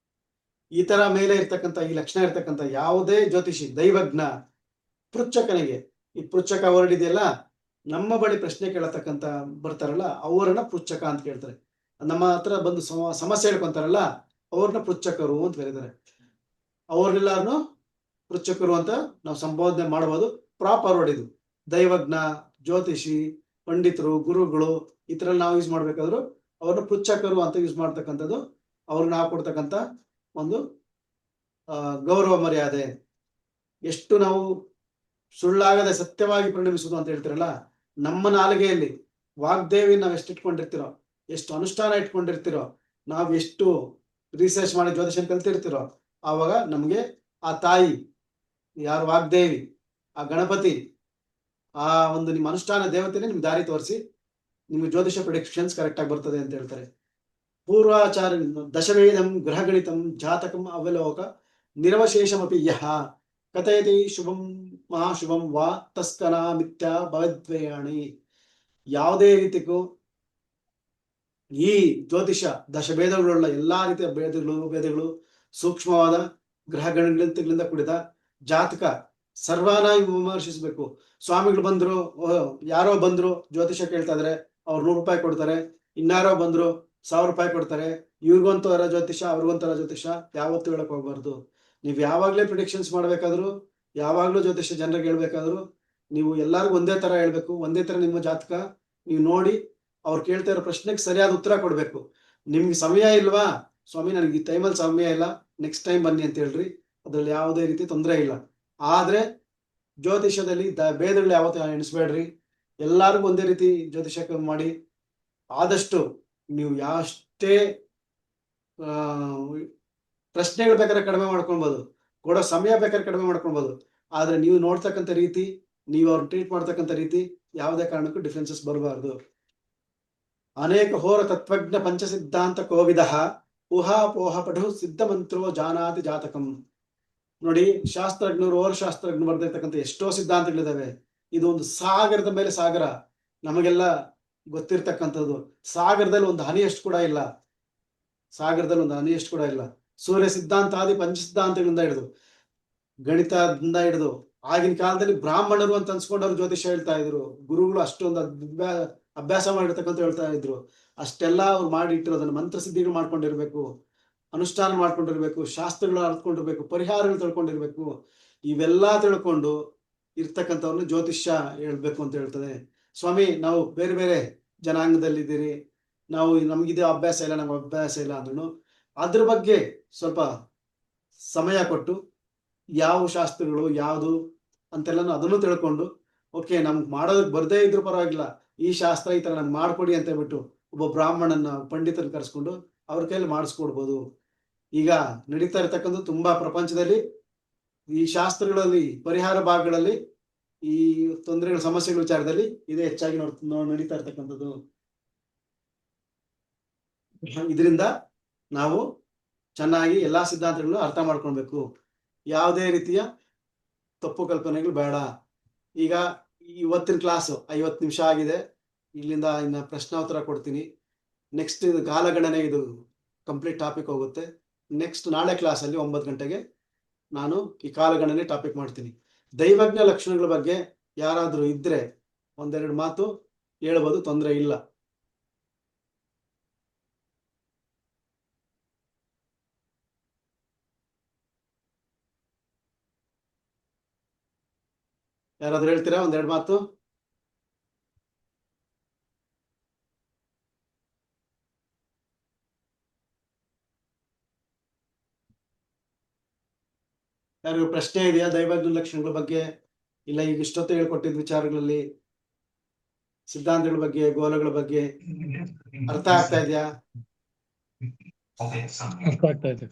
ಈ ತರ ಮೇಲೆ ಇರ್ತಕ್ಕಂಥ ಈ ಲಕ್ಷಣ ಇರ್ತಕ್ಕಂಥ ಯಾವುದೇ ಜ್ಯೋತಿಷಿ ದೈವಜ್ಞ ಪೃಚ್ಛಕನಿಗೆ, ಈ ಪೃಚ್ಛಕ ವರ್ಡ್ ಇದೆಯಲ್ಲ, ನಮ್ಮ ಬಳಿ ಪ್ರಶ್ನೆ ಕೇಳತಕ್ಕಂಥ ಬರ್ತಾರಲ್ಲ ಅವರನ್ನ ಪೃಚ್ಛಕ ಅಂತ ಕೇಳ್ತಾರೆ. ನಮ್ಮ ಹತ್ರ ಬಂದು ಸಮಸ್ಯೆ ಹೇಳ್ಕೊಂತಾರಲ್ಲ ಅವ್ರನ್ನ ಪೃಚ್ಛಕರು ಅಂತ ಕರೀತಾರೆ. ಅವ್ರನ್ನೆಲ್ಲಾರನು ಪೃಚ್ಛಕರು ಅಂತ ನಾವು ಸಂಬೋಧನೆ ಮಾಡಬಹುದು. ಪ್ರಾಪರ್ ವರ್ಡ್ ಇದು. ದೈವಜ್ಞ, ಜ್ಯೋತಿಷಿ, ಪಂಡಿತರು, ಗುರುಗಳು ಈ ತರ ನಾವು ಯೂಸ್ ಮಾಡ್ಬೇಕಾದ್ರು ಅವ್ರನ್ನ ಪೃಚ್ಛಕರು ಅಂತ ಯೂಸ್ ಮಾಡ್ತಕ್ಕಂಥದ್ದು ಅವ್ರಿಗೆ ನಾವು ಕೊಡ್ತಕ್ಕಂಥ ಒಂದು ಗೌರವ ಮರ್ಯಾದೆ. ಎಷ್ಟು ನಾವು ಸುಳ್ಳಾಗದೆ ಸತ್ಯವಾಗಿ ಪರಿಣಮಿಸುವುದು ಅಂತ ಹೇಳ್ತಿರಲ್ಲ, ನಮ್ಮ ನಾಲಿಗೆಯಲ್ಲಿ ವಾಗ್ದೇವಿ ನಾವು ಎಷ್ಟು ಇಟ್ಕೊಂಡಿರ್ತಿರೋ, ಎಷ್ಟು ಅನುಷ್ಠಾನ ಇಟ್ಕೊಂಡಿರ್ತಿರೋ, ನಾವು ಎಷ್ಟು ರಿಸರ್ಚ್ ಮಾಡಿ ಜ್ಯೋತಿಷ ಕಲ್ತಿರ್ತಿರೋ, ಆವಾಗ ನಮ್ಗೆ ಆ ತಾಯಿ ಯಾರು ವಾಗ್ದೇವಿ, ಆ ಗಣಪತಿ, ಆ ಒಂದು ನಿಮ್ಮ ಅನುಷ್ಠಾನ ದೇವತೆನೇ ನಿಮ್ಗೆ ದಾರಿ ತೋರಿಸಿ ನಿಮ್ಗೆ ಜ್ಯೋತಿಷ ಪ್ರಿಡಿಕ್ಷನ್ಸ್ ಕರೆಕ್ಟ್ ಆಗಿ ಬರ್ತದೆ ಅಂತ ಹೇಳ್ತಾರೆ. ಪೂರ್ವಾಚಾರ ದಶವೇದಂ ಗ್ರಹಗಣಿತಂ ಜಾತಕಂ ಅವಲೋಕ ನಿರವಶೇಷಮಪಿ ಯಹ ಕಥಯತಿ ಶುಭಂ ಮಹಾಶುಭಂ ವಾ ತಸ್ಕನ ಮಿಥ್ಯಾ ಭವದ್ವೇಯಾಣಿ. ಯಾವುದೇ ರೀತಿಗೂ ಈ ಜ್ಯೋತಿಷ ದಶಭೇದಗಳುಳ್ಳ ಎಲ್ಲಾ ರೀತಿಯ ಭೇದಗಳು ಸೂಕ್ಷ್ಮವಾದ ಗ್ರಹಗಣಿತಗಳಿಂದ ಕೂಡಿದ ಜಾತಕ ಸರ್ವಾನ ವಿಮರ್ಶಿಸಬೇಕು. ಸ್ವಾಮಿಗಳು ಬಂದ್ರು, ಯಾರೋ ಬಂದ್ರು ಜ್ಯೋತಿಷ ಕೇಳ್ತಾ ಇದ್ರೆ ಅವ್ರು 100 ರೂಪಾಯಿ ಕೊಡ್ತಾರೆ, ಇನ್ನಾರೋ ಬಂದ್ರು 1000 ರೂಪಾಯಿ ಕೊಡ್ತಾರೆ. ಇವ್ರಿಗೊಂಥರ ಜ್ಯೋತಿಷ ಅವ್ರಿಗೊಂಥರ ಜ್ಯೋತಿಷ ಯಾವತ್ತೂ ಹೇಳಕ್ ಹೋಗ್ಬಾರ್ದು. ನೀವು ಯಾವಾಗ್ಲೇ ಪ್ರಿಡಿಕ್ಷನ್ಸ್ ಮಾಡ್ಬೇಕಾದ್ರು, ಯಾವಾಗ್ಲೂ ಜ್ಯೋತಿಷ ಜನರಿಗೆ ಹೇಳ್ಬೇಕಾದ್ರು ನೀವು ಎಲ್ಲಾರ್ಗು ಒಂದೇ ತರ ಹೇಳ್ಬೇಕು. ಒಂದೇ ತರ ನಿಮ್ಮ ಜಾತಕ ನೀವು ನೋಡಿ ಅವ್ರು ಕೇಳ್ತಾ ಇರೋ ಪ್ರಶ್ನೆಗೆ ಸರಿಯಾದ ಉತ್ತರ ಕೊಡ್ಬೇಕು. ನಿಮ್ಗೆ ಸಮಯ ಇಲ್ವಾ ಸ್ವಾಮಿ, ನನಗೆ ಈ ಟೈಮಲ್ಲಿ ಸಮಯ ಇಲ್ಲ, ನೆಕ್ಸ್ಟ್ ಟೈಮ್ ಬನ್ನಿ ಅಂತ ಹೇಳ್ರಿ. ಅದ್ರಲ್ಲಿ ಯಾವುದೇ ರೀತಿ ತೊಂದರೆ ಇಲ್ಲ. ಆದ್ರೆ ಜ್ಯೋತಿಷದಲ್ಲಿ ಭೇದಗಳು ಯಾವತ್ತೂ ಎಣಿಸ್ಬೇಡ್ರಿ. ಎಲ್ಲಾರ್ಗು ಒಂದೇ ರೀತಿ ಜ್ಯೋತಿಷ ಮಾಡಿ. ಆದಷ್ಟು ನೀವು ಯಾಷ್ಟೇ ಪ್ರಶ್ನೆಗಳು ಬೇಕಾದ್ರೆ ಕಡಿಮೆ ಮಾಡ್ಕೊಳ್ಬೋದು, ಕೊಡೋ ಸಮಯ ಬೇಕಾದ್ರೆ ಕಡಿಮೆ ಮಾಡ್ಕೊಳ್ಬೋದು. ಆದ್ರೆ ನೀವು ನೋಡ್ತಕ್ಕಂಥ ರೀತಿ, ನೀವು ಅವ್ರನ್ನ ಟ್ರೀಟ್ ಮಾಡ್ತಕ್ಕಂಥ ರೀತಿ ಯಾವುದೇ ಕಾರಣಕ್ಕೂ ಡಿಫ್ರೆನ್ಸಸ್ ಬರಬಾರ್ದು. ಅನೇಕ ಹೋರ ತತ್ವಜ್ಞ ಪಂಚಸಿದ್ಧಾಂತ ಕೋವಿದ ಊಹಾಪೋಹ ಪಠು ಸಿದ್ಧ ಮಂತ್ರೋ ಜಾನಾತಿ ಜಾತಕಂ. ನೋಡಿ, ಶಾಸ್ತ್ರಜ್ಞರು, ಓರ್ ಶಾಸ್ತ್ರಜ್ಞರು ಬರ್ದಿರ್ತಕ್ಕಂಥ ಎಷ್ಟೋ ಸಿದ್ಧಾಂತಗಳಿದಾವೆ. ಇದು ಒಂದು ಸಾಗರದ ಮೇಲೆ ಸಾಗರ, ನಮಗೆಲ್ಲ ಗೊತ್ತಿರ್ತಕ್ಕಂಥದ್ದು. ಸಾಗರದಲ್ಲಿ ಒಂದು ಹನಿಯಷ್ಟು ಕೂಡ ಇಲ್ಲ, ಸಾಗರದಲ್ಲಿ ಒಂದು ಹನಿಯಷ್ಟು ಕೂಡ ಇಲ್ಲ. ಸೂರ್ಯ ಸಿದ್ಧಾಂತಾದಿ ಪಂಚಸಿದ್ಧಾಂತಗಳಿಂದ ಹಿಡಿದು, ಗಣಿತದಿಂದ ಹಿಡಿದು, ಆಗಿನ ಕಾಲದಲ್ಲಿ ಬ್ರಾಹ್ಮಣರು ಅಂತ ಅನ್ಸ್ಕೊಂಡವ್ರು ಜ್ಯೋತಿಷ ಹೇಳ್ತಾ ಇದ್ರು. ಗುರುಗಳು ಅಷ್ಟೊಂದು ಅಭ್ಯಾಸ ಮಾಡಿರ್ತಕ್ಕಂಥ ಹೇಳ್ತಾ ಇದ್ರು. ಅಷ್ಟೆಲ್ಲ ಅವ್ರು ಮಾಡಿ ಇಟ್ಟಿರೋದನ್ನ ಮಂತ್ರ ಸಿದ್ಧಿಗಳು ಮಾಡ್ಕೊಂಡಿರ್ಬೇಕು, ಅನುಷ್ಠಾನ ಮಾಡ್ಕೊಂಡಿರ್ಬೇಕು, ಶಾಸ್ತ್ರಗಳು ಅರ್ಥಕೊಂಡಿರ್ಬೇಕು, ಪರಿಹಾರಗಳು ತಿಳ್ಕೊಂಡಿರ್ಬೇಕು. ಇವೆಲ್ಲಾ ತಿಳ್ಕೊಂಡು ಇರ್ತಕ್ಕಂಥವ್ರನ್ನ ಜ್ಯೋತಿಷ್ಯ ಹೇಳ್ಬೇಕು ಅಂತ ಹೇಳ್ತದೆ. ಸ್ವಾಮಿ, ನಾವು ಬೇರೆ ಬೇರೆ ಜನಾಂಗದಲ್ಲಿದ್ದೀರಿ, ನಾವು ನಮ್ಗಿದೆ ಅಭ್ಯಾಸ ಇಲ್ಲ, ನಮ್ಗೆ ಅಭ್ಯಾಸ ಇಲ್ಲ ಅಂದ್ರೂ ಅದ್ರ ಬಗ್ಗೆ ಸ್ವಲ್ಪ ಸಮಯ ಕೊಟ್ಟು ಯಾವ ಶಾಸ್ತ್ರಗಳು ಯಾವುದು ಅಂತೆಲ್ಲ ಅದನ್ನು ತಿಳ್ಕೊಂಡು, ಓಕೆ ನಮ್ಗೆ ಮಾಡೋದಕ್ಕೆ ಬರ್ದೇ ಇದ್ರು ಪರವಾಗಿಲ್ಲ, ಈ ಶಾಸ್ತ್ರ ಈ ತರ ನಮ್ಗೆ ಮಾಡ್ಕೊಡಿ ಅಂತ ಹೇಳ್ಬಿಟ್ಟು ಒಬ್ಬ ಬ್ರಾಹ್ಮಣನ ಪಂಡಿತರನ್ನ ಕರೆಸ್ಕೊಂಡು ಅವ್ರ ಕೈಯಲ್ಲಿ ಮಾಡಿಸ್ಕೊಡ್ಬೋದು. ಈಗ ನಡೀತಾ ಇರ್ತಕ್ಕಂಥ ತುಂಬಾ ಪ್ರಪಂಚದಲ್ಲಿ ಈ ಶಾಸ್ತ್ರಗಳಲ್ಲಿ ಪರಿಹಾರ ಭಾಗಗಳಲ್ಲಿ ಈ ತೊಂದರೆಗಳ ಸಮಸ್ಯೆಗಳ ವಿಚಾರದಲ್ಲಿ ಇದೇ ಹೆಚ್ಚಾಗಿ ನಡೀತಾ ಇರ್ತಕ್ಕಂಥದ್ದು. ಇದರಿಂದ ನಾವು ಚೆನ್ನಾಗಿ ಎಲ್ಲಾ ಸಿದ್ಧಾಂತಗಳನ್ನು ಅರ್ಥ ಮಾಡ್ಕೊಳ್ಬೇಕು. ಯಾವುದೇ ರೀತಿಯ ತಪ್ಪು ಕಲ್ಪನೆಗಳು ಬೇಡ. ಈಗ ಇವತ್ತಿನ ಕ್ಲಾಸು 50 ನಿಮಿಷ ಆಗಿದೆ. ಇಲ್ಲಿಂದ ಇನ್ನ ಪ್ರಶ್ನೋತ್ತರ ಕೊಡ್ತೀನಿ. ನೆಕ್ಸ್ಟ್ ಇದು ಕಾಲಗಣನೆ, ಇದು ಕಂಪ್ಲೀಟ್ ಟಾಪಿಕ್ ಹೋಗುತ್ತೆ. ನೆಕ್ಸ್ಟ್ ನಾಳೆ ಕ್ಲಾಸಲ್ಲಿ 9 ಗಂಟೆಗೆ ನಾನು ಈ ಕಾಲಗಣನೆ ಟಾಪಿಕ್ ಮಾಡ್ತೀನಿ. ದೈವಜ್ಞ ಲಕ್ಷಣಗಳ ಬಗ್ಗೆ ಯಾರಾದರೂ ಇದ್ರೆ ಒಂದೆರಡು ಮಾತು ಹೇಳ್ಬೋದು, ತೊಂದರೆ ಇಲ್ಲ. ಯಾರಾದ್ರೂ ಹೇಳ್ತೀರಾ ಒಂದೆರಡು ಮಾತು? ಯಾರಿಗೂ ಪ್ರಶ್ನೆ ಇದೆಯಾ ದೈವಜ್ಞ ಲಕ್ಷಣಗಳ ಬಗ್ಗೆ? ಇಲ್ಲ ಈಗ ಇಷ್ಟೊತ್ತು ಹೇಳ್ಕೊಟ್ಟಿದ್ದ ವಿಚಾರಗಳಲ್ಲಿ ಸಿದ್ಧಾಂತಗಳ ಬಗ್ಗೆ, ಗೋಲಗಳ ಬಗ್ಗೆ ಅರ್ಥ ಆಗ್ತಾ ಇದೆಯಾ? ಅರ್ಥ ಆಗ್ತಾ ಇದೆ.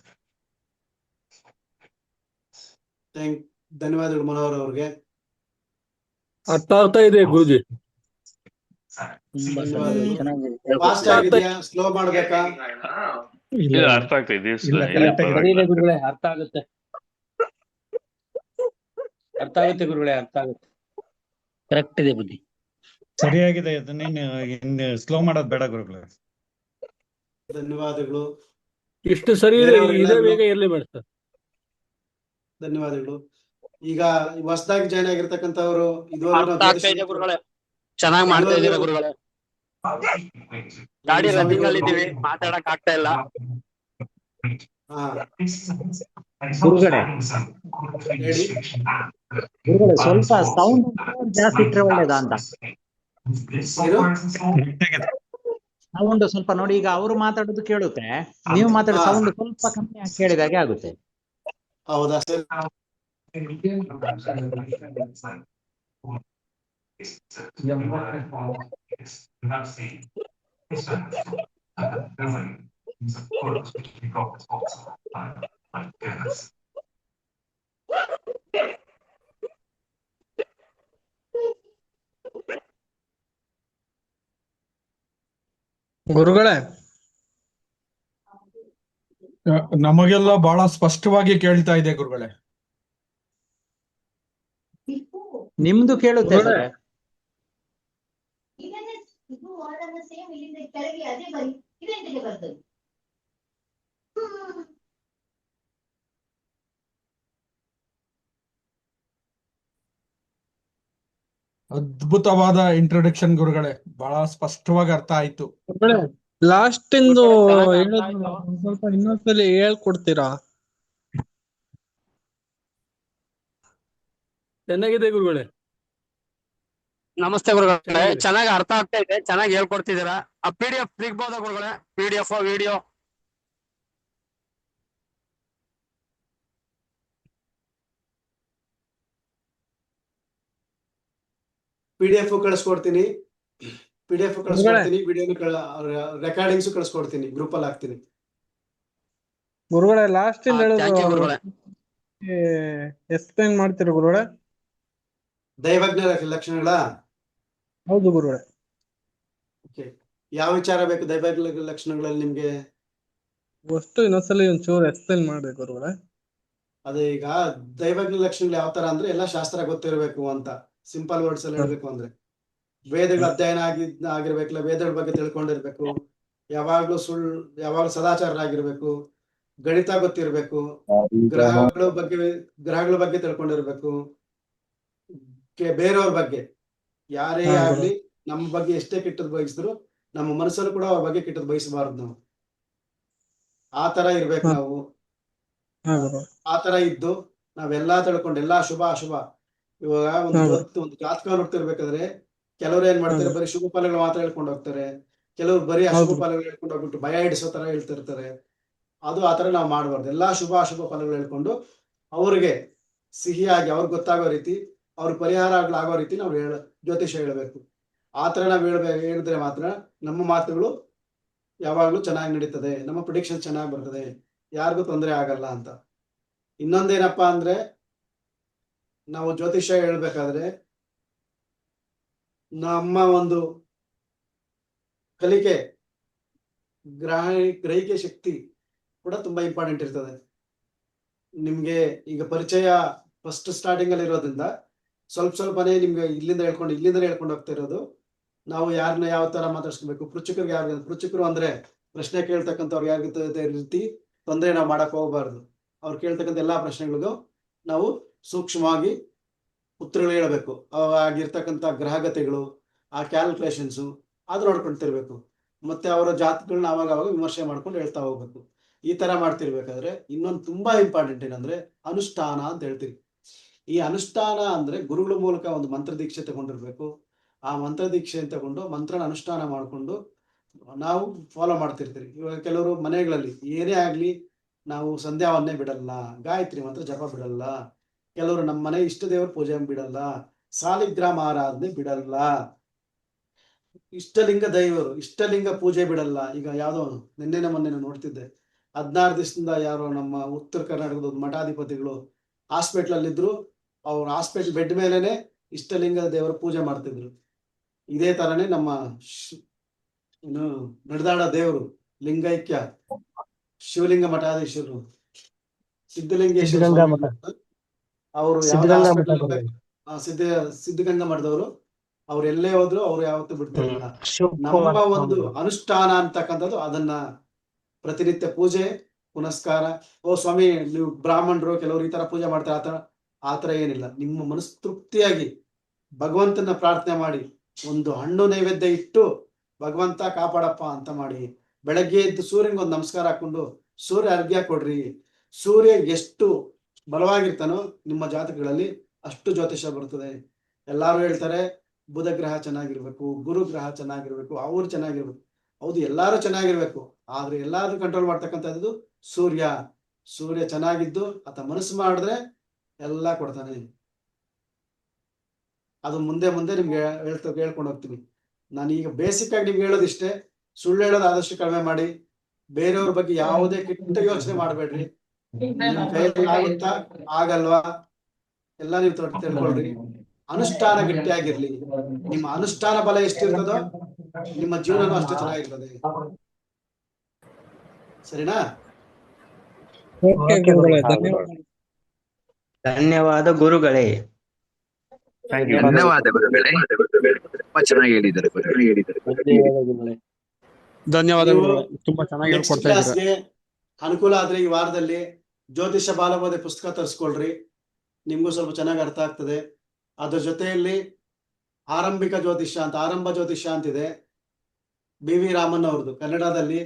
ಧನ್ಯವಾದಗಳು ಮನೋಹರ್ ಅವ್ರಿಗೆ. ಅರ್ಥ ಆಗ್ತಾ ಇದೆ ಗುರುಜಿ. ಫಾಸ್ಟ್ ಆಗಿದೆಯಾ, ಸ್ಲೋ ಮಾಡ್ಬೇಕಾ? ಇಲ್ಲ, ಅರ್ಥ ಆಗ್ತಾ ಇದೆ. ಗುರುಗಳೇ ಅರ್ಥ ಆಗುತ್ತೆ, ಅರ್ಥ ಆಗುತ್ತೆ ಗುರುಗಳೇ, ಅರ್ಥ ಆಗುತ್ತೆ. ಕರೆಕ್ಟ್ ಇದೆ ಬುದ್ಧಿ, ಸರಿಯಾಗಿದೆ. ಅದನ್ನೇನು ಸ್ಲೋ ಮಾಡೋದು ಬೇಡ ಗುರುಗಳೇ. ಧನ್ಯವಾದಗಳು. ಇಷ್ಟು ಸರಿ ಇದೆ, ಇದೇ ಬೇಗ ಇರ್ಲಿ ಬೇಡ ಸರ್. ಧನ್ಯವಾದಗಳು. ಈಗ ಹೊಸದಾಗಿ ಜಾಯ್ನ್ ಆಗಿರ್ತಕ್ಕಂಥವ್ರು ಇದುವರೆಗೂ ಅರ್ಥ ಆಗ್ತಾ ಇದೆ ಗುರುಗಳೇ, ಚೆನ್ನಾಗಿ ಮಾಡ್ತಾ ಇದ್ದೀರಾ ಗುರುಗಳೇ. ಗಾಡಿ ರನ್ನಿಂಗ್ ಅಲ್ಲಿ ಇದೀವಿ, ಮಾತಾಡಕ್ ಆಗ್ತಾ ಇಲ್ಲ. ಹಾ ಗುರುಗಳೇ ಹೇಳಿ. ಗುರುಗಳೇ ಸ್ವಲ್ಪ ಸೌಂಡ್ ಜಾಸ್ತಿ ಇಟ್ರೆ ಒಳ್ಳೇದಾ ಅಂತ. ಸೌಂಡ್ ಸ್ವಲ್ಪ ನೋಡಿ, ಈಗ ಅವರು ಮಾತಾಡೋದು ಕೇಳುತ್ತೆ, ನೀವು ಮಾತಾಡೋ ಸೌಂಡ್ ಸ್ವಲ್ಪ ಕಮ್ಮಿ ಆಗಿ ಕೇಳಿದಾಗೆ ಆಗುತ್ತೆ. ಹೌದಾ ಸರ್? ಗುರುಗಳೇ ನಮಗೆಲ್ಲ ಬಹಳ ಸ್ಪಷ್ಟವಾಗಿ ಕೇಳ್ತಾ ಇದೆ ಗುರುಗಳೇ. ನಿಮ್ದು ಕೇಳುತ್ತೆ ಸರ್. ಅದ್ಭುತವಾದ ಇಂಟ್ರೊಡಕ್ಷನ್ ಗುರುಗಳೇ, ಬಹಳ ಸ್ಪಷ್ಟವಾಗಿ ಅರ್ಥ ಆಯ್ತು. ಲಾಸ್ಟ್ ಇಂದು ಹೇಳಿದ್ನಲ್ಲ, ಒಂದ್ ಸ್ವಲ್ಪ ಇನ್ನೊಂದ್ಸಲಿ ಹೇಳ್ಕೊಡ್ತೀರಾ? ಚೆನ್ನಾಗಿದೆ ಗುರುಗಳೇ. ನಮಸ್ತೆ ಗುರುಗಳೇ, ಚೆನ್ನಾಗಿ ಅರ್ಥ ಆಗ್ತಾ ಇದೆ, ಚೆನ್ನಾಗಿ ಹೇಳ್ಕೊಡ್ತಿದ್ದೀರಾ. ಆ PDF ಸಿಗ್ಬೋದಾ ಗುರುಗಳೇ? PDF video? PDF ಕಳಿಸ್ಕೊಡ್ತೀನಿ, ವಿಡಿಯೋ ರೆಕಾರ್ಡಿಂಗ್ಸ್ ಕಳಿಸ್ಕೊಡ್ತೀನಿ, ಗ್ರೂಪ್ ಅಲ್ಲಿ ಹಾಕ್ತೀನಿ. ಗುರುಗಳೇ ಲಾಸ್ಟ್ ಇಂದ ಥ್ಯಾಂಕ್ ಯು ಹೇಳಿದ್ರು ಗುರುಗಳೇ. ಎಕ್ಸ್ಪ್ಲೈನ್ ಮಾಡ್ತೀರಾ ಗುರುಗಳೇ? ದೈವಜ್ಞ ಲಕ್ಷಣಗಳ ಹೌದು ಗುರುಗಳೇ. ಓಕೆ, ಯಾವ ವಿಚಾರ ಬೇಕು ದೈವಜ್ಞ ಲಕ್ಷಣಗಳಲ್ಲಿ ನಿಮ್ಗೆ? ಅಷ್ಟು ಇನ್ನೊಂದ್ಸಲಿ ಒಂಚೂರು ಎಕ್ಸ್ಪ್ಲೈನ್ ಮಾಡ್ಬೇಕು ಗುರುಗಳೇ. ಅದೇ ಈಗ ದೈವಜ್ಞ ಲಕ್ಷಣಗಳು ಯಾವ ತರ ಅಂದ್ರೆ ಎಲ್ಲ ಶಾಸ್ತ್ರ ಗೊತ್ತಿರಬೇಕು ಅಂತ, ಸಿಂಪಲ್ ವರ್ಡ್ಸ್ ಅಲ್ಲಿ ಹೇಳ್ಬೇಕು ಅಂದ್ರೆ ವೇದಗಳ ಅಧ್ಯಯನ ಆಗಿರ್ಬೇಕಲ್ಲ, ವೇದಗಳ ಬಗ್ಗೆ ತಿಳ್ಕೊಂಡಿರ್ಬೇಕು, ಯಾವಾಗ್ಲೂ ಯಾವಾಗ್ಲೂ ಸದಾಚಾರರಾಗಿರ್ಬೇಕು, ಗಣಿತ ಗೊತ್ತಿರ್ಬೇಕು, ಗ್ರಹಗಳ ಬಗ್ಗೆ ತಿಳ್ಕೊಂಡಿರ್ಬೇಕು, ಬೇರೆಯವ್ರ ಬಗ್ಗೆ ಯಾರೇ ಆಗ್ಲಿ ನಮ್ಮ ಬಗ್ಗೆ ಎಷ್ಟೇ ಕೆಟ್ಟದ್ ಬಯಸಿದ್ರು ನಮ್ಮ ಮನಸ್ಸಲ್ಲೂ ಕೂಡ ಅವ್ರ ಬಗ್ಗೆ ಕೆಟ್ಟದ್ ಬಯಸಬಾರ್ದು. ನಾವು ಆ ತರ ಇರ್ಬೇಕು. ನಾವು ಆ ತರ ಇದ್ದು ನಾವೆಲ್ಲಾ ತಿಳ್ಕೊಂಡು ಎಲ್ಲಾ ಶುಭ ಅಶುಭ. ಇವಾಗ ಒಂದು ಜಾತಕ ನೋಡ್ತಿರ್ಬೇಕಾದ್ರೆ ಕೆಲವ್ರು ಏನ್ ಮಾಡ್ತಾರೆ, ಬರೀ ಶುಭ ಫಲಗಳು ಮಾತ್ರ ಹೇಳ್ಕೊಂಡು ಹೋಗ್ತಾರೆ, ಕೆಲವ್ರು ಬರೀ ಅಶುಭ ಫಲಗಳು ಹೇಳ್ಕೊಂಡು ಹೋಗ್ಬಿಟ್ಟು ಭಯ ಹಿಡಿಸೋ ತರ ಹೇಳ್ತಿರ್ತಾರೆ. ಅದು ಆತರ ನಾವು ಮಾಡಬಾರ್ದು. ಎಲ್ಲಾ ಶುಭ ಅಶುಭ ಫಲಗಳು ಹೇಳ್ಕೊಂಡು ಅವ್ರಿಗೆ ಸಿಹಿಯಾಗಿ ಅವ್ರಿಗೆ ಗೊತ್ತಾಗೋ ರೀತಿ, ಅವ್ರ ಪರಿಹಾರ ಆಗೋ ರೀತಿ ನಾವು ಜ್ಯೋತಿಷ ಹೇಳ್ಬೇಕು. ಆತರ ನಾವು ಹೇಳಿದ್ರೆ ಮಾತ್ರ ನಮ್ಮ ಮಾತುಗಳು ಯಾವಾಗ್ಲೂ ಚೆನ್ನಾಗಿ ನಡೀತದೆ, ನಮ್ಮ ಪ್ರಿಡಿಕ್ಷನ್ ಚೆನ್ನಾಗಿ ಬರ್ತದೆ, ಯಾರಿಗೂ ತೊಂದರೆ ಆಗಲ್ಲ ಅಂತ. ಇನ್ನೊಂದೇನಪ್ಪಾ ಅಂದ್ರೆ, ನಾವು ಜ್ಯೋತಿಷ್ಯ ಹೇಳ್ಬೇಕಾದ್ರೆ ನಮ್ಮ ಒಂದು ಕಲಿಕೆ ಗ್ರಹಿಕೆ ಶಕ್ತಿ ಕೂಡ ತುಂಬಾ ಇಂಪಾರ್ಟೆಂಟ್ ಇರ್ತದೆ. ನಿಮ್ಗೆ ಈಗ ಪರಿಚಯ ಫಸ್ಟ್ ಸ್ಟಾರ್ಟಿಂಗ್ ಅಲ್ಲಿ ಇರೋದ್ರಿಂದ ಸ್ವಲ್ಪನೇ ನಿಮ್ಗೆ ಇಲ್ಲಿಂದ ಹೇಳ್ಕೊಂಡು ಹೋಗ್ತಾ ಇರೋದು. ನಾವು ಯಾರನ್ನ ಯಾವ ತರ ಮಾತಾಡ್ಸ್ಕೊಬೇಕು, ಪೃಚ್ಛಕರು ಅಂದ್ರೆ ಪ್ರಶ್ನೆ ಕೇಳ್ತಕ್ಕಂಥವ್ರು ಯಾರಿಗ ರೀತಿ ತೊಂದರೆ ನಾವು ಮಾಡಕ್ ಹೋಗ್ಬಾರ್ದು. ಅವ್ರು ಕೇಳ್ತಕ್ಕಂಥ ಎಲ್ಲಾ ಪ್ರಶ್ನೆಗಳಿಗೂ ನಾವು ಸೂಕ್ಷ್ಮವಾಗಿ ಉತ್ತರಗಳು ಹೇಳಬೇಕು. ಆಗಿರ್ತಕ್ಕಂಥ ಗ್ರಹಗತಿಗಳು, ಆ ಕ್ಯಾಲ್ಕುಲೇಷನ್ಸು ಅದು ನೋಡ್ಕೊಂತಿರ್ಬೇಕು. ಮತ್ತೆ ಅವರ ಜಾತಕಗಳನ್ನ ಅವಾಗ ವಿಮರ್ಶೆ ಮಾಡ್ಕೊಂಡು ಹೇಳ್ತಾ ಹೋಗ್ಬೇಕು. ಈ ತರ ಮಾಡ್ತಿರ್ಬೇಕಾದ್ರೆ ಇನ್ನೊಂದು ತುಂಬಾ ಇಂಪಾರ್ಟೆಂಟ್ ಏನಂದ್ರೆ ಅನುಷ್ಠಾನ ಅಂತ ಹೇಳ್ತೀವಿ. ಈ ಅನುಷ್ಠಾನ ಅಂದ್ರೆ ಗುರುಗಳ ಮೂಲಕ ಒಂದು ಮಂತ್ರ ದೀಕ್ಷೆ ತಗೊಂಡಿರ್ಬೇಕು. ಆ ಮಂತ್ರ ದೀಕ್ಷೆ ತಗೊಂಡು ಮಂತ್ರನ ಅನುಷ್ಠಾನ ಮಾಡಿಕೊಂಡು ನಾವು ಫಾಲೋ ಮಾಡ್ತಿರ್ತೀವಿ. ಇವಾಗ ಕೆಲವರು ಮನೆಗಳಲ್ಲಿ ಏನೇ ಆಗ್ಲಿ ನಾವು ಸಂಧ್ಯಾವನ್ನೇ ಬಿಡಲ್ಲ, ಗಾಯತ್ರಿ ಮಂತ್ರ ಜಪ ಬಿಡಲ್ಲ, ಕೆಲವರು ನಮ್ಮ ಮನೆ ಇಷ್ಟ ದೇವರ ಪೂಜೆ ಬಿಡಲ್ಲ, ಸಾಲಿಗ್ರಾಮ ಆರಾಧನೆ ಬಿಡಲ್ಲ, ಇಷ್ಟಲಿಂಗ ಪೂಜೆ ಬಿಡಲ್ಲ. ಈಗ ಯಾವ್ದೋ ನಿನ್ನೆ ಮೊನ್ನೆ ನೋಡ್ತಿದ್ದೆ, 16 ದಿವಸದಿಂದ ಯಾರೋ ನಮ್ಮ ಉತ್ತರ ಕರ್ನಾಟಕದ ಮಠಾಧಿಪತಿಗಳು ಹಾಸ್ಪಿಟ್ಲ್ ಅಲ್ಲಿ ಇದ್ರು. ಅವ್ರ ಹಾಸ್ಪಿಟಲ್ ಬೆಡ್ ಮೇಲೆನೆ ಇಷ್ಟಲಿಂಗ ದೇವರ ಪೂಜೆ ಮಾಡ್ತಿದ್ರು. ಇದೇ ತರನೇ ನಮ್ಮ ನಡೆದಾಡ ದೇವರು ಲಿಂಗೈಕ್ಯ ಶಿವಲಿಂಗ ಮಠಾಧೀಶರು ಸಿದ್ಧಲಿಂಗೇಶ್ವರ ಅವರು ಸಿದ್ಧಗಂಗಾ ಮಠದವರು. ಅವ್ರು ಎಲ್ಲೇ ಹೋದ್ರು ಅವ್ರು ಯಾವತ್ತೂ ಬಿಡ್ತಿರ್ಲಿಲ್ಲ. ನಮ್ಮ ಒಂದು ಅನುಷ್ಠಾನ ಅಂತಕ್ಕಂಥದ್ದು ಅದನ್ನ ಪ್ರತಿನಿತ್ಯ ಪೂಜೆ ಪುನಸ್ಕಾರ. ಓ ಸ್ವಾಮಿ ನೀವು ಬ್ರಾಹ್ಮಣರು ಕೆಲವರು ಈ ತರ ಪೂಜೆ ಮಾಡ್ತಾರೆ, ಆತರ ಏನಿಲ್ಲ. ನಿಮ್ಮ ಮನಸ್ಸು ತೃಪ್ತಿಯಾಗಿ ಭಗವಂತನ ಪ್ರಾರ್ಥನೆ ಮಾಡಿ ಒಂದು ಹಣ್ಣು ನೈವೇದ್ಯ ಇಟ್ಟು ಭಗವಂತ ಕಾಪಾಡಪ್ಪ ಅಂತ ಮಾಡಿ ಬೆಳಗ್ಗೆ ಎದ್ದು ಸೂರ್ಯನಿಗೆ ಒಂದು ನಮಸ್ಕಾರ ಹಾಕೊಂಡು ಸೂರ್ಯ ಅರ್ಘ್ಯ ಕೊಡ್ರಿ. ಸೂರ್ಯ ಎಷ್ಟು ಬಲವಾಗಿರ್ತಾನೋ ನಿಮ್ಮ ಜಾತಕಗಳಲ್ಲಿ ಅಷ್ಟು ಜ್ಯೋತಿಷ ಬರ್ತದೆ. ಎಲ್ಲಾರು ಹೇಳ್ತಾರೆ ಬುಧ ಗ್ರಹ ಚೆನ್ನಾಗಿರ್ಬೇಕು, ಗುರು ಗ್ರಹ ಚೆನ್ನಾಗಿರ್ಬೇಕು, ಅವ್ರು ಚೆನ್ನಾಗಿರ್ಬೇಕು. ಹೌದು, ಎಲ್ಲಾರು ಚೆನ್ನಾಗಿರ್ಬೇಕು. ಆದ್ರೆ ಎಲ್ಲಾರು ಕಂಟ್ರೋಲ್ ಮಾಡ್ತಕ್ಕಂಥದ್ದು ಸೂರ್ಯ ಚೆನ್ನಾಗಿದ್ದು ಆತ ಮನಸ್ಸು ಮಾಡಿದ್ರೆ ಎಲ್ಲ ಕೊಡ್ತಾನೆ. ಅದು ಮುಂದೆ ನಿಮ್ಗೆ ಹೇಳ್ಕೊಂಡು ಹೋಗ್ತೀನಿ. ನಾನು ಈಗ ಬೇಸಿಕ್ ಆಗಿ ನಿಮ್ಗೆ ಹೇಳೋದಿಷ್ಟೇ. ಸುಳ್ಳು ಹೇಳೋದು ಆದಷ್ಟು ಕಡಿಮೆ ಮಾಡಿ. ಬೇರೆಯವ್ರ ಬಗ್ಗೆ ಯಾವುದೇ ಕೆಟ್ಟ ಯೋಚನೆ ಮಾಡಬೇಡ್ರಿ. ನಿಮ್ ಕೈಯಲ್ಲಿ ಆಗುತ್ತಾ ಆಗಲ್ವಾ ಎಲ್ಲ ನೀವು ತಿಳ್ಕೊಳ್ರಿ. ಅನುಷ್ಠಾನ ಗಟ್ಟಿಯಾಗಿರ್ಲಿ. ನಿಮ್ಮ ಅನುಷ್ಠಾನ ಬಲ ಎಷ್ಟಿರ್ತದೋ ನಿಮ್ಮ ಜೀವನನೂ ಅಷ್ಟೇ ಚೆನ್ನಾಗಿರ್ತದೆ. ಸರಿನಾ? ಧನ್ಯವಾದ ಗುರುಗಳೇ. ಧನ್ಯವಾದ ಗುರುಗಳೇ, ತುಂಬಾ ಚೆನ್ನಾಗಿ ಹೇಳಿದ್ದಾರೆ. ಧನ್ಯವಾದ ಗುರುಗಳೇ, ತುಂಬಾ ಚೆನ್ನಾಗಿ ಹೇಳ್ಕೊಡ್ತಾ ಇದ್ದೀರಾ. ಅನುಕೂಲ ಆದ್ರೆ ಈ ವಾರದಲ್ಲಿ ಜ್ಯೋತಿಷ ಬಾಲಬೋಧೆ ಪುಸ್ತಕ ತರಿಸ್ಕೊಳ್ರಿ. ನಿಮ್ಗೂ ಸ್ವಲ್ಪ ಚೆನ್ನಾಗಿ ಅರ್ಥ ಆಗ್ತದೆ. ಅದ್ರ ಜೊತೆಯಲ್ಲಿ ಆರಂಭ ಜ್ಯೋತಿಷ್ಯ ಅಂತಿದೆ, BV ರಾಮನ್ ಅವ್ರದ್ದು ಕನ್ನಡದಲ್ಲಿ.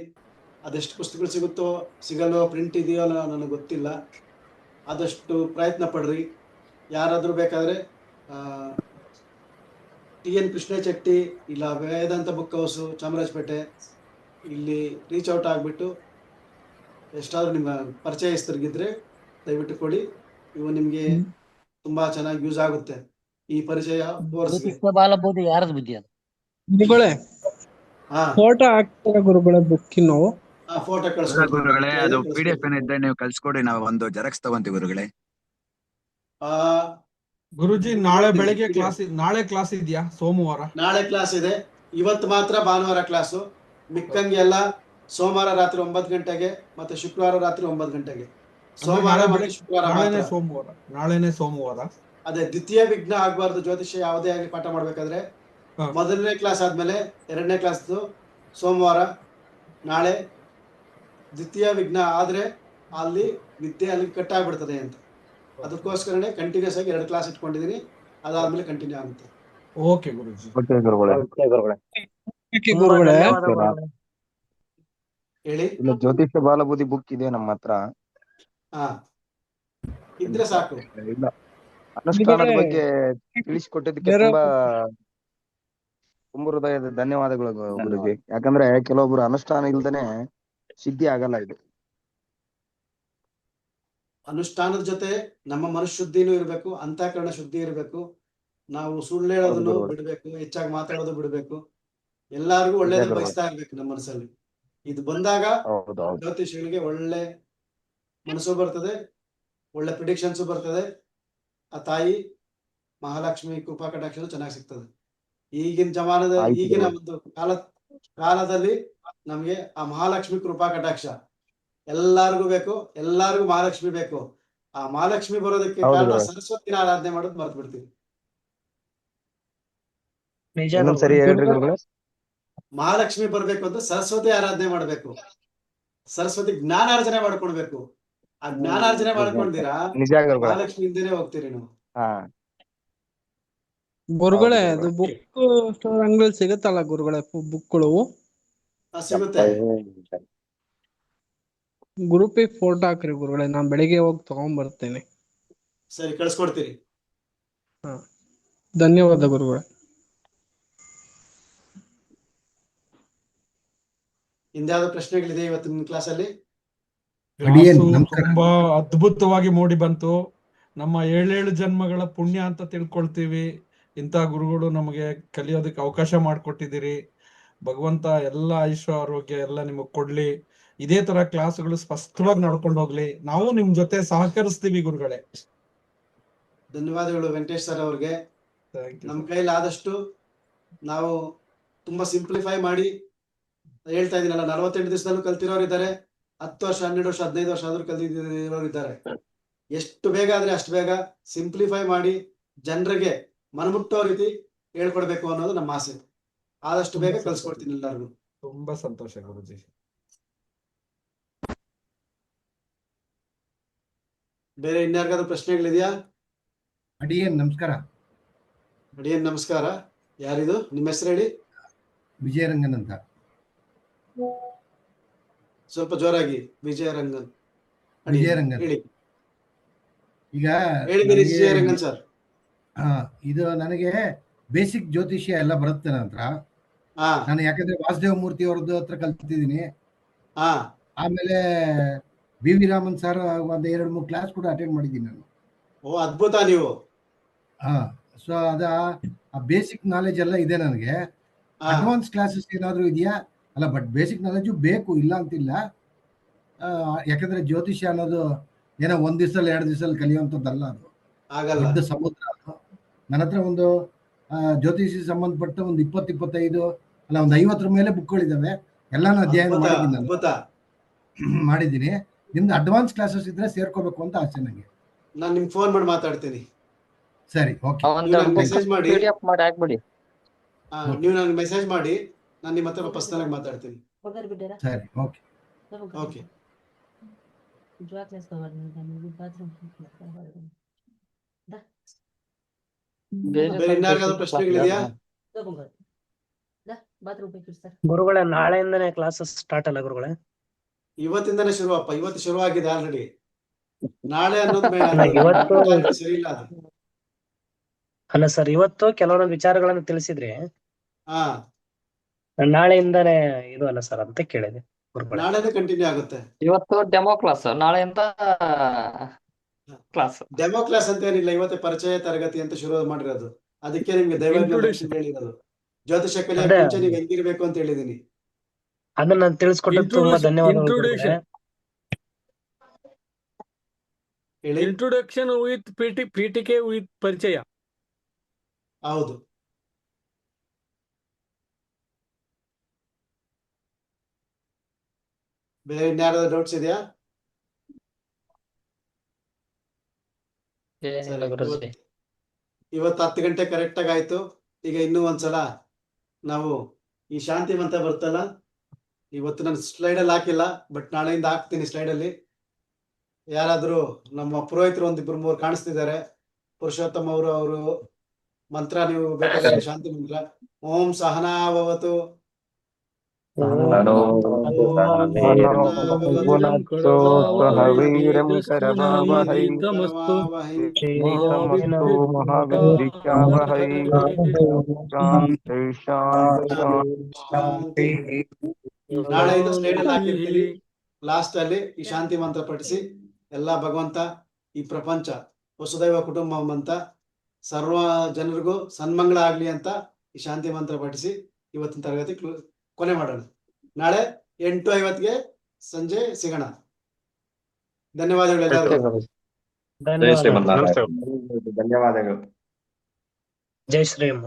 ಅದೆಷ್ಟು ಪುಸ್ತಕಗಳು ಸಿಗುತ್ತೋ ಸಿಗಲ್ಲೋ, ಪ್ರಿಂಟ್ ಇದೆಯೋ ನನಗೆ ಗೊತ್ತಿಲ್ಲ. ಆದಷ್ಟು ಪ್ರಯತ್ನ ಪಡ್ರಿ. ಯಾರಾದ್ರೂ ಬೇಕಾದ್ರೆ TN ಕೃಷ್ಣಚೆಟ್ಟಿ ಇಲ್ಲ ವೇದಾಂತ ಬುಕ್ ಹೌಸು ಚಾಮರಾಜಪೇಟೆ ಇಲ್ಲಿ ರೀಚ್ ಔಟ್ ಆಗ್ಬಿಟ್ಟು ಎಷ್ಟಾದ್ರೂ ನಿಮ್ಮ ಪರಿಚಯಸ್ಥರಿಗಿದ್ರೆ ದಯವಿಟ್ಟು ಕೊಡಿ. ಇವು ನಿಮ್ಗೆ ತುಂಬಾ ಚೆನ್ನಾಗಿ ಯೂಸ್ ಆಗುತ್ತೆ. ಈ ಪರಿಚಯ ಬಾಲಬೋಧಿ ಯಾರದ ಬುದ್ಧಿ ಅದು ಗುರುಗಳೇ? ಫೋಟೋ ಹಾಕ್ತಾರೆ ಗುರುಗಳೇ ಬುಕ್ಕಿನ. ಫೋಟೋ ಗುರುಗಳೇ, ಅದು PDF ಏನಿದ್ರೆ ನೀವು ಕಳ್ಸಿಕೊಡಿ, ನಾವು ಒಂದು ಜೆರಾಕ್ಸ್ ತಗೊಂತೀವಿ ಗುರುಗಳೇ. ಗುರುಜಿ ನಾಳೆ ಬೆಳಗ್ಗೆ ನಾಳೆ ಕ್ಲಾಸ್ ಇದೆಯಾ? ಸೋಮವಾರ ನಾಳೆ ಕ್ಲಾಸ್ ಇದೆ. ಇವತ್ತು ಮಾತ್ರ ಭಾನುವಾರ ಕ್ಲಾಸು. ಮಿಕ್ಕಂಗೆ ಎಲ್ಲ ಸೋಮವಾರ ರಾತ್ರಿ 9 ಗಂಟೆಗೆ ಮತ್ತೆ ಶುಕ್ರವಾರ ರಾತ್ರಿ 9 ಗಂಟೆಗೆ. ಸೋಮವಾರ ಮತ್ತೆ ಶುಕ್ರವಾರ ನಾಳೆನೆ ಸೋಮವಾರ. ಅದೇ ದ್ವಿತೀಯ ವಿಘ್ನ ಆಗ್ಬಾರ್ದು. ಜ್ಯೋತಿಷ್ಯ ಯಾವುದೇ ಆಗಿ ಪಾಠ ಮಾಡ್ಬೇಕಾದ್ರೆ ಮೊದಲನೇ ಕ್ಲಾಸ್ ಆದ್ಮೇಲೆ 2ನೇ ಕ್ಲಾಸ್ ಸೋಮವಾರ. ನಾಳೆ ದ್ವಿತೀಯ ವಿಘ್ನ ಆದ್ರೆ ಅಲ್ಲಿ ವಿದ್ಯೆ ಅಲ್ಲಿ ಕಟ್ ಆಗ್ಬಿಡ್ತದೆ ಅಂತ. ಅದಕ್ಕೋಸ್ಕರನೇ ಕಂಟಿನ್ಯೂಸ್ ಆಗಿ 2 ಕ್ಲಾಸ್ ಇಟ್ಕೊಂಡಿದೀನಿ. ಅದಾದ್ಮೇಲೆ ಕಂಟಿನ್ಯೂ ಆಗುತ್ತೆ. ಓಕೆ ಗುರುಜಿ. ಹೇಳಿ. ಇಲ್ಲ, ಜ್ಯೋತಿಷ್ಯ ಬಾಲಬುದ್ಧಿ ಬುಕ್ ಇದೆ ನಮ್ಮ ಹತ್ರ. ಇದ್ರೆ ಸಾಕು. ಇಲ್ಲ, ಅನುಷ್ಠಾನದ ಬಗ್ಗೆ ತಿಳಿಸಿಕೊಟ್ಟಿದ್ದಕ್ಕೆ ತುಂಬಾ ಹೃದಯದ ಧನ್ಯವಾದಗಳು ಗುರುಜಿ. ಯಾಕಂದ್ರೆ ಕೆಲವೊಬ್ರು ಅನುಷ್ಠಾನ ಇಲ್ದೇನೆ ಸಿದ್ಧಿ ಆಗಲ್ಲ. ಇದು ಅನುಷ್ಠಾನದ ಜೊತೆ ನಮ್ಮ ಮನಃಶುದ್ಧಿನೂ ಇರಬೇಕು, ಅಂತಃಕರಣ ಶುದ್ಧಿ ಇರಬೇಕು. ನಾವು ಸುಳ್ಳು ಹೇಳೋದನ್ನು ಬಿಡ್ಬೇಕು, ಹೆಚ್ಚಾಗಿ ಮಾತಾಡೋದು ಬಿಡ್ಬೇಕು. ಎಲ್ಲಾರ್ಗು ಒಳ್ಳೇದು ಬಯಸ್ತಾ ಇರ್ಬೇಕು ನಮ್ಮ ಮನಸ್ಸಲ್ಲಿ. ಇದು ಬಂದಾಗ ಜ್ಯೋತಿಷಿಗಳಿಗೆ ಒಳ್ಳೆ ಮನಸ್ಸು ಬರ್ತದೆ, ಒಳ್ಳೆ ಪ್ರಿಡಿಕ್ಷನ್ಸ್ ಬರ್ತದೆ. ಆ ತಾಯಿ ಮಹಾಲಕ್ಷ್ಮಿ ಕೃಪಾ ಕಟಾಕ್ಷ ಚೆನ್ನಾಗಿ ಸಿಗ್ತದೆ. ಈಗಿನ ಒಂದು ಕಾಲದಲ್ಲಿ ನಮ್ಗೆ ಆ ಮಹಾಲಕ್ಷ್ಮಿ ಕೃಪಾ ಕಟಾಕ್ಷ ಎಲ್ಲಾರ್ಗೂ ಬೇಕು, ಎಲ್ಲಾರ್ಗೂ ಮಹಾಲಕ್ಷ್ಮಿ ಬೇಕು. ಆ ಮಹಾಲಕ್ಷ್ಮಿ ಬರೋದಕ್ಕೆ ಹೌದು ಕಾರಣ ಗುರುಗಳೇ. ಸರಸ್ವತಿನ ಆರಾಧನೆ ಮಾಡೋದು ಮರ್ತು ಬಿಡ್ತೀವಿ. ಇನ್ನೊಂದ್ ಸರಿ ಹೇಳ್ರಿ ಗುರುಗಳೇ. ಮಹಾಲಕ್ಷ್ಮಿ ಬರ್ಬೇಕು ಅಂತ ಸರಸ್ವತಿ ಆರಾಧನೆ ಮಾಡ್ಬೇಕು, ಸರಸ್ವತಿ ಜ್ಞಾನಾರ್ಜನೆ ಮಾಡ್ಕೊಳ್ಬೇಕು. ಆ ಜ್ಞಾನಾರ್ಜನೆ ಮಾಡ್ಕೊಂಡಿರಾ ನಿಜ ಗುರುಗಳೇ. ಮಹಾಲಕ್ಷ್ಮಿ ಹಿಂದೆನೆ ಹೋಗ್ತೀರಿ ನೀವು. ಹಾ ಗುರುಗಳೇ ಹೌದು ಅದು ಬುಕ್ ಸ್ಟೋರ್ ಅಂಗಡಿ ಸಿಗುತ್ತಲ್ಲ ಗುರುಗಳೇ ಬುಕ್ಗಳು ಸಿಗುತ್ತೆ. ಗ್ರೂಪಿಗೆ ಫೋಟೋ ಹಾಕ್ರಿ ಗುರುಗಳೇ, ನಾನ್ ಬೆಳಿಗ್ಗೆ ಹೋಗಿ ತಗೊಂಡ್ ಬರ್ತೇನೆ. ಸರಿ, ಕಳ್ಸ್ಕೊಡ್ತೀರಿ. ಹಾ, ಧನ್ಯವಾದ ಗುರುಗಳೇ. ಇಂದ್ಯಾವ್ದು ಪ್ರಶ್ನೆಗಳಿದೆ ಇವತ್ತಿನ ಕ್ಲಾಸಲ್ಲಿ? ತುಂಬಾ ಅದ್ಭುತವಾಗಿ ಮೂಡಿ ಬಂತು. ನಮ್ಮ 7 ಜನ್ಮಗಳ ಪುಣ್ಯ ಅಂತ ತಿಳ್ಕೊಳ್ತೀವಿ. ಇಂಥ ಗುರುಗಳು ನಮಗೆ ಕಲಿಯೋದಕ್ಕೆ ಅವಕಾಶ ಮಾಡಿಕೊಟ್ಟಿದ್ದೀರಿ. ಭಗವಂತ ಎಲ್ಲ ಆಯುಷ್ಯ ಆರೋಗ್ಯ ಎಲ್ಲ ನಿಮಗ್ ಕೊಡ್ಲಿ. ಇದೇ ತರ ಕ್ಲಾಸ್ಗಳು ಸ್ಪಷ್ಟವಾಗಿ ನಡ್ಕೊಂಡು ಹೋಗ್ಲಿ. ನಾವು ನಿಮ್ ಜೊತೆ ಸಹಕರಿಸ್ತೀವಿ ಗುರುಗಳೇ. ಧನ್ಯವಾದಗಳು ವೆಂಕಟೇಶ್ ಸರ್ ಅವ್ರಿಗೆ. ನಮ್ಮ ಕೈಲಿ ಆದಷ್ಟು ನಾವು ತುಂಬಾ ಸಿಂಪ್ಲಿಫೈ ಮಾಡಿ ಹೇಳ್ತಾ ಇದೀನಲ್ಲ, 48 ದಿವಸದಲ್ಲೂ ಕಲ್ತಿರೋರು ಇದ್ದಾರೆ, 10 ವರ್ಷ 12 ವರ್ಷ 15 ವರ್ಷ ಆದ್ರೂ ಕಲ್ತಿರೋರು ಇದ್ದಾರೆ. ಎಷ್ಟು ಬೇಗ ಆದ್ರೆ ಅಷ್ಟು ಬೇಗ ಸಿಂಪ್ಲಿಫೈ ಮಾಡಿ ಜನರಿಗೆ ಮನಮುಟ್ಟೋ ರೀತಿ ಹೇಳ್ಕೊಡ್ಬೇಕು ಅನ್ನೋದು ನಮ್ಮ ಆಸೆ. ಆದಷ್ಟು ಬೇಗ ಕಲ್ಸ್ಕೊಡ್ತೀನಿ ಎಲ್ಲರಿಗೂ. ತುಂಬಾ ಸಂತೋಷ ಗುರುಜಿ. ಬೇರೆ ಇನ್ಯಾರಿಗಾದ್ರೂ ಪ್ರಶ್ನೆಗಳಿದೆಯಾ? ಅಡಿಯನ್ ನಮಸ್ಕಾರ. ಅಡಿಯನ್ ನಮಸ್ಕಾರ. ಯಾರಿದು? ನಿಮ್ಮ ಹೆಸರು ಹೇಳಿ. ವಿಜಯರಂಗನ್ ಅಂತ. ಸ್ವಲ್ಪ ಜೋರಾಗಿ. ವಿಜಯರಂಗನ್. ವಿಜಯರಂಗನ್ ಹೇಳಿ. ಈಗ ಹೇಳಿ ವಿಜಯರಂಗನ್ ಸರ್. ಇದು ನನಗೆ ಬೇಸಿಕ್ ಜ್ಯೋತಿಷ್ಯ ಎಲ್ಲ ಬರುತ್ತೆ ನಂತರ. ನಾನು ಯಾಕಂದ್ರೆ ವಾಸುದೇವ ಮೂರ್ತಿ ಅವ್ರದ್ದು ಹತ್ರ ಕಲ್ತಿದ್ದೀನಿ. ಆಮೇಲೆ ವಿ ವಿ ರಾಮನ್ ಸರ್ ಒಂದ್ 2-3 ಕ್ಲಾಸ್ ಕೂಡ ಅಟೆಂಡ್ ಮಾಡಿದ್ದೀನಿ ನಾನು. ಓ, ಅದ್ಭುತ ನೀವು. ಸೊ ಆ ಬೇಸಿಕ್ ನಾಲೆಜ್ ಎಲ್ಲ ಇದೆ ನನಗೆ. ಅಡ್ವಾನ್ಸ್ ಕ್ಲಾಸಸ್ ಏನಾದ್ರು ಇದೆಯಾ? ಅಲ್ಲ, ಬಟ್ ಬೇಸಿಕ್ ನಾಲೆಜು ಬೇಕು, ಇಲ್ಲ ಅಂತಿಲ್ಲ. ಯಾಕಂದ್ರೆ ಜ್ಯೋತಿಷ್ಯ ಅನ್ನೋದು ಏನೋ 1 ದಿವಸದಲ್ಲಿ 2 ದಿವಸದಲ್ಲಿ ಕಲಿಯುವಂಥದ್ದಲ್ಲ. ಅದು ದೊಡ್ಡ ಸಮುದ್ರ. ಅದು ನನ್ನ ಹತ್ರ ಒಂದು ಜ್ಯೋತಿಷಿ ಸಂಬಂಧಪಟ್ಟ ಒಂದು 20-25 ಅಲ್ಲ ಒಂದು 50 ಮೇಲೆ ಬುಕ್ಗಳಿದ್ದಾವೆ. ಎಲ್ಲಾನು ಅಧ್ಯಯನ ಮಾಡಿದ್ದೀನಿ. ನಿಮ್ದು ಅಡ್ವಾನ್ಸ್ ಕ್ಲಾಸಸ್ ಇದ್ರೆ ಸೇರ್ಕೋಬೇಕು ಅಂತ ಆಸೆ ನನಗೆ. ನಾನು ನಿಮ್ಗೆ ಫೋನ್ ಮಾಡಿ ಮಾತಾಡ್ತೀನಿ. ಸರಿ, ಓಕೆ. ಮೆಸೇಜ್ ಮಾಡಿ. ಹಾಕ್ಬಿಡಿ. ನೀವು ನನಗೆ ಮೆಸೇಜ್ ಮಾಡಿ, ನಾನು ನಿಮ್ಮ ಹತ್ರ ಪರ್ಸನಲ್ ಮಾತಾಡ್ತೀನಿ. ಸರಿ, ಓಕೆ. ಓಕೆ. ಬೇರೆ ಇನ್ಯಾರಿಗಾದ್ರೂ ಪ್ರಶ್ನೆಗಳಿದೆಯಾ? ಗುರುಗಳೇ ನಾಳೆಯಿಂದನೇ ಕ್ಲಾಸಸ್ ಸ್ಟಾರ್ಟ್ ಅಲ್ಲ ಗುರುಗಳೇ? ಇವತ್ತಿಂದನೇ ಶುರುವಪ್ಪ. ಇವತ್ತು ಶುರು ಆಗಿದೆ ಆಲ್ರೆಡಿ. ನಾಳೆ ಅನ್ನೋದು ಇವತ್ತು ಸರಿ ಇಲ್ಲ ಅದು. ಅಲ್ಲ ಸರ್, ಇವತ್ತು ಕೆಲವೊಂದು ವಿಚಾರಗಳನ್ನು ತಿಳಿಸಿದ್ರಿ. ನಾಳೆಯಿಂದಾನೇ ಇದು ಅಲ್ಲ ಸರ್ ಅಂತ ಕೇಳಿದೆ ಗುರುಗಳೇ. ನಾಳೆನೇ ಕಂಟಿನ್ಯೂ ಆಗುತ್ತೆ. ಇವತ್ತು ಡೆಮೋ ಕ್ಲಾಸ್, ನಾಳೆಯಿಂದ ಕ್ಲಾಸ್. ಡೆಮೋ ಕ್ಲಾಸ್ ಅಂತ ಏನಿಲ್ಲ, ಇವತ್ತೇ ಪರಿಚಯ ತರಗತಿ ಅಂತ ಶುರು ಮಾಡಿರೋದು. ಅದಕ್ಕೆ ನಿಮ್ಗೆ ದೈವಜ್ಞ ಹೇಳಿರೋದು. ಜ್ಯೋತಿಷ ಕಲಿಯ ಮುಂಚೆ ನೀವು ಹೆಂಗಿರ್ಬೇಕು ಅಂತ ಹೇಳಿದೀನಿ. ಅದನ್ನ ನಾನು ತಿಳಿಸ್ಕೊಟ್ಟು ತುಂಬಾ ಧನ್ಯವಾದಗಳು. ಇಂಟ್ರೊಡಕ್ಷನ್ ವಿತ್ ಪೀಠಿಕೆ ವಿತ್ ಪರಿಚಯ. ಹೌದು. ಬೇರೆ ಇನ್ಯಾರಾದ್ರೂ ಡೌಟ್ಸ್ ಇದೆಯಾ? ಇವತ್ತು 10 ಗಂಟೆ ಕರೆಕ್ಟ್ ಆಗಿ ಆಯ್ತು. ಈಗ ಇನ್ನೂ ಒಂದ್ಸಲ ನಾವು ಈ ಶಾಂತಿ ಮಂತ್ರ ಬರ್ತಲ್ಲ, ಇವತ್ತು ನಾನು ಸ್ಲೈಡ್ ಅಲ್ಲಿ ಹಾಕಿಲ್ಲ, ಬಟ್ ನಾಳೆಯಿಂದ ಹಾಕ್ತೀನಿ ಸ್ಲೈಡ್ ಅಲ್ಲಿ. ಯಾರಾದ್ರೂ ನಮ್ಮ ಪುರೋಹಿತರು 1-2-3 ಕಾಣಿಸ್ತಿದ್ದಾರೆ, ಪುರುಷೋತ್ತಮ ಅವರು ಮಂತ್ರ ನೀವು ಬೇಕಾದ್ರೆ ಶಾಂತಿ ಮಂತ್ರ. ಓಂ ಸಹನಾಭವತು ನಾಳೆಯಿಂದ ಸ್ಲೈಡ್ ಅಲ್ಲಿ ಹಾಕಿರ್ತೀವಿ. ಲಾಸ್ಟ್ ಅಲ್ಲಿ ಈ ಶಾಂತಿ ಮಂತ್ರ ಪಠಿಸಿ ಎಲ್ಲಾ ಭಗವಂತ ಈ ಪ್ರಪಂಚ ವಸುದೈವ ಕುಟುಂಬಂ ಅಂತ ಸರ್ವ ಜನರಿಗೂ ಸನ್ಮಂಗಳ ಆಗ್ಲಿ ಅಂತ ಈ ಶಾಂತಿ ಮಂತ್ರ ಪಠಿಸಿ ಇವತ್ತಿನ ತರಗತಿ ಕೊನೆ ಮಾಡೋಣ. ನಾಳೆ 8:50ಗೆ ಸಂಜೆ ಸಿಗೋಣ. ಧನ್ಯವಾದಗಳು ಎಲ್ಲರಿಗೂ. ಧನ್ಯವಾದಗಳು. ಧನ್ಯವಾದಗಳು. ಜೈ ಶ್ರೀರಾಮ್.